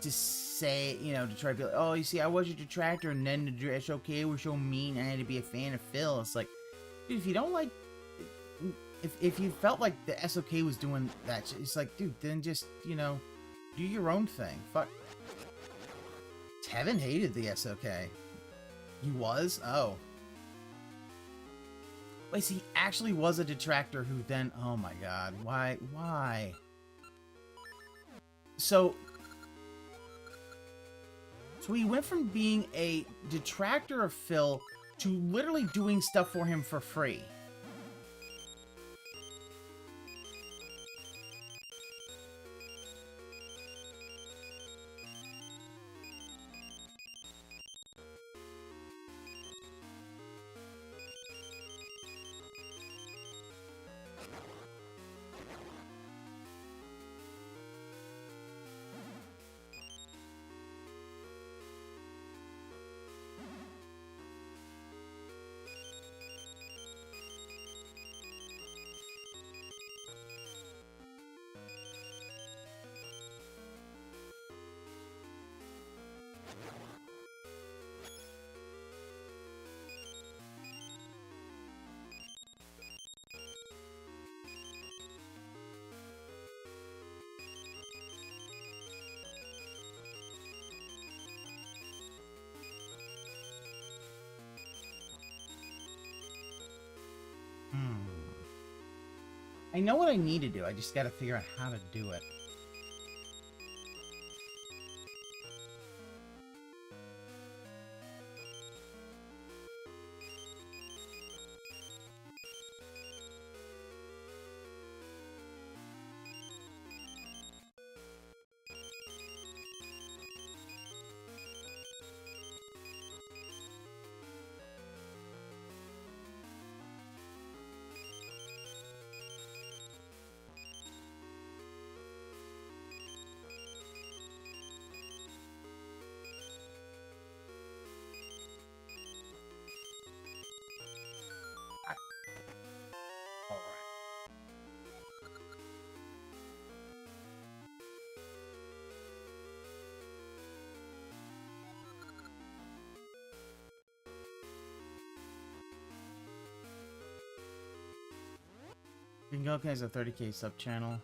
say, you know, to try to be like, oh, you see, I was a detractor, and then the SOK were so mean, I had to be a fan of Phil. It's like, dude, if you don't like, if you felt like the SOK was doing that, it's like, dude, then just, you know, do your own thing. Fuck. Tevin hated the SOK. He was? Oh. Wait, so he actually was a detractor who then... Oh my god. Why? Why? So he went from being a detractor of Phil to literally doing stuff for him for free. I know what I need to do. I just gotta figure out how to do it. Bingo has a 30k sub channel.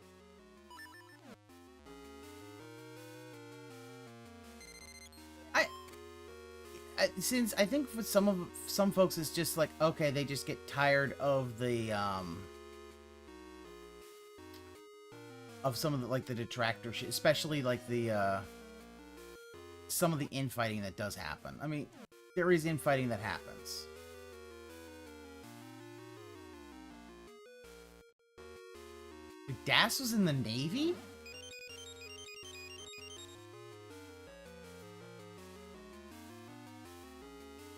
Since I think for some folks it's just like, okay, they just get tired of the of some of the, like, the detractor shit, especially like the some of the infighting that does happen. I mean, there is infighting that happens. Das was in the Navy?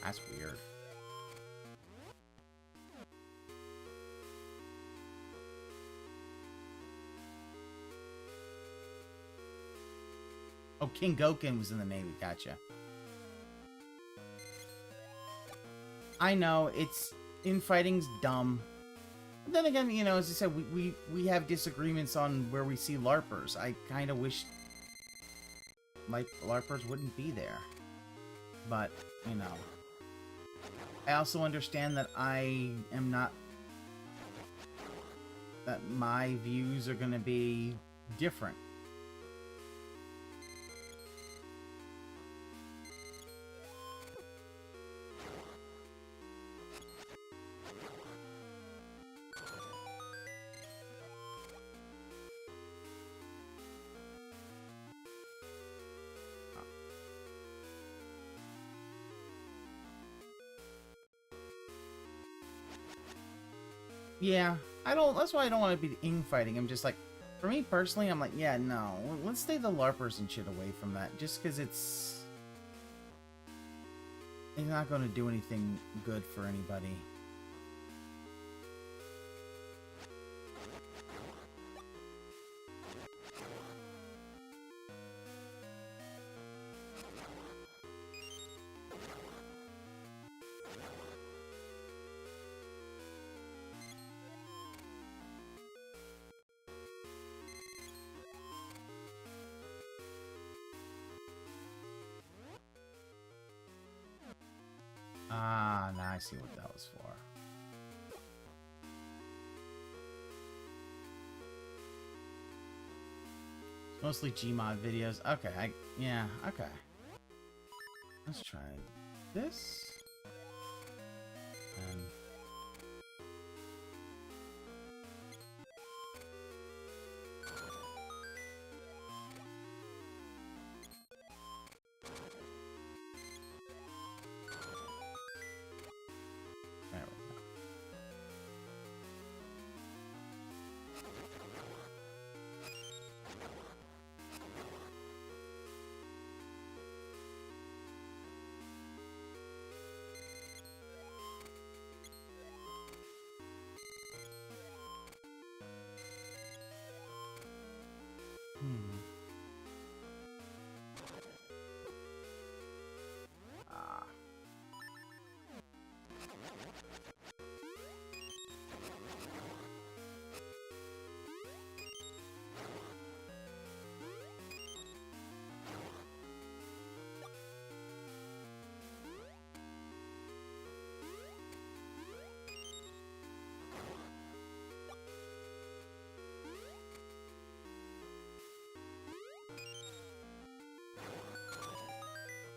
That's weird. Oh, King Goken was in the Navy. Gotcha. I know, infighting's dumb. Then again, you know, as I said, we have disagreements on where we see LARPers. I kind of wish, like, LARPers wouldn't be there. But, you know. I also understand that I am not... that my views are going to be different. Yeah, that's why I don't want to be infighting. I'm just like, for me personally, I'm like, yeah, no, let's stay the LARPers and shit away from that, just because it's not going to do anything good for anybody. Ah, now I see what that was for. It's mostly Gmod videos. Okay, yeah, okay. Let's try this. And there we go. Ah.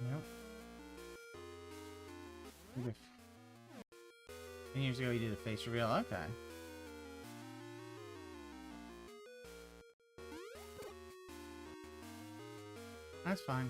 Nope. 10 years ago, you did a face reveal. Okay. That's fine.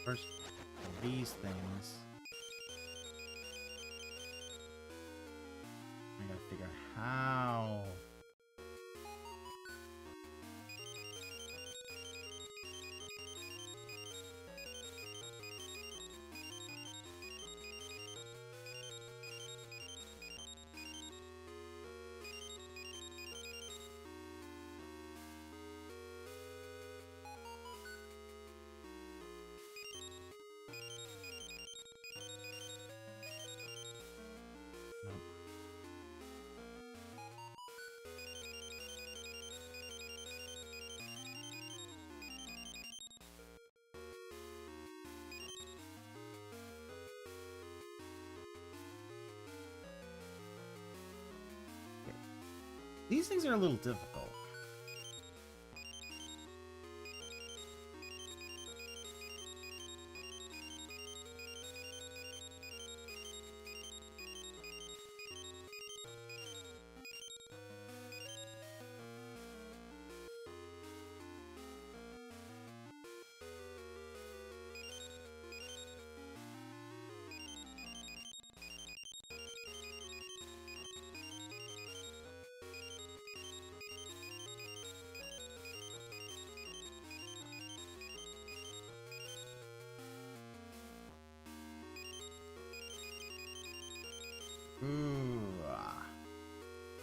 First, these things. I gotta figure out how. These things are a little difficult.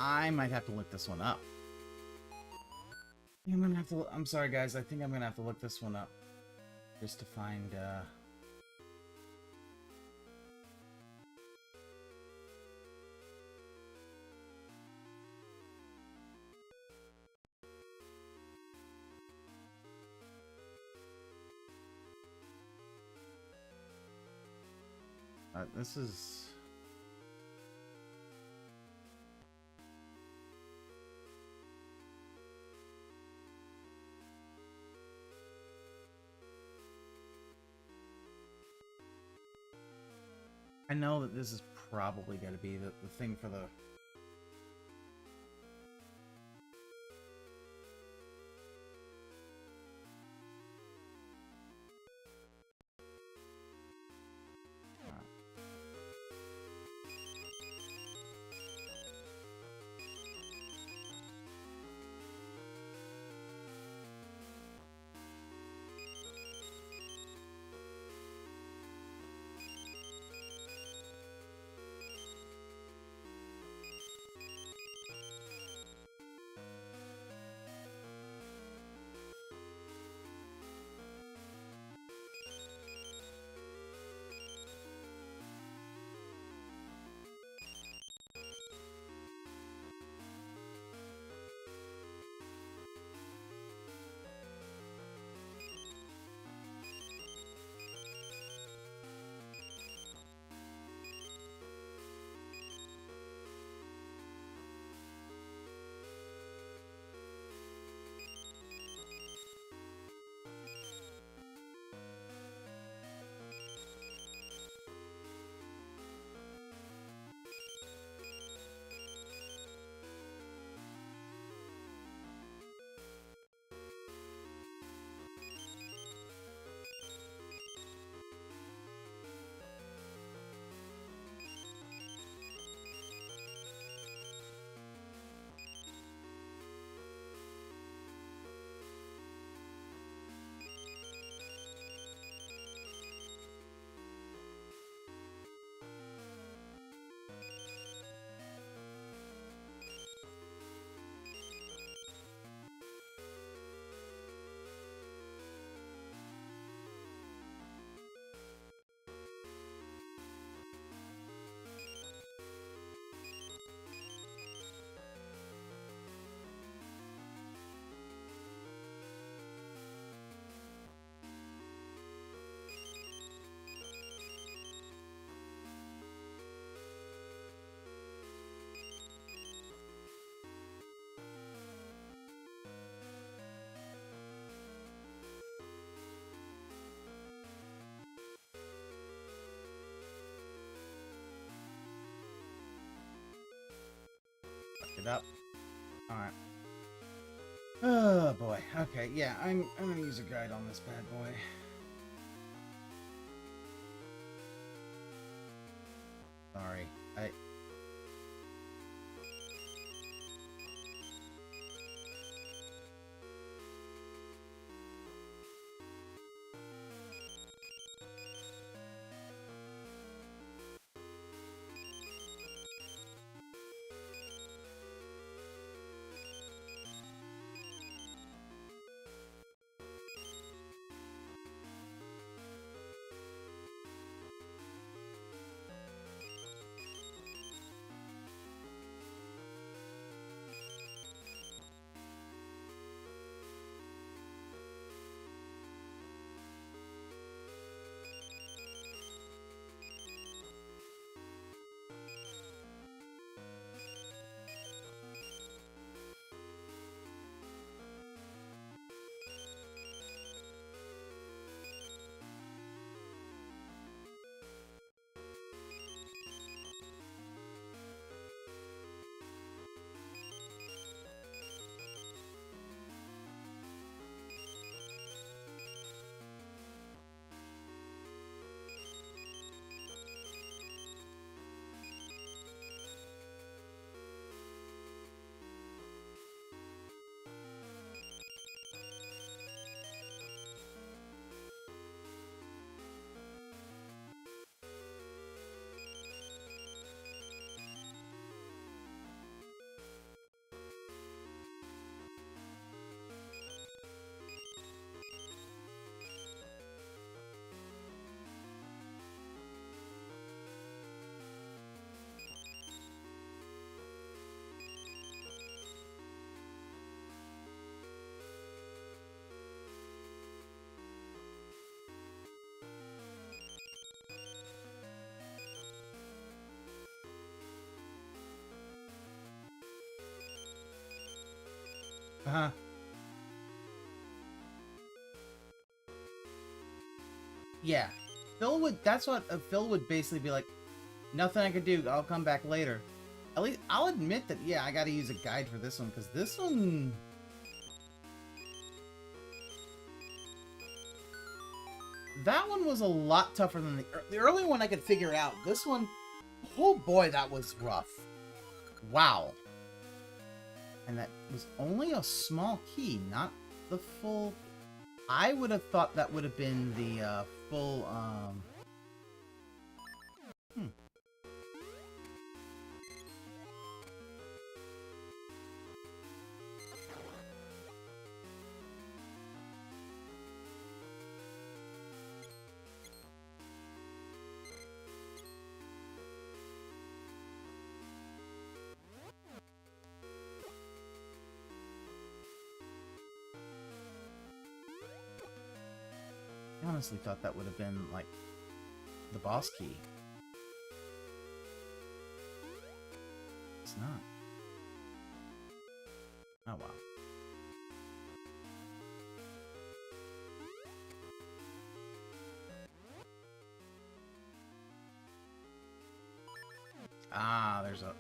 I might have to look this one up. I'm gonna have to. I'm sorry, guys. I think I'm gonna have to look this one up just to find. This is. I know that this is probably going to be the thing for the... It up. Alright. Oh boy. Okay, yeah, I'm gonna use a guide on this bad boy. Sorry. Uh-huh. Yeah. Phil would, that's what Phil would basically be like, nothing I could do, I'll come back later. At least, I'll admit that, yeah, I gotta use a guide for this one, because this one... That one was a lot tougher than the early one I could figure out. This one, oh boy, that was rough. Wow. And that was only a small key, not the full... I would have thought that would have been the full, I honestly thought that would have been, like, the boss key. It's not. Oh, wow. Ah, there's a...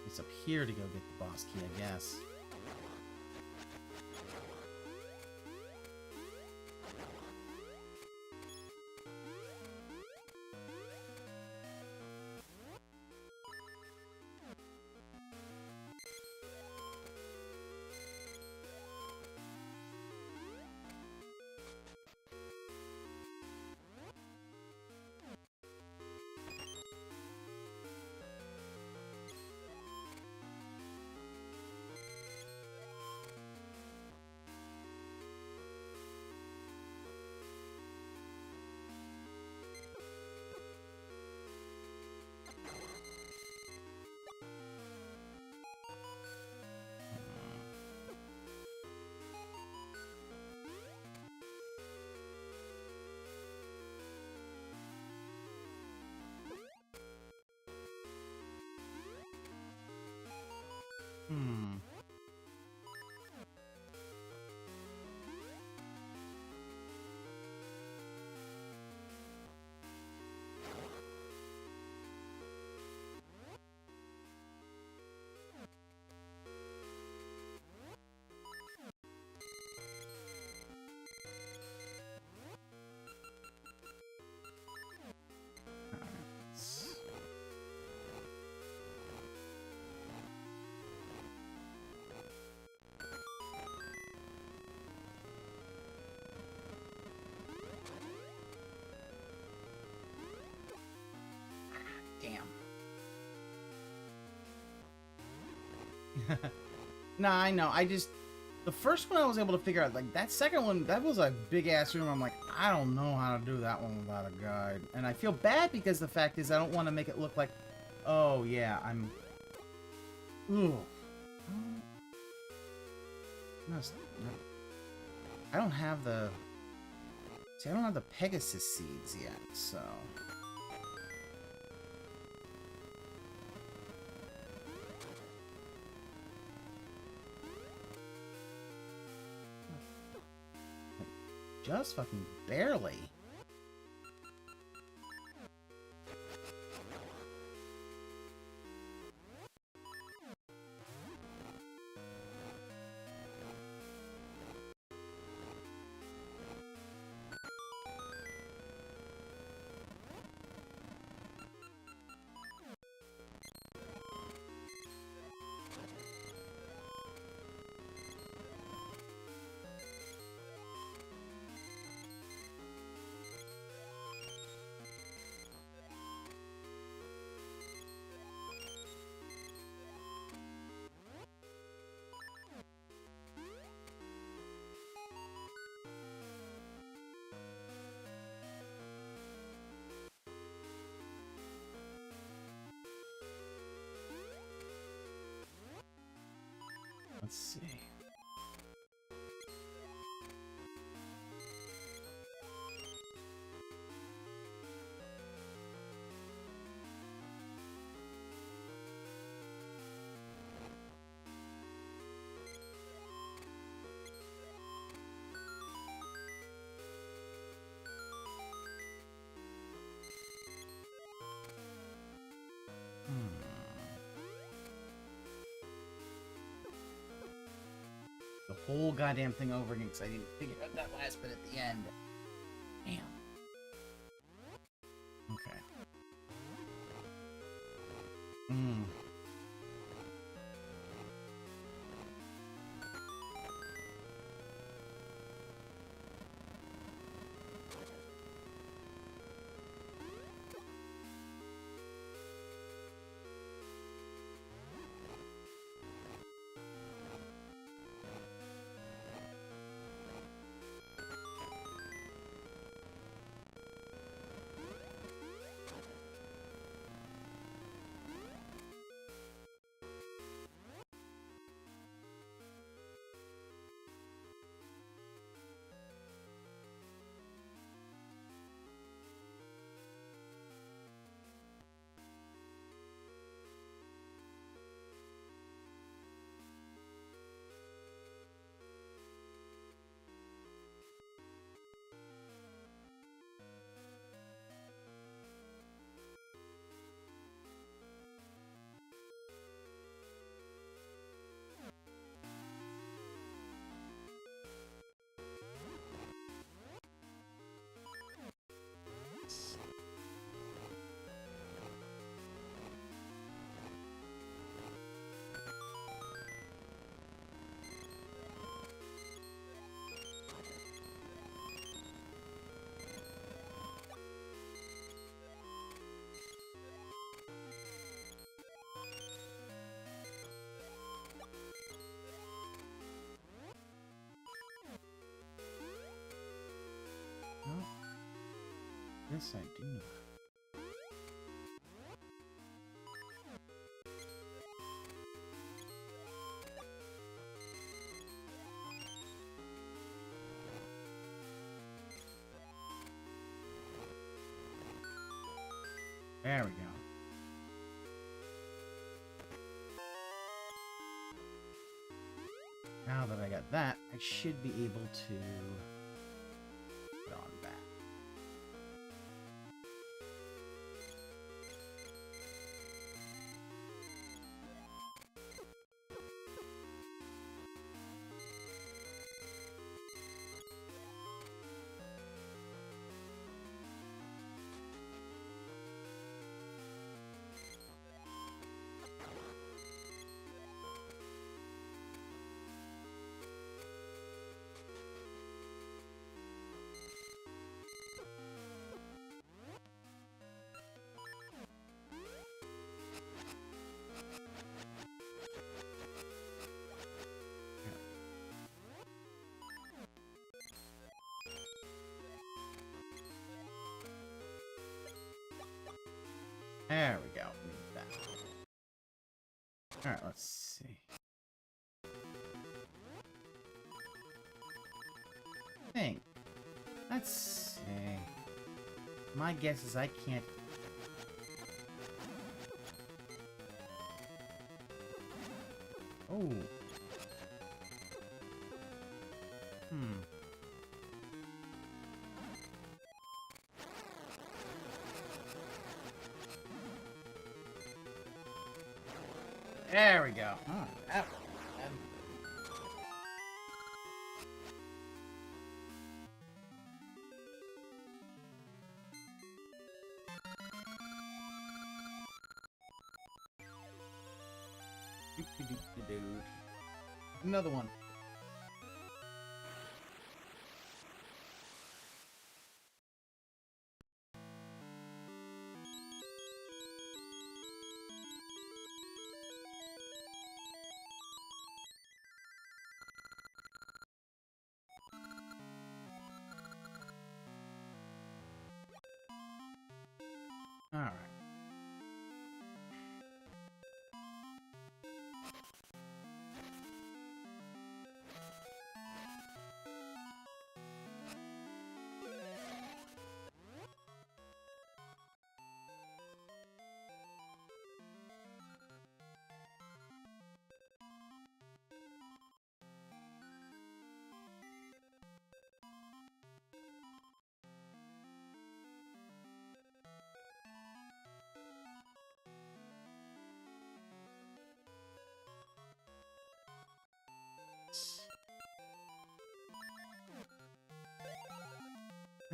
It's up here to go get the boss key, I guess. Hmm. Damn. Nah, I know. I just... The first one I was able to figure out. Like, that second one, that was a big-ass room. I'm like, I don't know how to do that one without a guide. And I feel bad because the fact is I don't want to make it look like, oh, yeah, I'm... Ooh. No, I don't have the... See, I don't have the Pegasus seeds yet, so... Just fucking barely. Let's see. the whole goddamn thing over again because I didn't figure out that last bit at the end. Damn. Okay. Yes, I do know. There we go. Now that I got that, I should be able to put on back. There we go. Need that. Alright, let's see. Think. Let's see. My guess is I can't. Oh. There we go. Oh, that was bad. Another one. All right.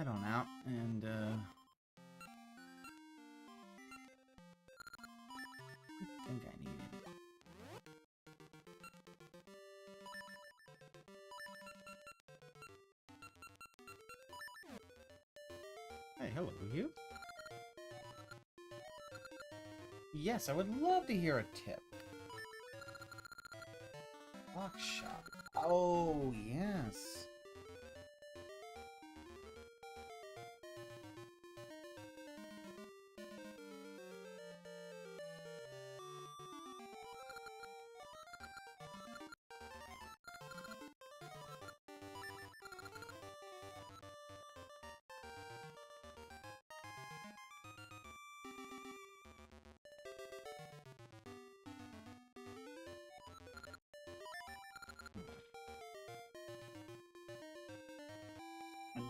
head on out and I think I need it. Hey, hello, you. Yes, I would love to hear a tip. Lock shop. Oh, yes.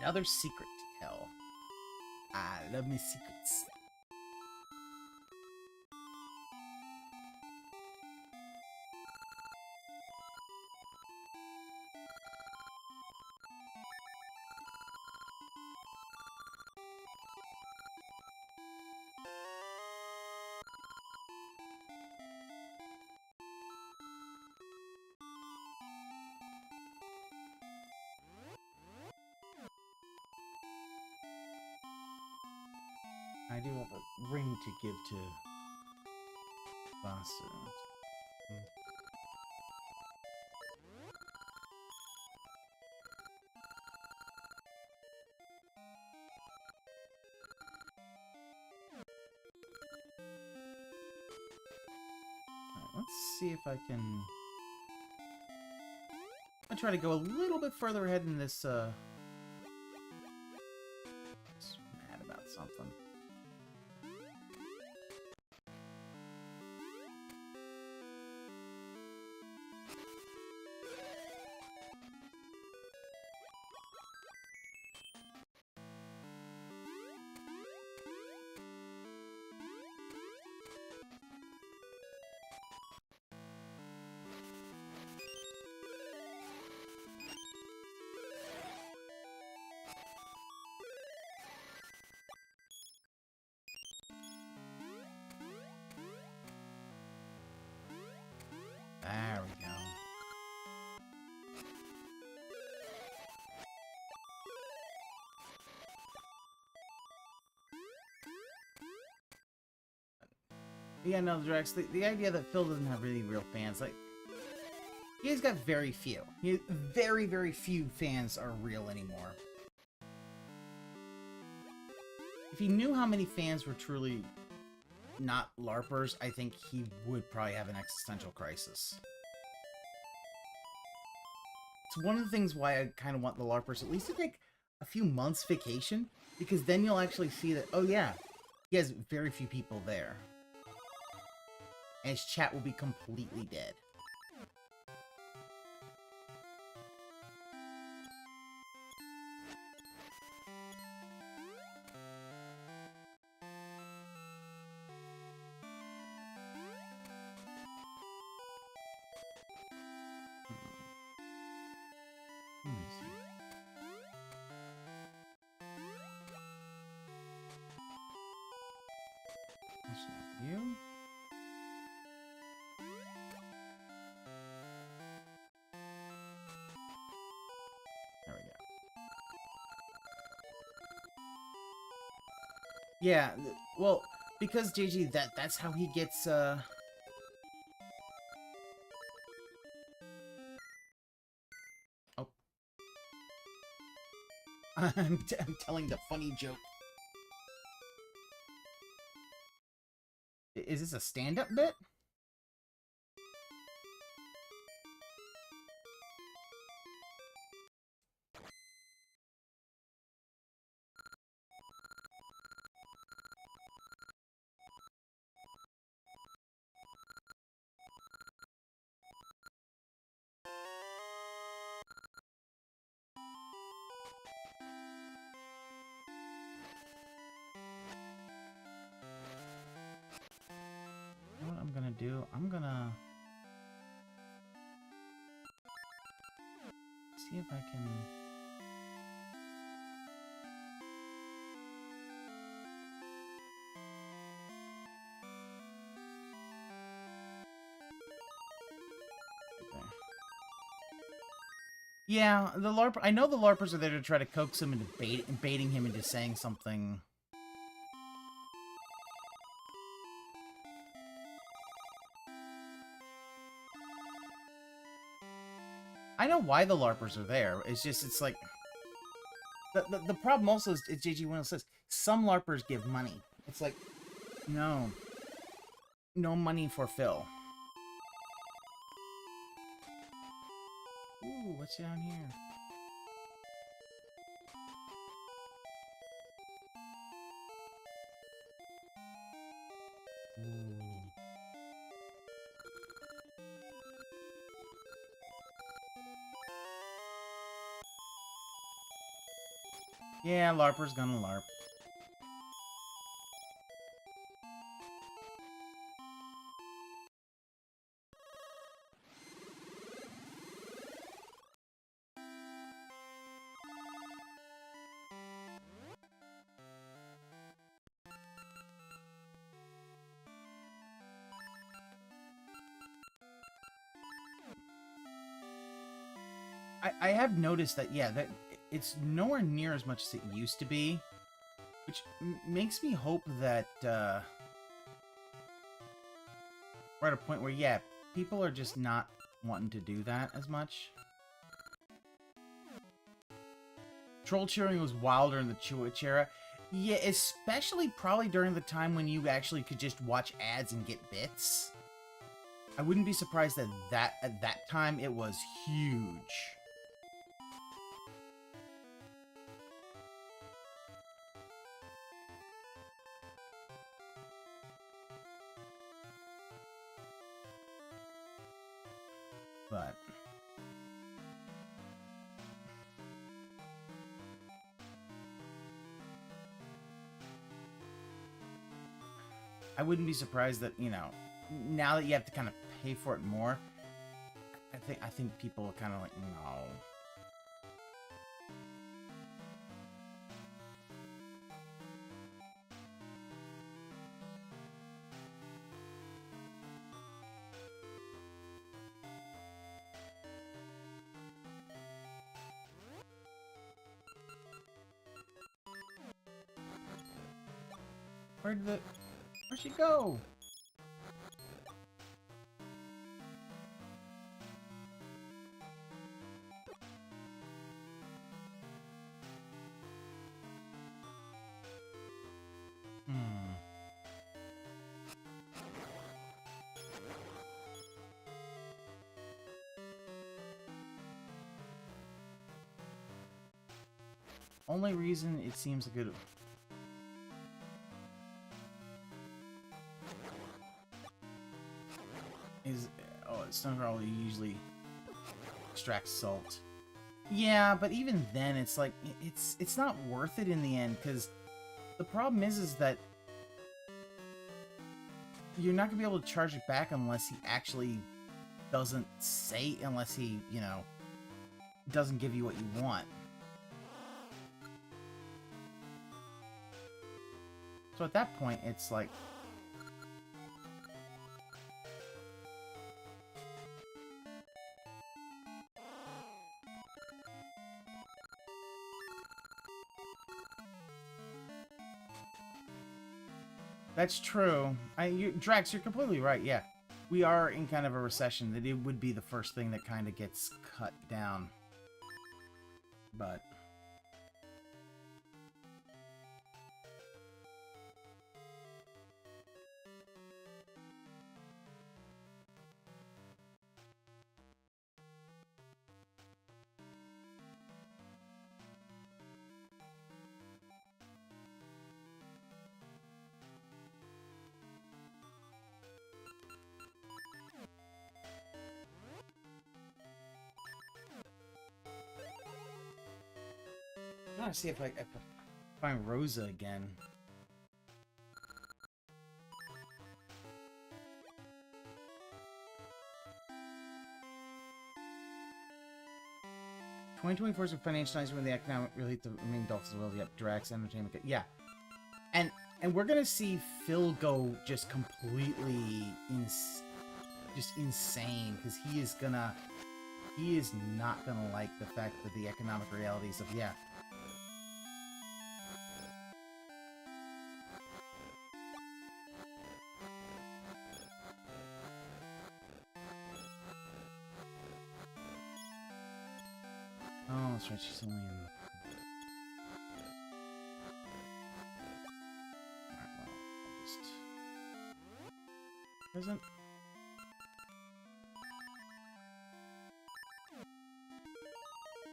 Another secret to tell. I love my secrets. I do have a ring to give to Basu. Alright, let's see if I can... I'll try to go a little bit further ahead in this, Just mad about something. There we go. Yeah, no, Drex, the idea that Phil doesn't have really real fans, like, he's got very few. Very, very few fans are real anymore. If he knew how many fans were truly not LARPers, I think he would probably have an existential crisis. It's one of the things why I kind of want the LARPers at least to take a few months vacation, because then you'll actually see that, oh yeah, he has very few people there. And his chat will be completely dead. Let me see. That's not you. There we go. Yeah, well, because JG, that's how he gets, Oh. I'm telling the funny joke. Is this a stand-up bit? You know what I'm gonna do? I'm gonna see if I can Yeah, the LARP. I know the LARPers are there to try to coax him into baiting him into saying something. I know why the LARPers are there. It's just, it's like... The problem also is, JG Winnell says, some LARPers give money. It's like, no. No money for Phil. Ooh, what's down here? Ooh. Yeah, LARPer's gonna LARP. I have noticed that, yeah, that it's nowhere near as much as it used to be, which makes me hope that we're at a point where, yeah, people are just not wanting to do that as much. Troll cheering was wilder in the Twitch era. Yeah, especially probably during the time when you actually could just watch ads and get bits. I wouldn't be surprised that at that time it was huge. But I wouldn't be surprised that, you know, now that you have to kind of pay for it more, I think people are kind of like, no. Where'd she go? Only reason it seems like it... is... oh, Stonecrawl usually extracts salt. Yeah, but even then, it's like, it's not worth it in the end, because the problem is that you're not going to be able to charge it back unless he actually doesn't say, unless he, you know, doesn't give you what you want. So at that point, it's like... That's true. Drax, you're completely right, yeah. We are in kind of a recession that it would be the first thing that kind of gets cut down. But... I'm trying to see if I find Rosa again. "2024 is a financial nice when the economic really hit the remaining Dolphins will. Yep, Drax Entertainment. Yeah, and we're gonna see Phil go just completely insane because he is gonna He is not gonna like the fact that the economic realities of, yeah. Oh, that's right, she's only in... Alright, well, I'll just... Present.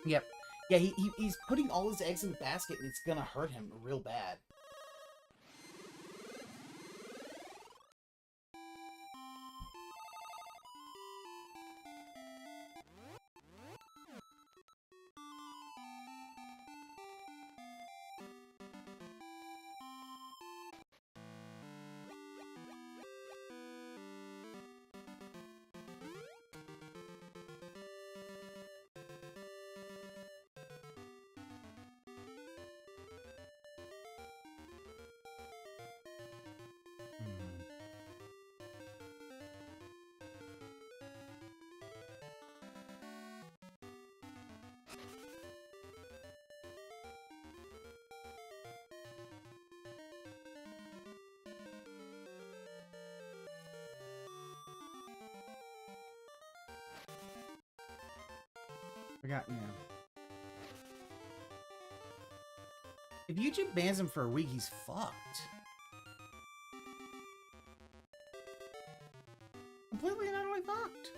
Yep. Yeah, he's putting all his eggs in the basket and it's gonna hurt him real bad. Forgot, yeah. If YouTube bans him for a week, he's fucked. Completely and utterly fucked.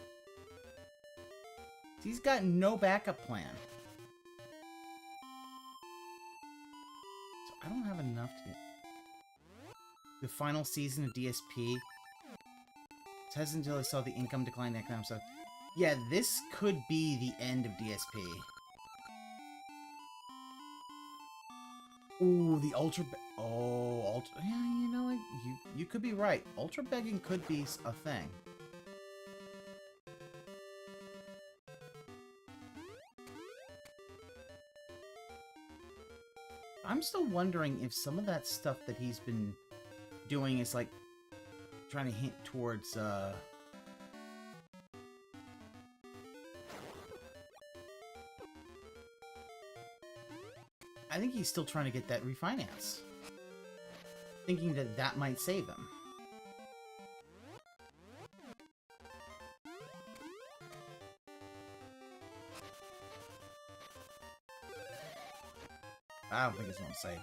He's got no backup plan. So I don't have enough to get... The final season of DSP. It says until I saw the income decline economic stuff. Yeah, this could be the end of DSP. Ooh, the ultra... Oh, ultra... Yeah, you know what? You could be right. Ultra begging could be a thing. I'm still wondering if some of that stuff that he's been doing is, like, trying to hint towards, I think he's still trying to get that refinance. Thinking that that might save him. I don't think it's gonna save him.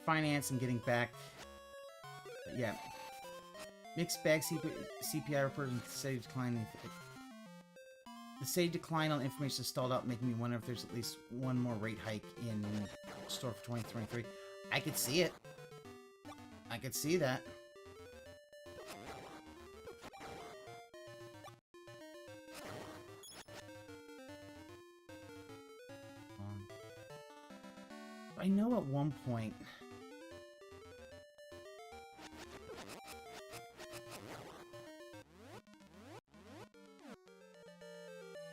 Refinance and getting back. Yeah. Mixed bag CPI report and steady decline. The steady decline on information stalled out, making me wonder if there's at least one more rate hike in store for 2023. I could see it. I could see that. I know at one point...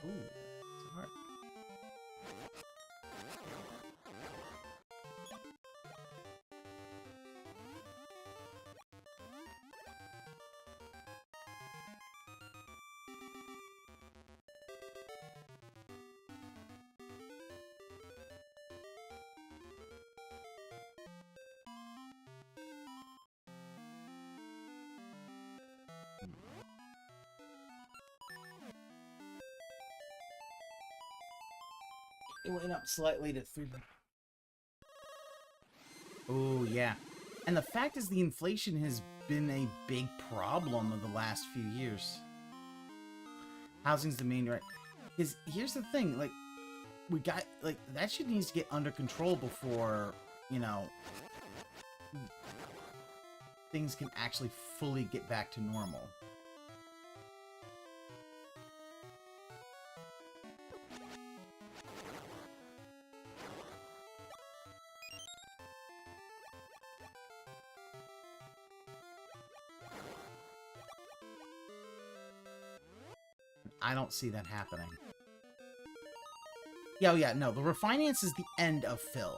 Ooh, it's hard. It went up slightly to 3. Oh, yeah. And the fact is the inflation has been a big problem of the last few years. Housing's the main right. Because here's the thing, like, we got, like, that shit needs to get under control before, you know, things can actually fully get back to normal. I don't see that happening. Yeah, yeah, no, the refinance is the end of Phil.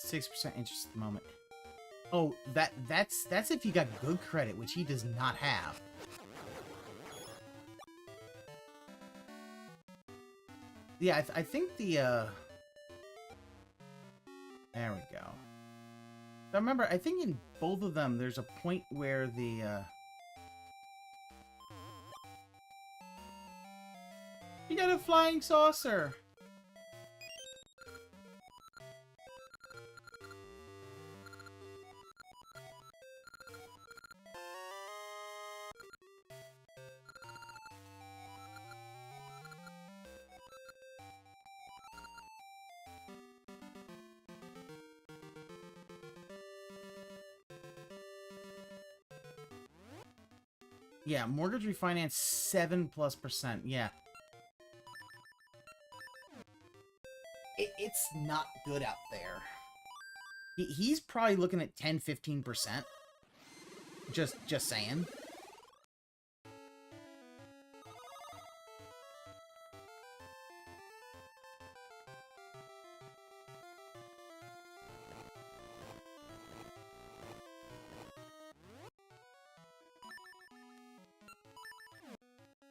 %6 interest at the moment. Oh, that's if you got good credit, which he does not have. Yeah, I think the there we go. I remember, I think in both of them, there's a point where the you got a flying saucer. Yeah, mortgage refinance 7+%. Yeah. It's not good out there. He's probably looking at 10-15%. Just saying.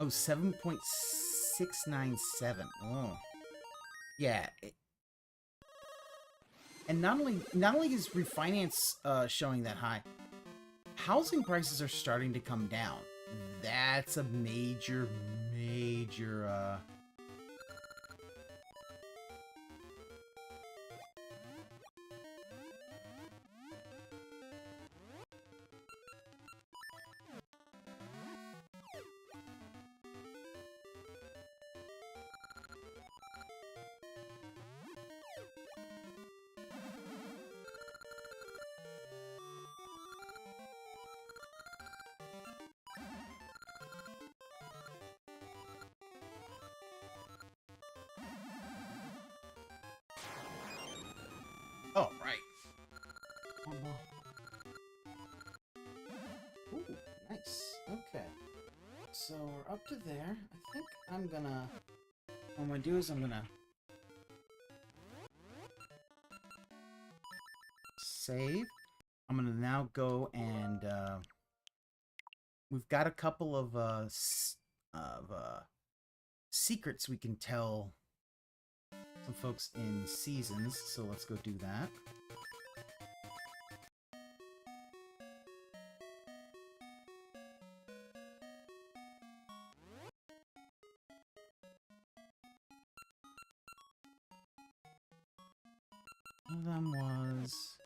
Oh, 7.697. Oh. Yeah. And not only is refinance showing that high, housing prices are starting to come down. That's a major Oh, right. Ooh, nice. Okay. So we're up to there. I think I'm gonna... What I'm gonna do is I'm gonna... save. I'm gonna now go and... we've got a couple of secrets we can tell some folks in seasons, so let's go do that. One of them was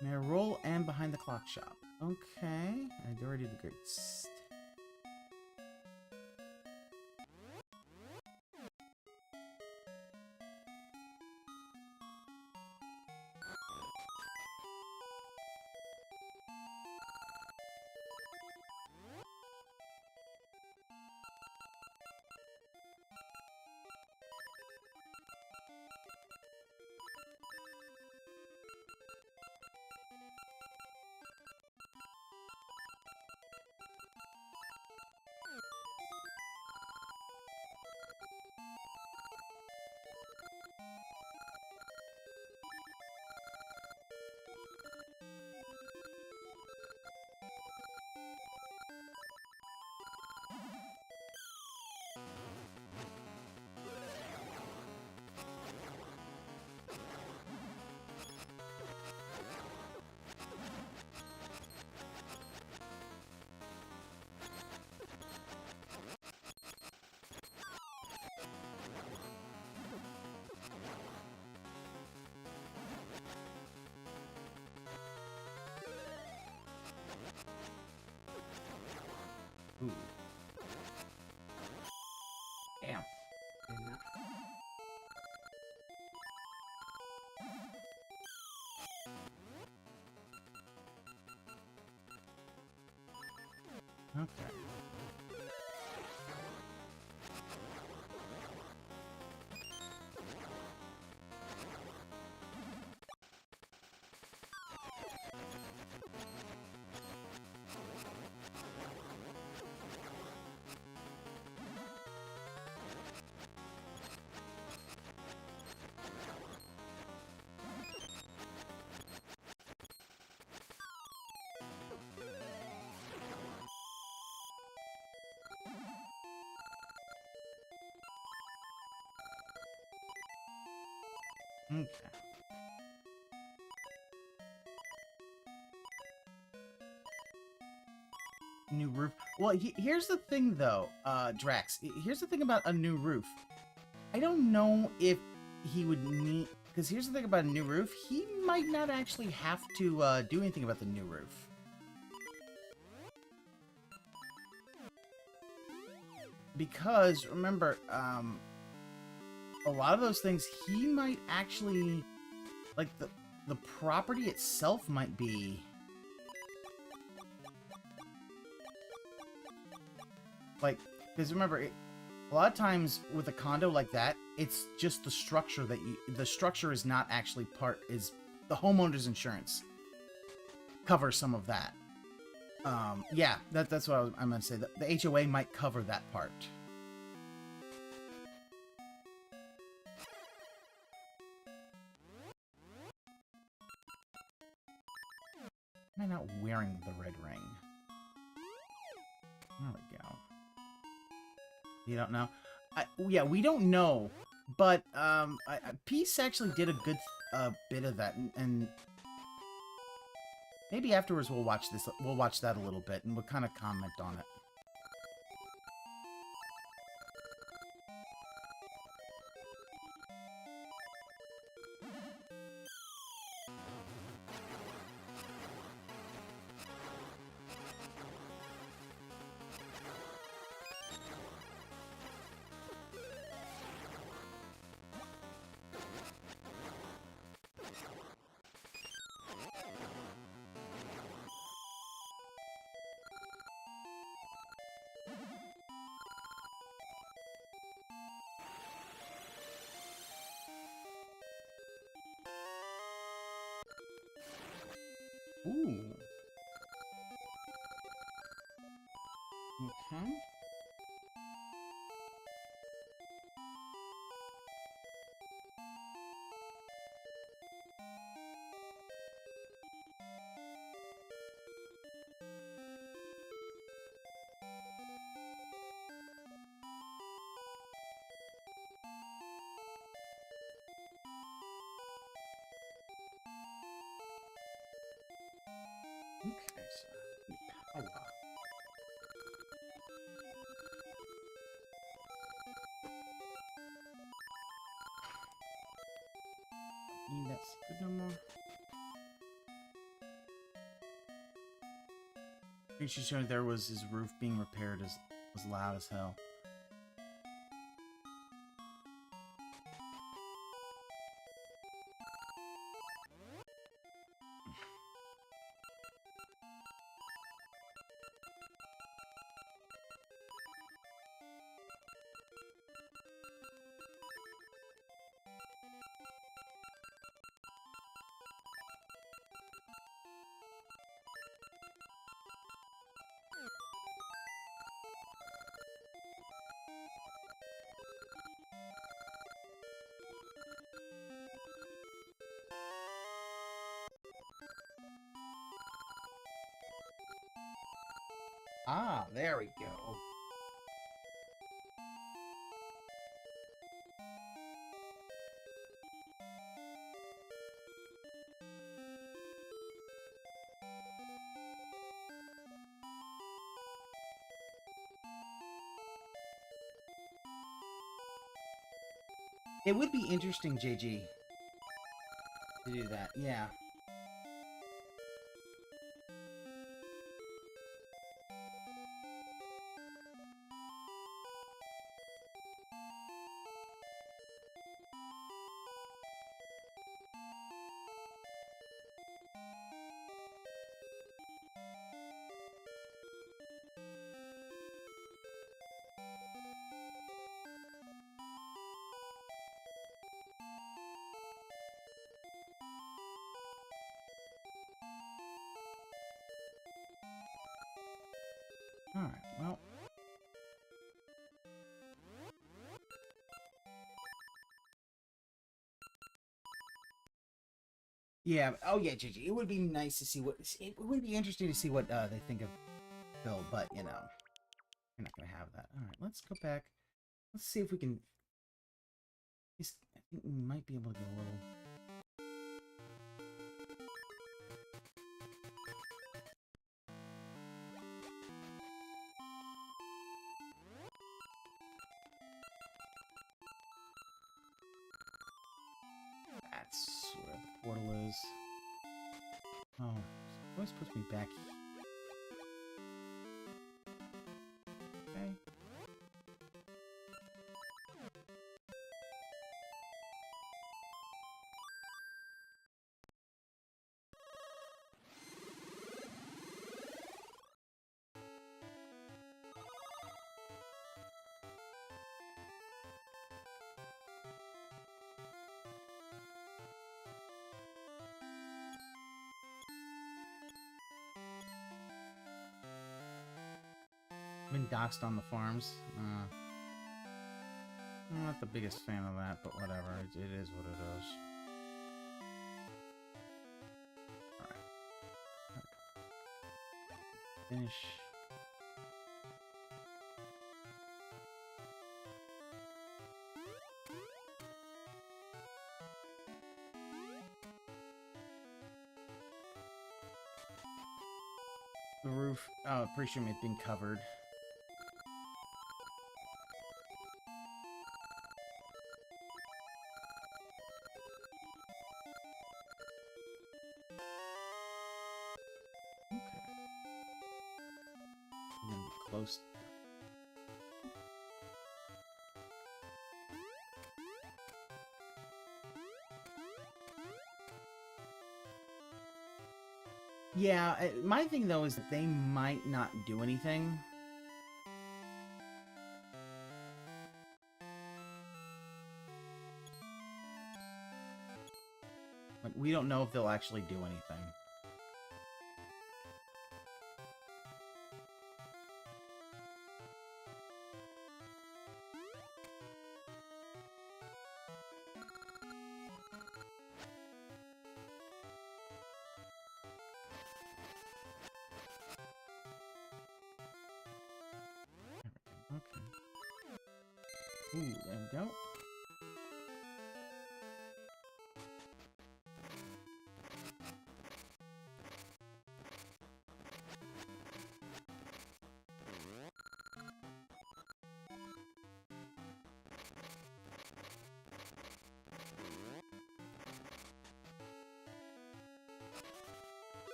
Mayor Roll and Behind the Clock Shop. Okay, I already did the greats. Ooh. Damn. Okay. Okay. New roof. Well, here's the thing, though, Drax. Here's the thing about a new roof. I don't know if he would need... Because here's the thing about a new roof. He might not actually have to do anything about the new roof. Because, remember, a lot of those things, he might actually... Like, the property itself might be... Like, because remember, a lot of times with a condo like that, it's just the structure that the structure is not actually is the homeowner's insurance covers some of that. Yeah, that's what I meant to say. The HOA might cover that part. Am I not wearing the red ring? There we go. You don't know? Yeah, we don't know, but Peace actually did a good bit of that, and maybe afterwards we'll watch this. We'll watch that a little bit, and we'll kind of comment on it. Ooh. Okay. Okay, so power. Need that secret no more. I think she's showing there was his roof being repaired was loud as hell. Ah, there we go. It would be interesting, JG, to do that, yeah. Alright, well. Yeah, oh yeah, JJ, it would be nice to see what, it would be interesting to see what they think of Phil, but, you know, you're not going to have that. Alright, let's go back. Let's see if we can, think we might be able to go a little. That's where the portal is. Oh, it's always supposed to be back here. Okay. I've been doxxed on the farms. I'm not the biggest fan of that, but whatever. It is what it is. Alright. Finish. The roof. Oh, pretty sure it's been covered. Close. Yeah, my thing though is that they might not do anything. Like, we don't know if they'll actually do anything. Okay. Ooh, there we go.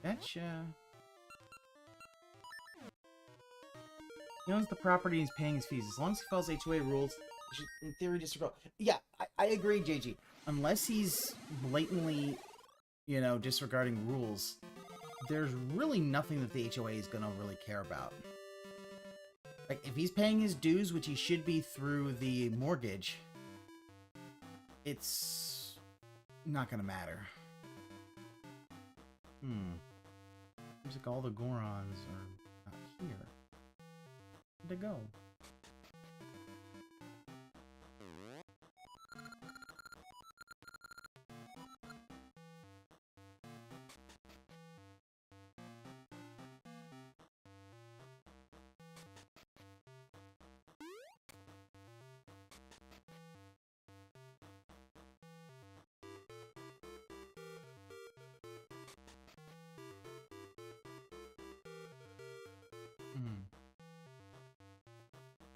Gotcha. He owns the property and is paying his fees. As long as he follows HOA rules, he should, in theory, disregard. Yeah, I agree, JG. Unless he's blatantly, you know, disregarding rules, there's really nothing that the HOA is going to really care about. Like, if he's paying his dues, which he should be through the mortgage, it's not going to matter. Seems like all the Gorons are not here. Where'd they go?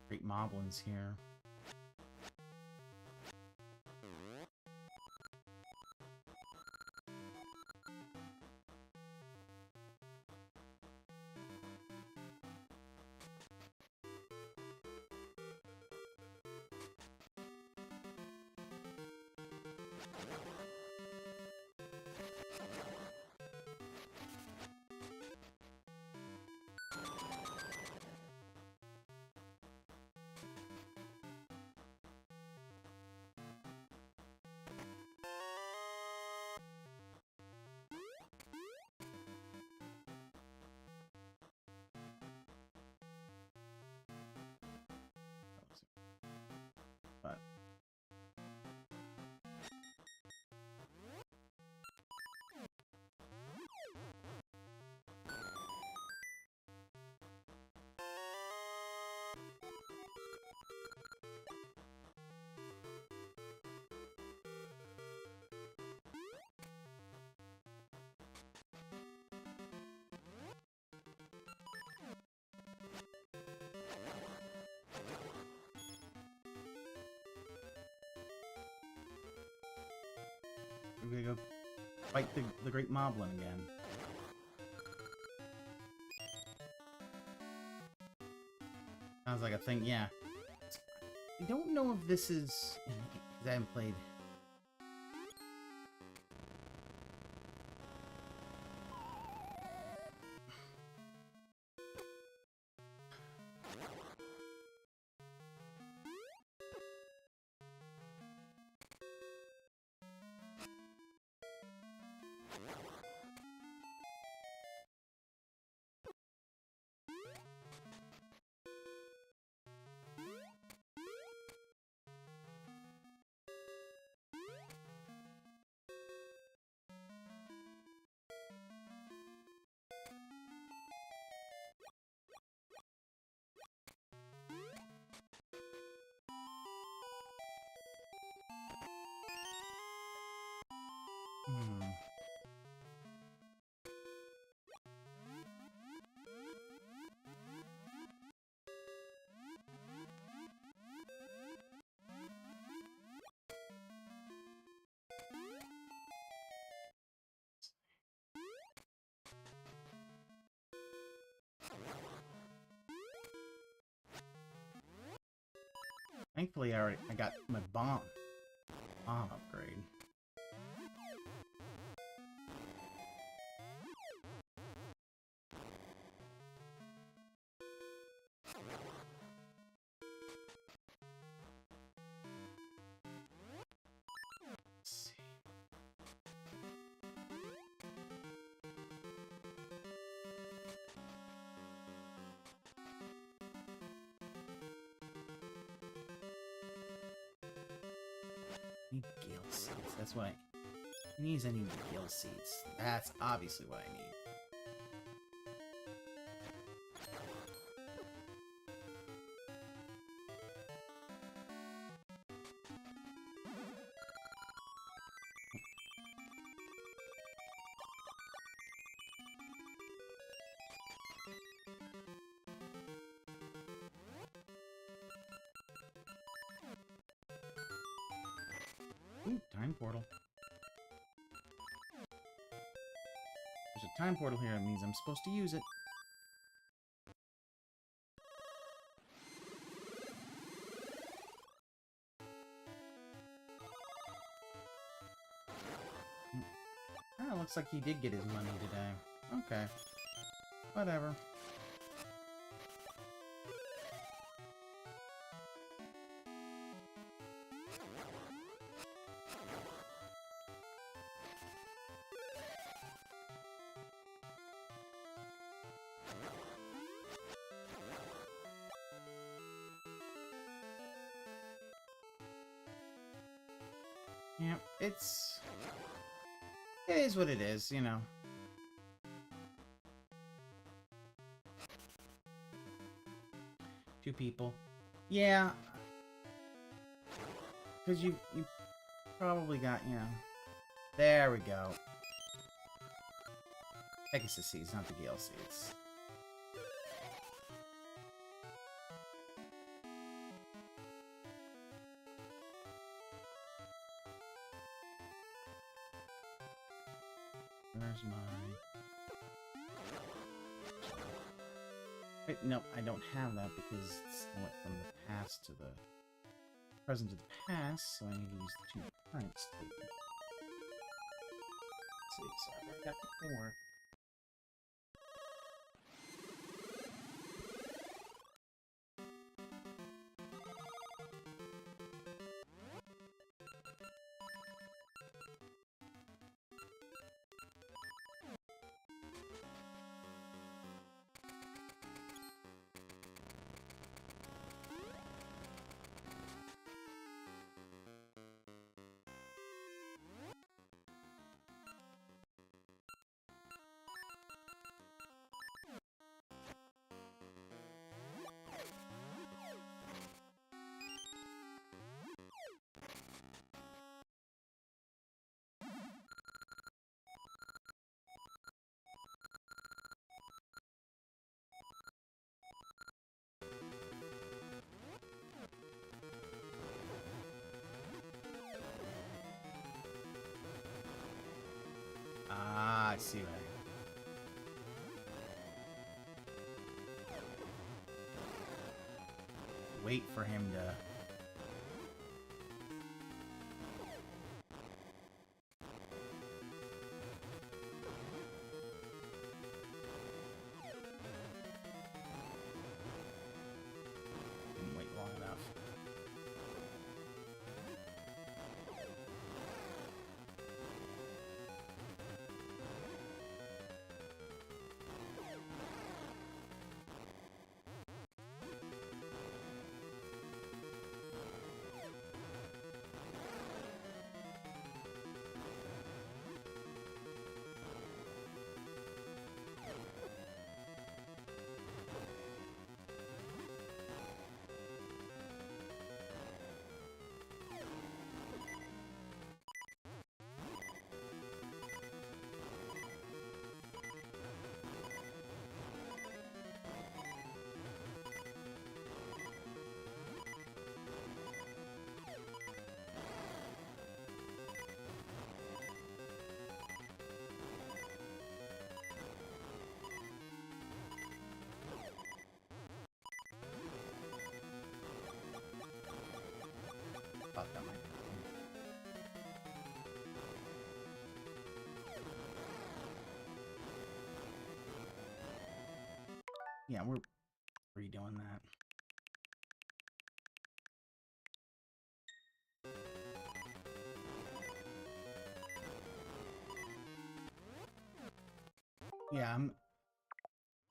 Great moblins here. We're gonna go fight the Great Moblin again. Sounds like a thing, yeah. I don't know if this is... I haven't played... Thankfully, I got my bomb upgrade. Let's see. I need gale seeds. That's what I need. I need gale seeds. That's obviously what I need. Ooh, time portal. There's a time portal here. It means I'm supposed to use it. Oh, looks like he did get his money today. Okay. Whatever. Yeah, it is what it is, you know. Two people. Yeah. Because you probably got, you know. There we go. Pegasus seeds, not the Gale seeds. Where's my... Wait, no, I don't have that because I went from the past to the present to the past, so I need to use the two current statements. Let's see, so I already got the 4. Ah, I see what wait for him to... Didn't wait long enough. Thought that might be. Yeah, we're redoing that. Yeah, I'm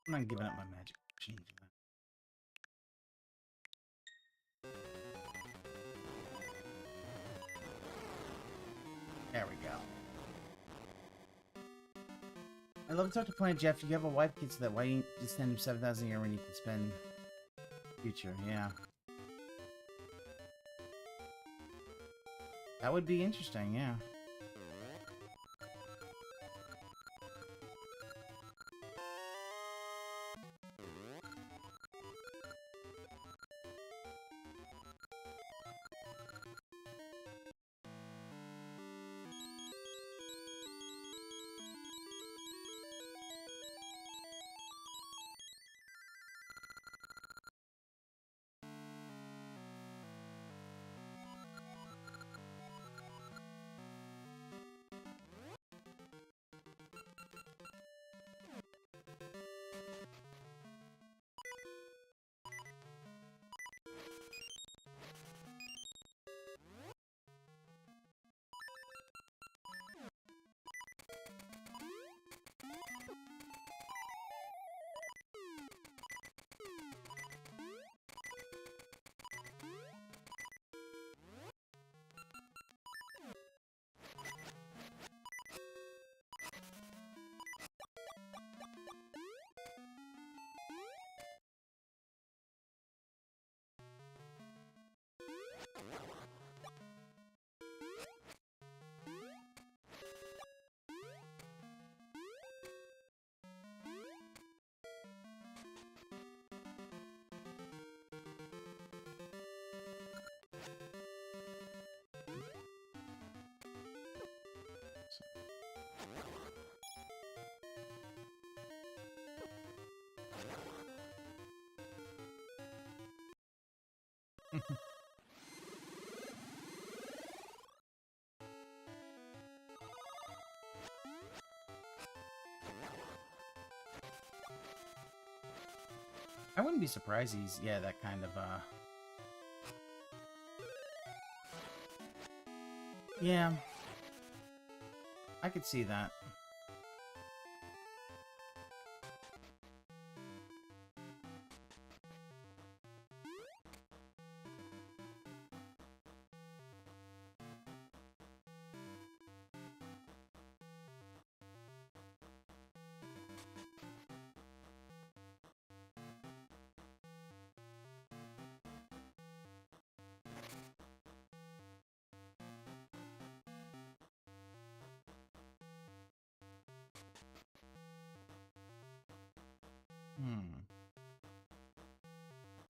not giving up my magic machine for that. There we go. I love to talk to Planet Jeff. You have a wife, kids, that why didn't you send him 7,000 a year when you could spend future? Yeah. That would be interesting, yeah. I wouldn't be surprised he's, yeah, that kind of, yeah. I could see that.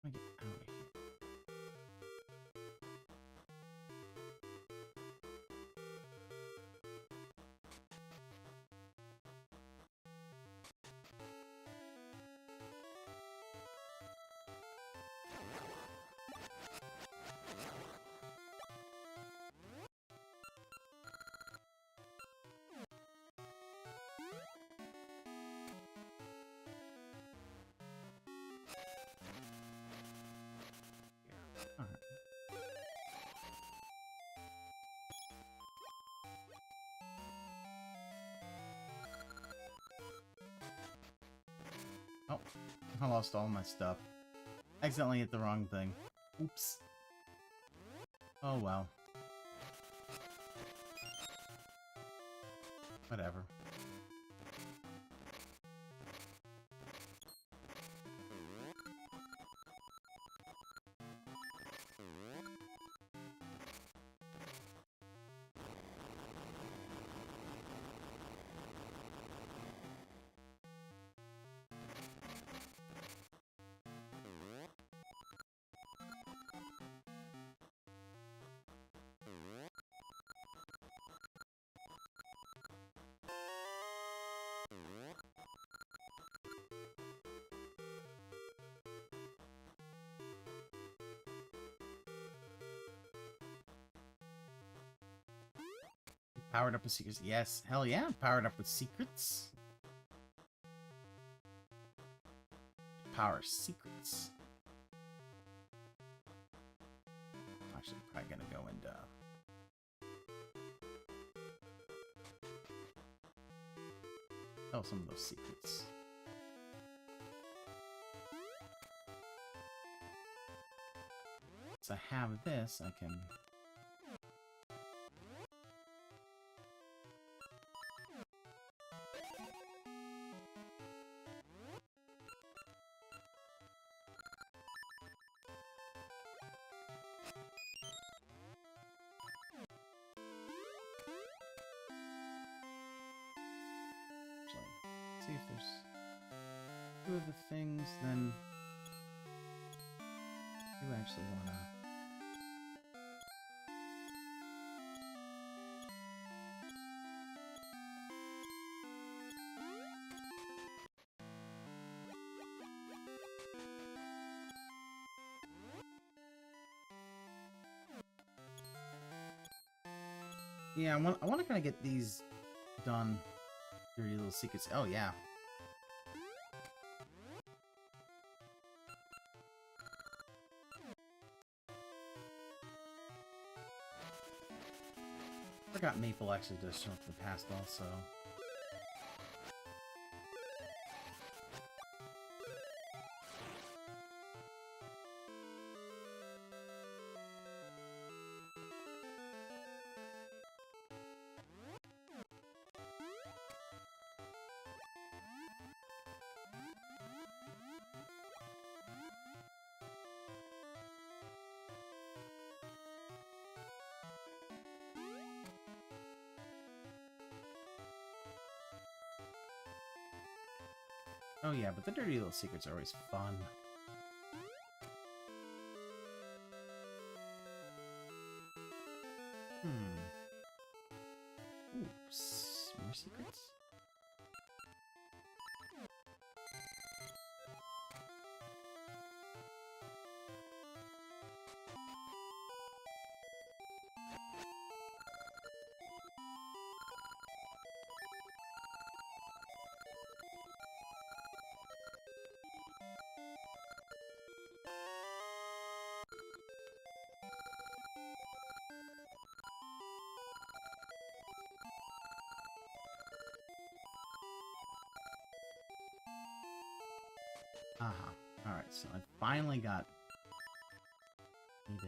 Let me get out of here. I lost all my stuff. Accidentally hit the wrong thing. Oops. Oh well. Whatever. Powered up with secrets. Yes, hell yeah, powered up with secrets. Power secrets. Actually, I'm probably gonna go into tell some of those secrets. Once I have this, I can. See if there's two of the things, then you actually wanna. Yeah, I want to kind of get these done. Dirty little secrets. Oh, yeah. Forgot Maple actually does show up in the past also. Oh yeah, but the dirty little secrets are always fun. Oops. More secrets? Alright, so I finally got... Need to...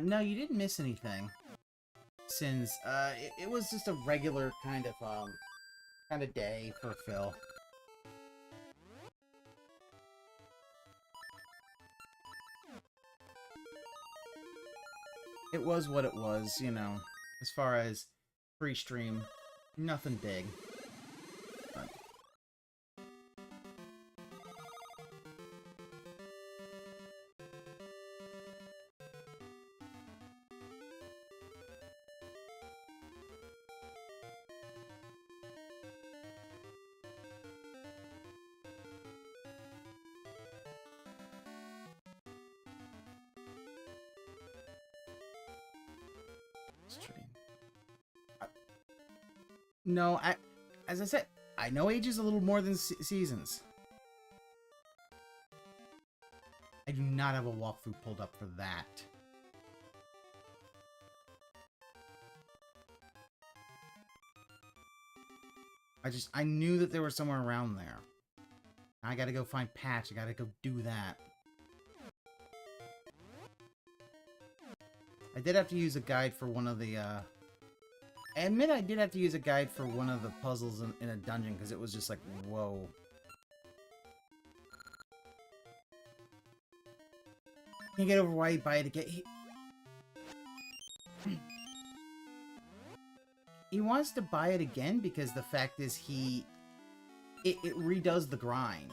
No, you didn't miss anything. Since, it was just a regular kind of day for Phil. It was what it was, you know, as far as free stream, nothing big. But... No, as I said, I know age is a little more than seasons. I do not have a walkthrough pulled up for that. I knew that they were somewhere around there. I gotta go find Patch. I gotta go do that. I did have to use a guide for one of the, I admit I did have to use a guide for one of the puzzles in a dungeon, because it was just like, whoa. Can't get over why you buy it again. He wants to buy it again because the fact is it redoes the grind.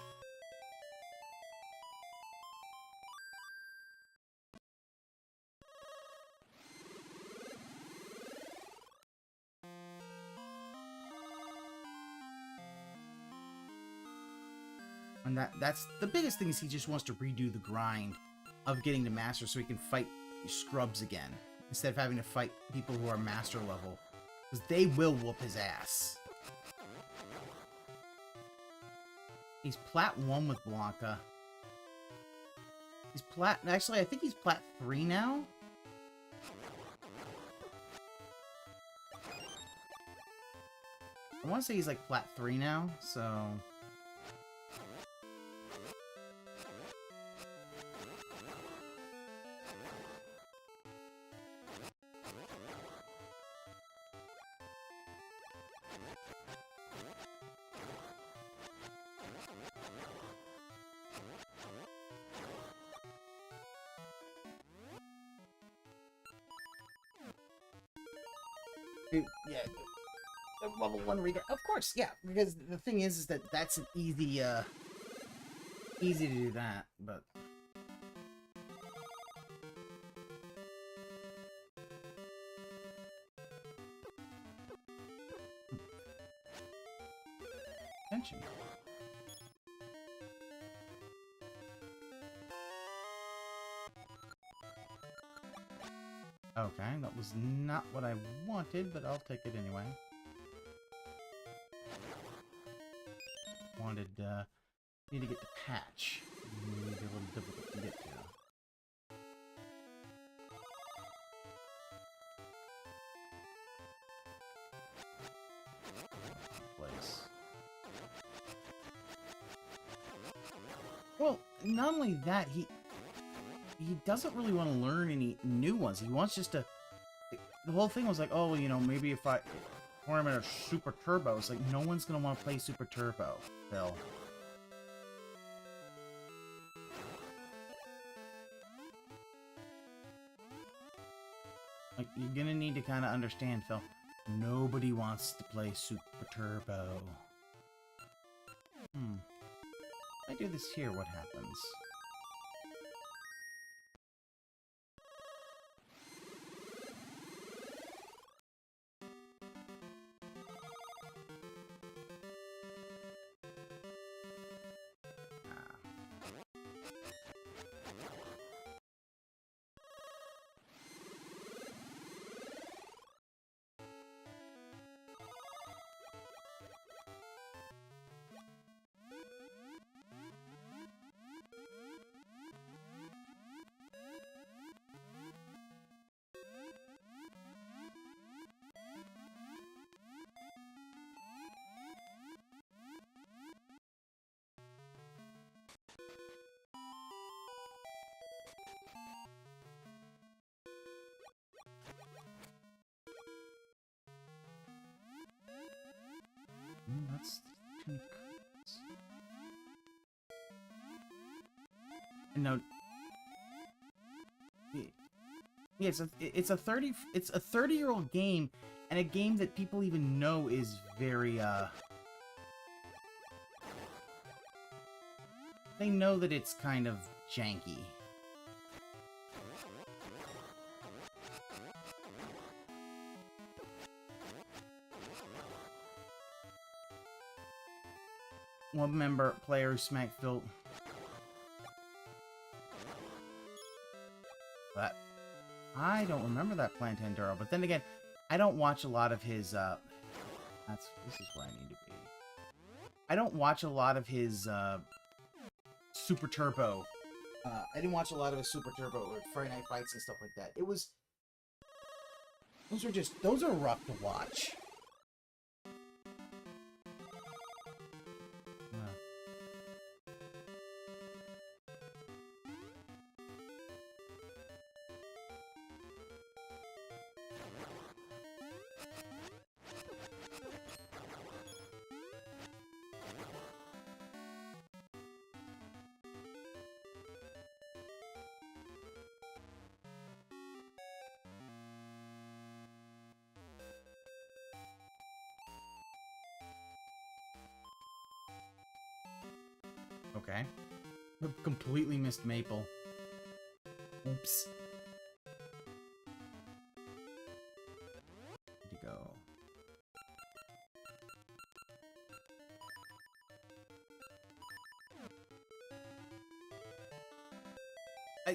And that's the biggest thing is he just wants to redo the grind of getting to master so he can fight scrubs again instead of having to fight people who are master level. Because they will whoop his ass. He's Plat 1 with Blanca. He's Plat... Actually, I think he's Plat 3 now. I want to say he's like Plat 3 now, so... Yeah, the level 1 reader. Of course, yeah, because the thing is that that's an easy, easy to do that, but... Attention. Okay, that was not what I wanted, but I'll take it anyway. Need to get the Patch. Maybe a little difficult to get to. Place. Well, not only that, he doesn't really want to learn any new ones. He wants just to... The whole thing was like, oh, you know, maybe if I form in a Super Turbo, it's like, no one's going to want to play Super Turbo, Phil. Like, you're going to need to kind of understand, Phil. Nobody wants to play Super Turbo. If I do this here, what happens? That's 2 cards. No. Yeah, it's a 30-year-old game, and a game that people even know is very they know that it's kind of janky. One member player who smacked Phil. That I don't remember that Plantanduro, but then again, I don't watch a lot of his this is where I need to be. I don't watch a lot of his Super Turbo. I didn't watch a lot of his Super Turbo or Friday Night Fights and stuff like that. It was... Those are rough to watch. Okay. I've completely missed Maple. Oops. Where'd he go?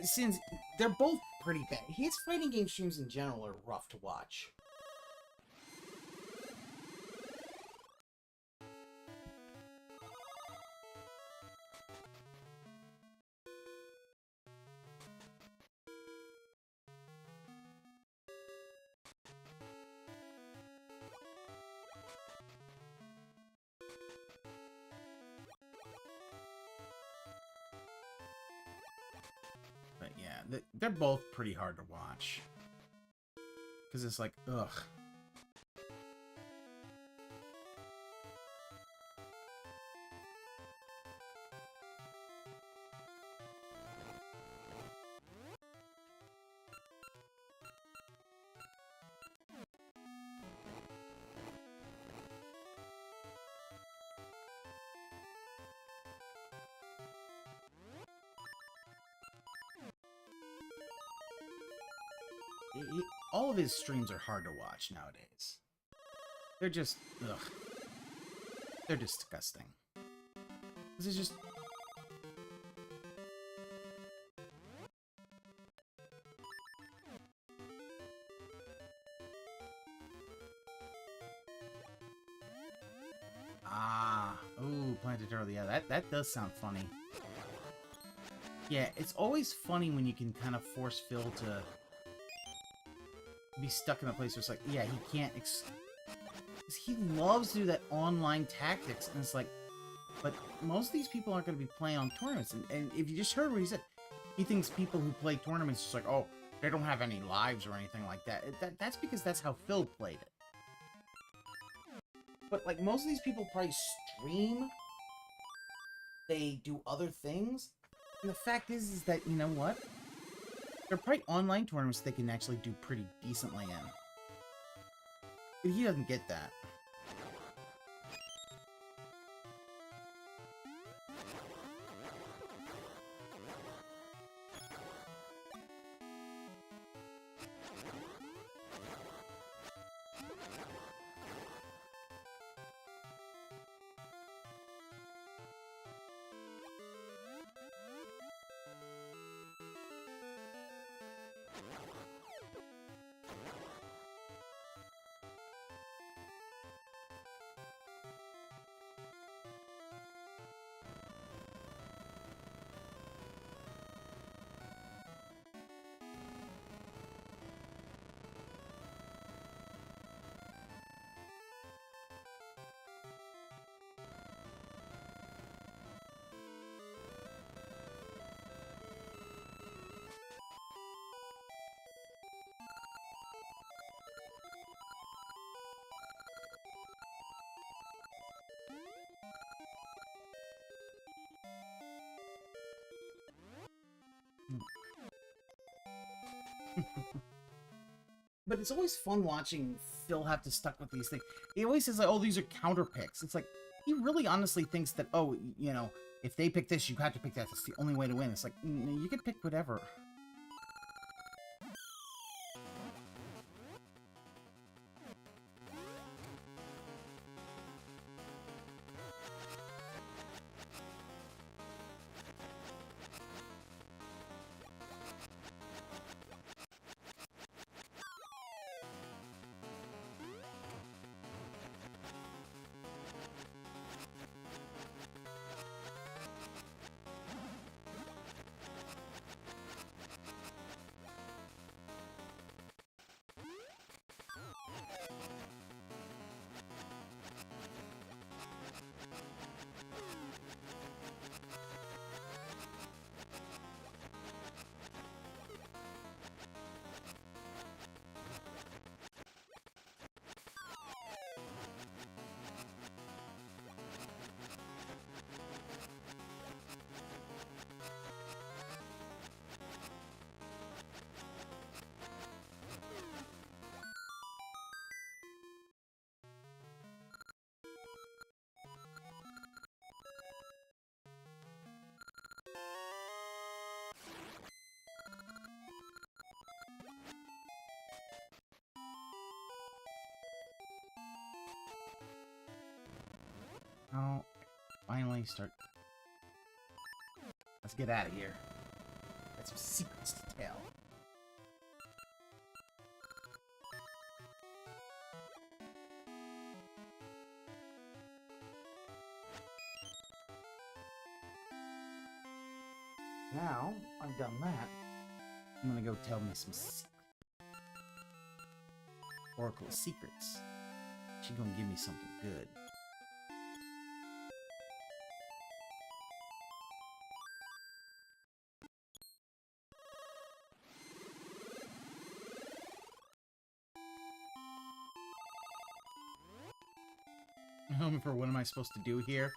Since they're both pretty bad. His fighting game streams in general are rough to watch. But yeah, they're both pretty hard to watch. Because it's like, ugh. All of his streams are hard to watch nowadays. They're just, ugh. They're disgusting. This is just... Ooh, Planted Turtle, yeah, that does sound funny. Yeah, it's always funny when you can kind of force Phil to be stuck in a place where it's like, yeah, he can't he loves to do that online tactics, and it's like, but most of these people aren't going to be playing on tournaments, and if you just heard what he said, he thinks people who play tournaments just like, oh, they don't have any lives or anything like that. That's because that's how Phil played it. But like, most of these people probably stream, they do other things, and the fact is that, you know what? There are probably online tournaments they can actually do pretty decently in. But he doesn't get that. But it's always fun watching Phil have to stuck with these things. He always says, like, oh, these are counter picks. It's like, he really honestly thinks that, oh, you know, if they pick this, you have to pick that. That's the only way to win. It's like, you can pick whatever. Oh, finally start. Let's get out of here. Got some secrets to tell. Now I've done that, I'm gonna go tell me some Oracle secrets. She's gonna give me something good. For what am I supposed to do here?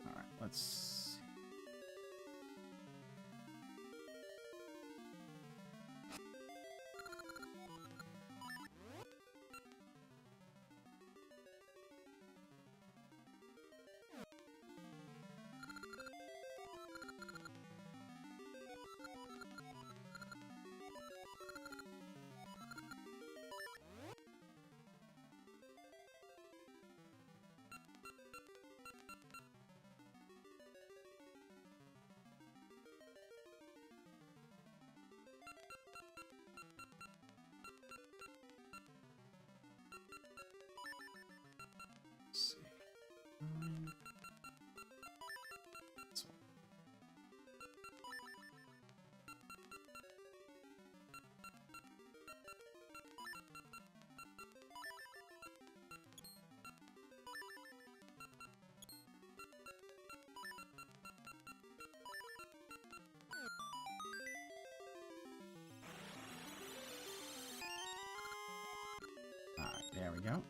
Alright, let's... see. This one. Alright, there we go.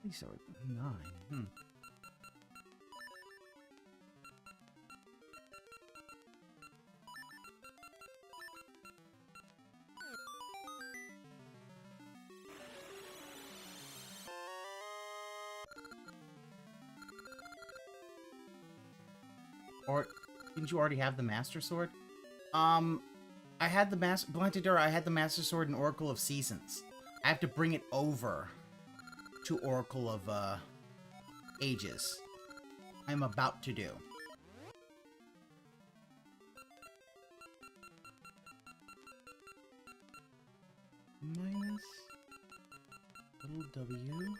These are 9. Or didn't you already have the Master Sword? I had the I had the Master Sword in Oracle of Seasons. I have to bring it over to Oracle of Ages. I'm about to do. Minus little W.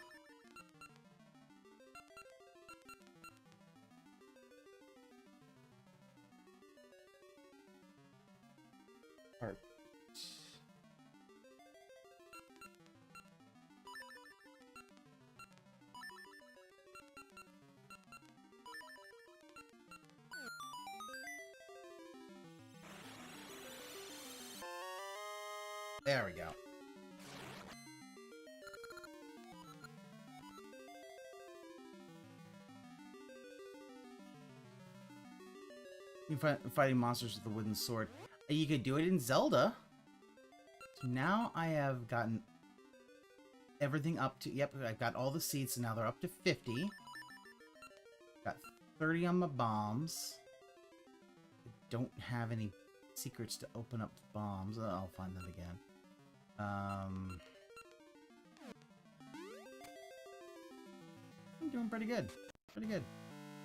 Art. There we go. You can fighting monsters with a wooden sword. You could do it in Zelda. So now I have gotten everything up to... Yep, I've got all the seeds, so now they're up to 50. Got 30 on my bombs. I don't have any secrets to open up the bombs. Oh, I'll find them again. I'm doing pretty good. Pretty good.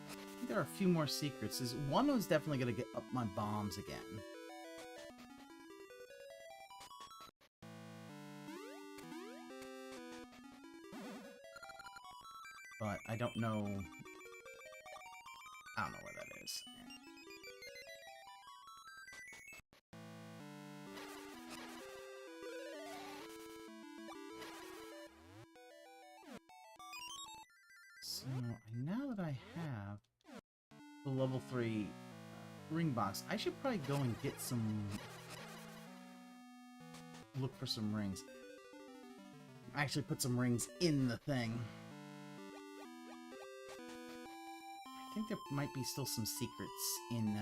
I think there are a few more secrets. One was definitely going to get up my bombs again. But I don't know... I don't know where that is. So, now that I have the level 3 ring box, I should probably go and get some... Look for some rings. Actually put some rings in the thing. I think there might be still some secrets in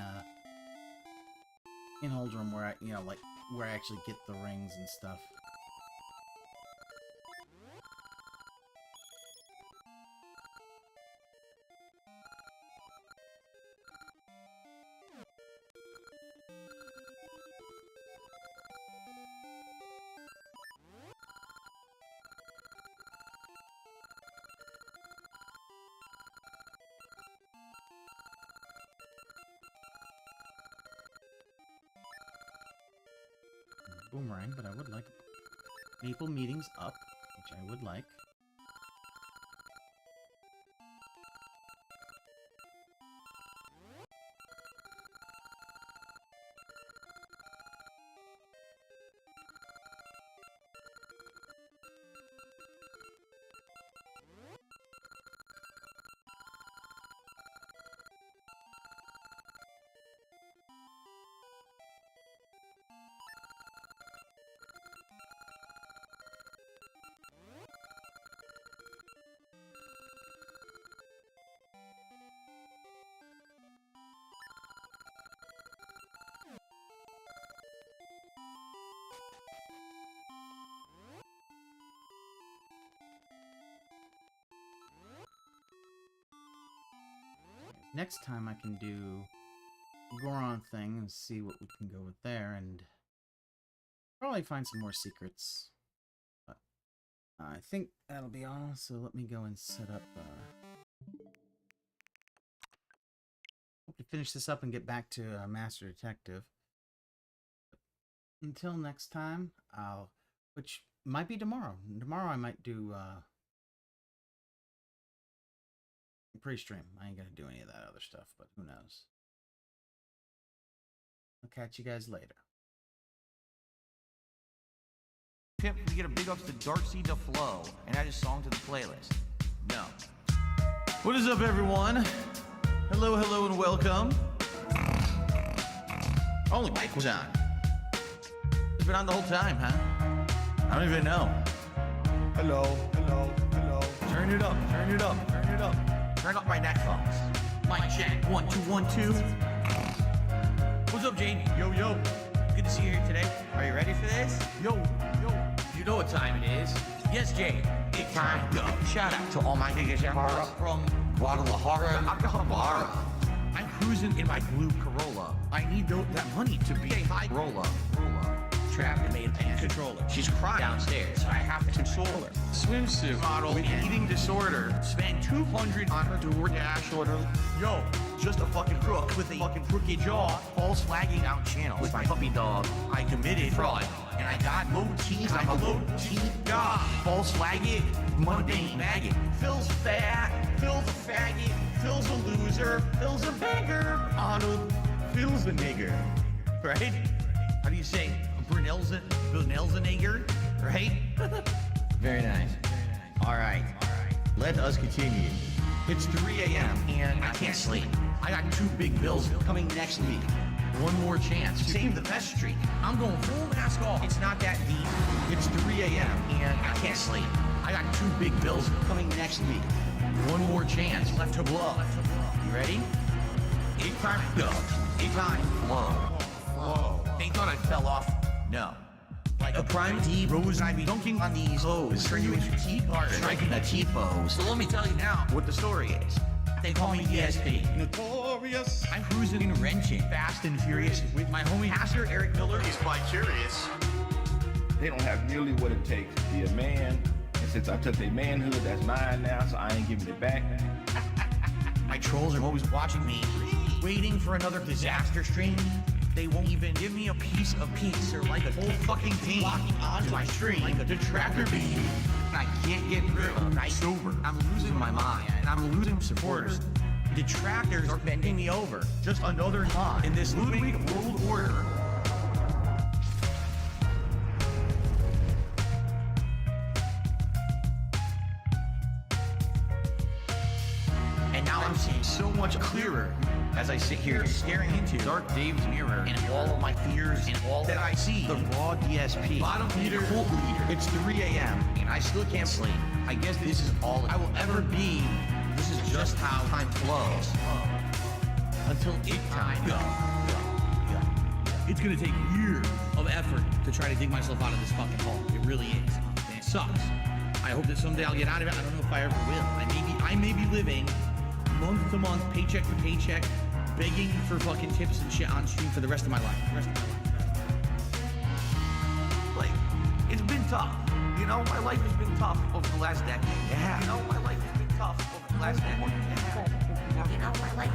Holdrum where I, like, where I actually get the rings and stuff. Boomerang, but I would like Maple Meetings up, which I would like. Next time I can do Goron thing and see what we can go with there, and probably find some more secrets. But I think that'll be all, so let me go and set up... hope to finish this up and get back to Master Detective. But until next time, which might be tomorrow. Tomorrow I might do... pre-stream. I ain't gonna do any of that other stuff, but who knows. I'll catch you guys later. Tip, we get a big ups to Darcy DeFlo and add a song to the playlist. No. What is up, everyone? Hello, hello, and welcome. Only mic was on. It's been on the whole time, huh? I don't even know. Hello, hello, hello. Turn it up, turn it up, turn it up. Turn up my headphones. Mic check, 1 2 1 2. What's up, Jamie? Yo, yo. Good to see you here today. Are you ready for this? Yo, yo. You know what time it is. Yes, Jay. It's time to go. Shout out to all my niggas from Guadalajara, Acapulco. I'm cruising in my blue Corolla. I need that money to be a high roller. Trapped and made a controller. She's crying downstairs, so I have to console her. Swimsuit model with eating disorder. Spent $200 on her DoorDash order. Yo, just a fucking crook with a fucking crooked jaw. False flagging out channel with my puppy dog. I committed fraud, and I got low teeth. I'm a low teeth god. False flagging, mundane maggot. Phil's fat, Phil's a faggot. Phil's a loser, Phil's a beggar. Arnold, Phil's a nigger. Right? How do you say? Brunel's a nigger, right? Very nice. All right. Let us continue. It's 3 a.m. and I can't sleep. I got 2 big bills coming next week. One more chance to save the best streak. I'm going full mask off. It's not that deep. It's 3 a.m. and I can't sleep. I got 2 big bills coming next week. One more chance left to blow. You ready? 8 time go. 8 time flow. Whoa. They thought I fell off. No. Like a prime D rose, I'd be dunking on these hoes, turn you into T-part, striking a T-pose. So let me tell you now what the story is. They call me DSP. Notorious. I'm cruising and wrenching, fast and furious, with my homie Pastor Eric Miller. He's quite curious. They don't have nearly what it takes to be a man, and since I took their manhood, that's mine now, so I ain't giving it back. My trolls are always watching me, waiting for another disaster stream. They won't even give me a piece of peace or like a whole fucking team locking onto my stream like a detractor beam. I can't get through. I'm sober. I'm losing my mind. And I'm losing supporters. Detractors are bending me over. Just another knot in this Ludwig world order. And now I'm seeing so much clearer as I sit here staring into Dark Dave's mirror and all of my fears and all that I see. The raw DSP, bottom leader, cult leader. It's 3 a.m. and I still can't sleep. I guess this is all I will ever be. This is just how time flows. Until it time go. It's gonna take years of effort to try to dig myself out of this fucking hole. It really is. And it sucks. I hope that someday I'll get out of it. I don't know if I ever will. I may be living month to month, paycheck to paycheck, begging for fucking tips and shit on stream for the rest of my life. Like, it's been tough. You know, my life has been tough over the last decade. Yeah. You know, my life has been tough over the last decade. Yeah. You know, my life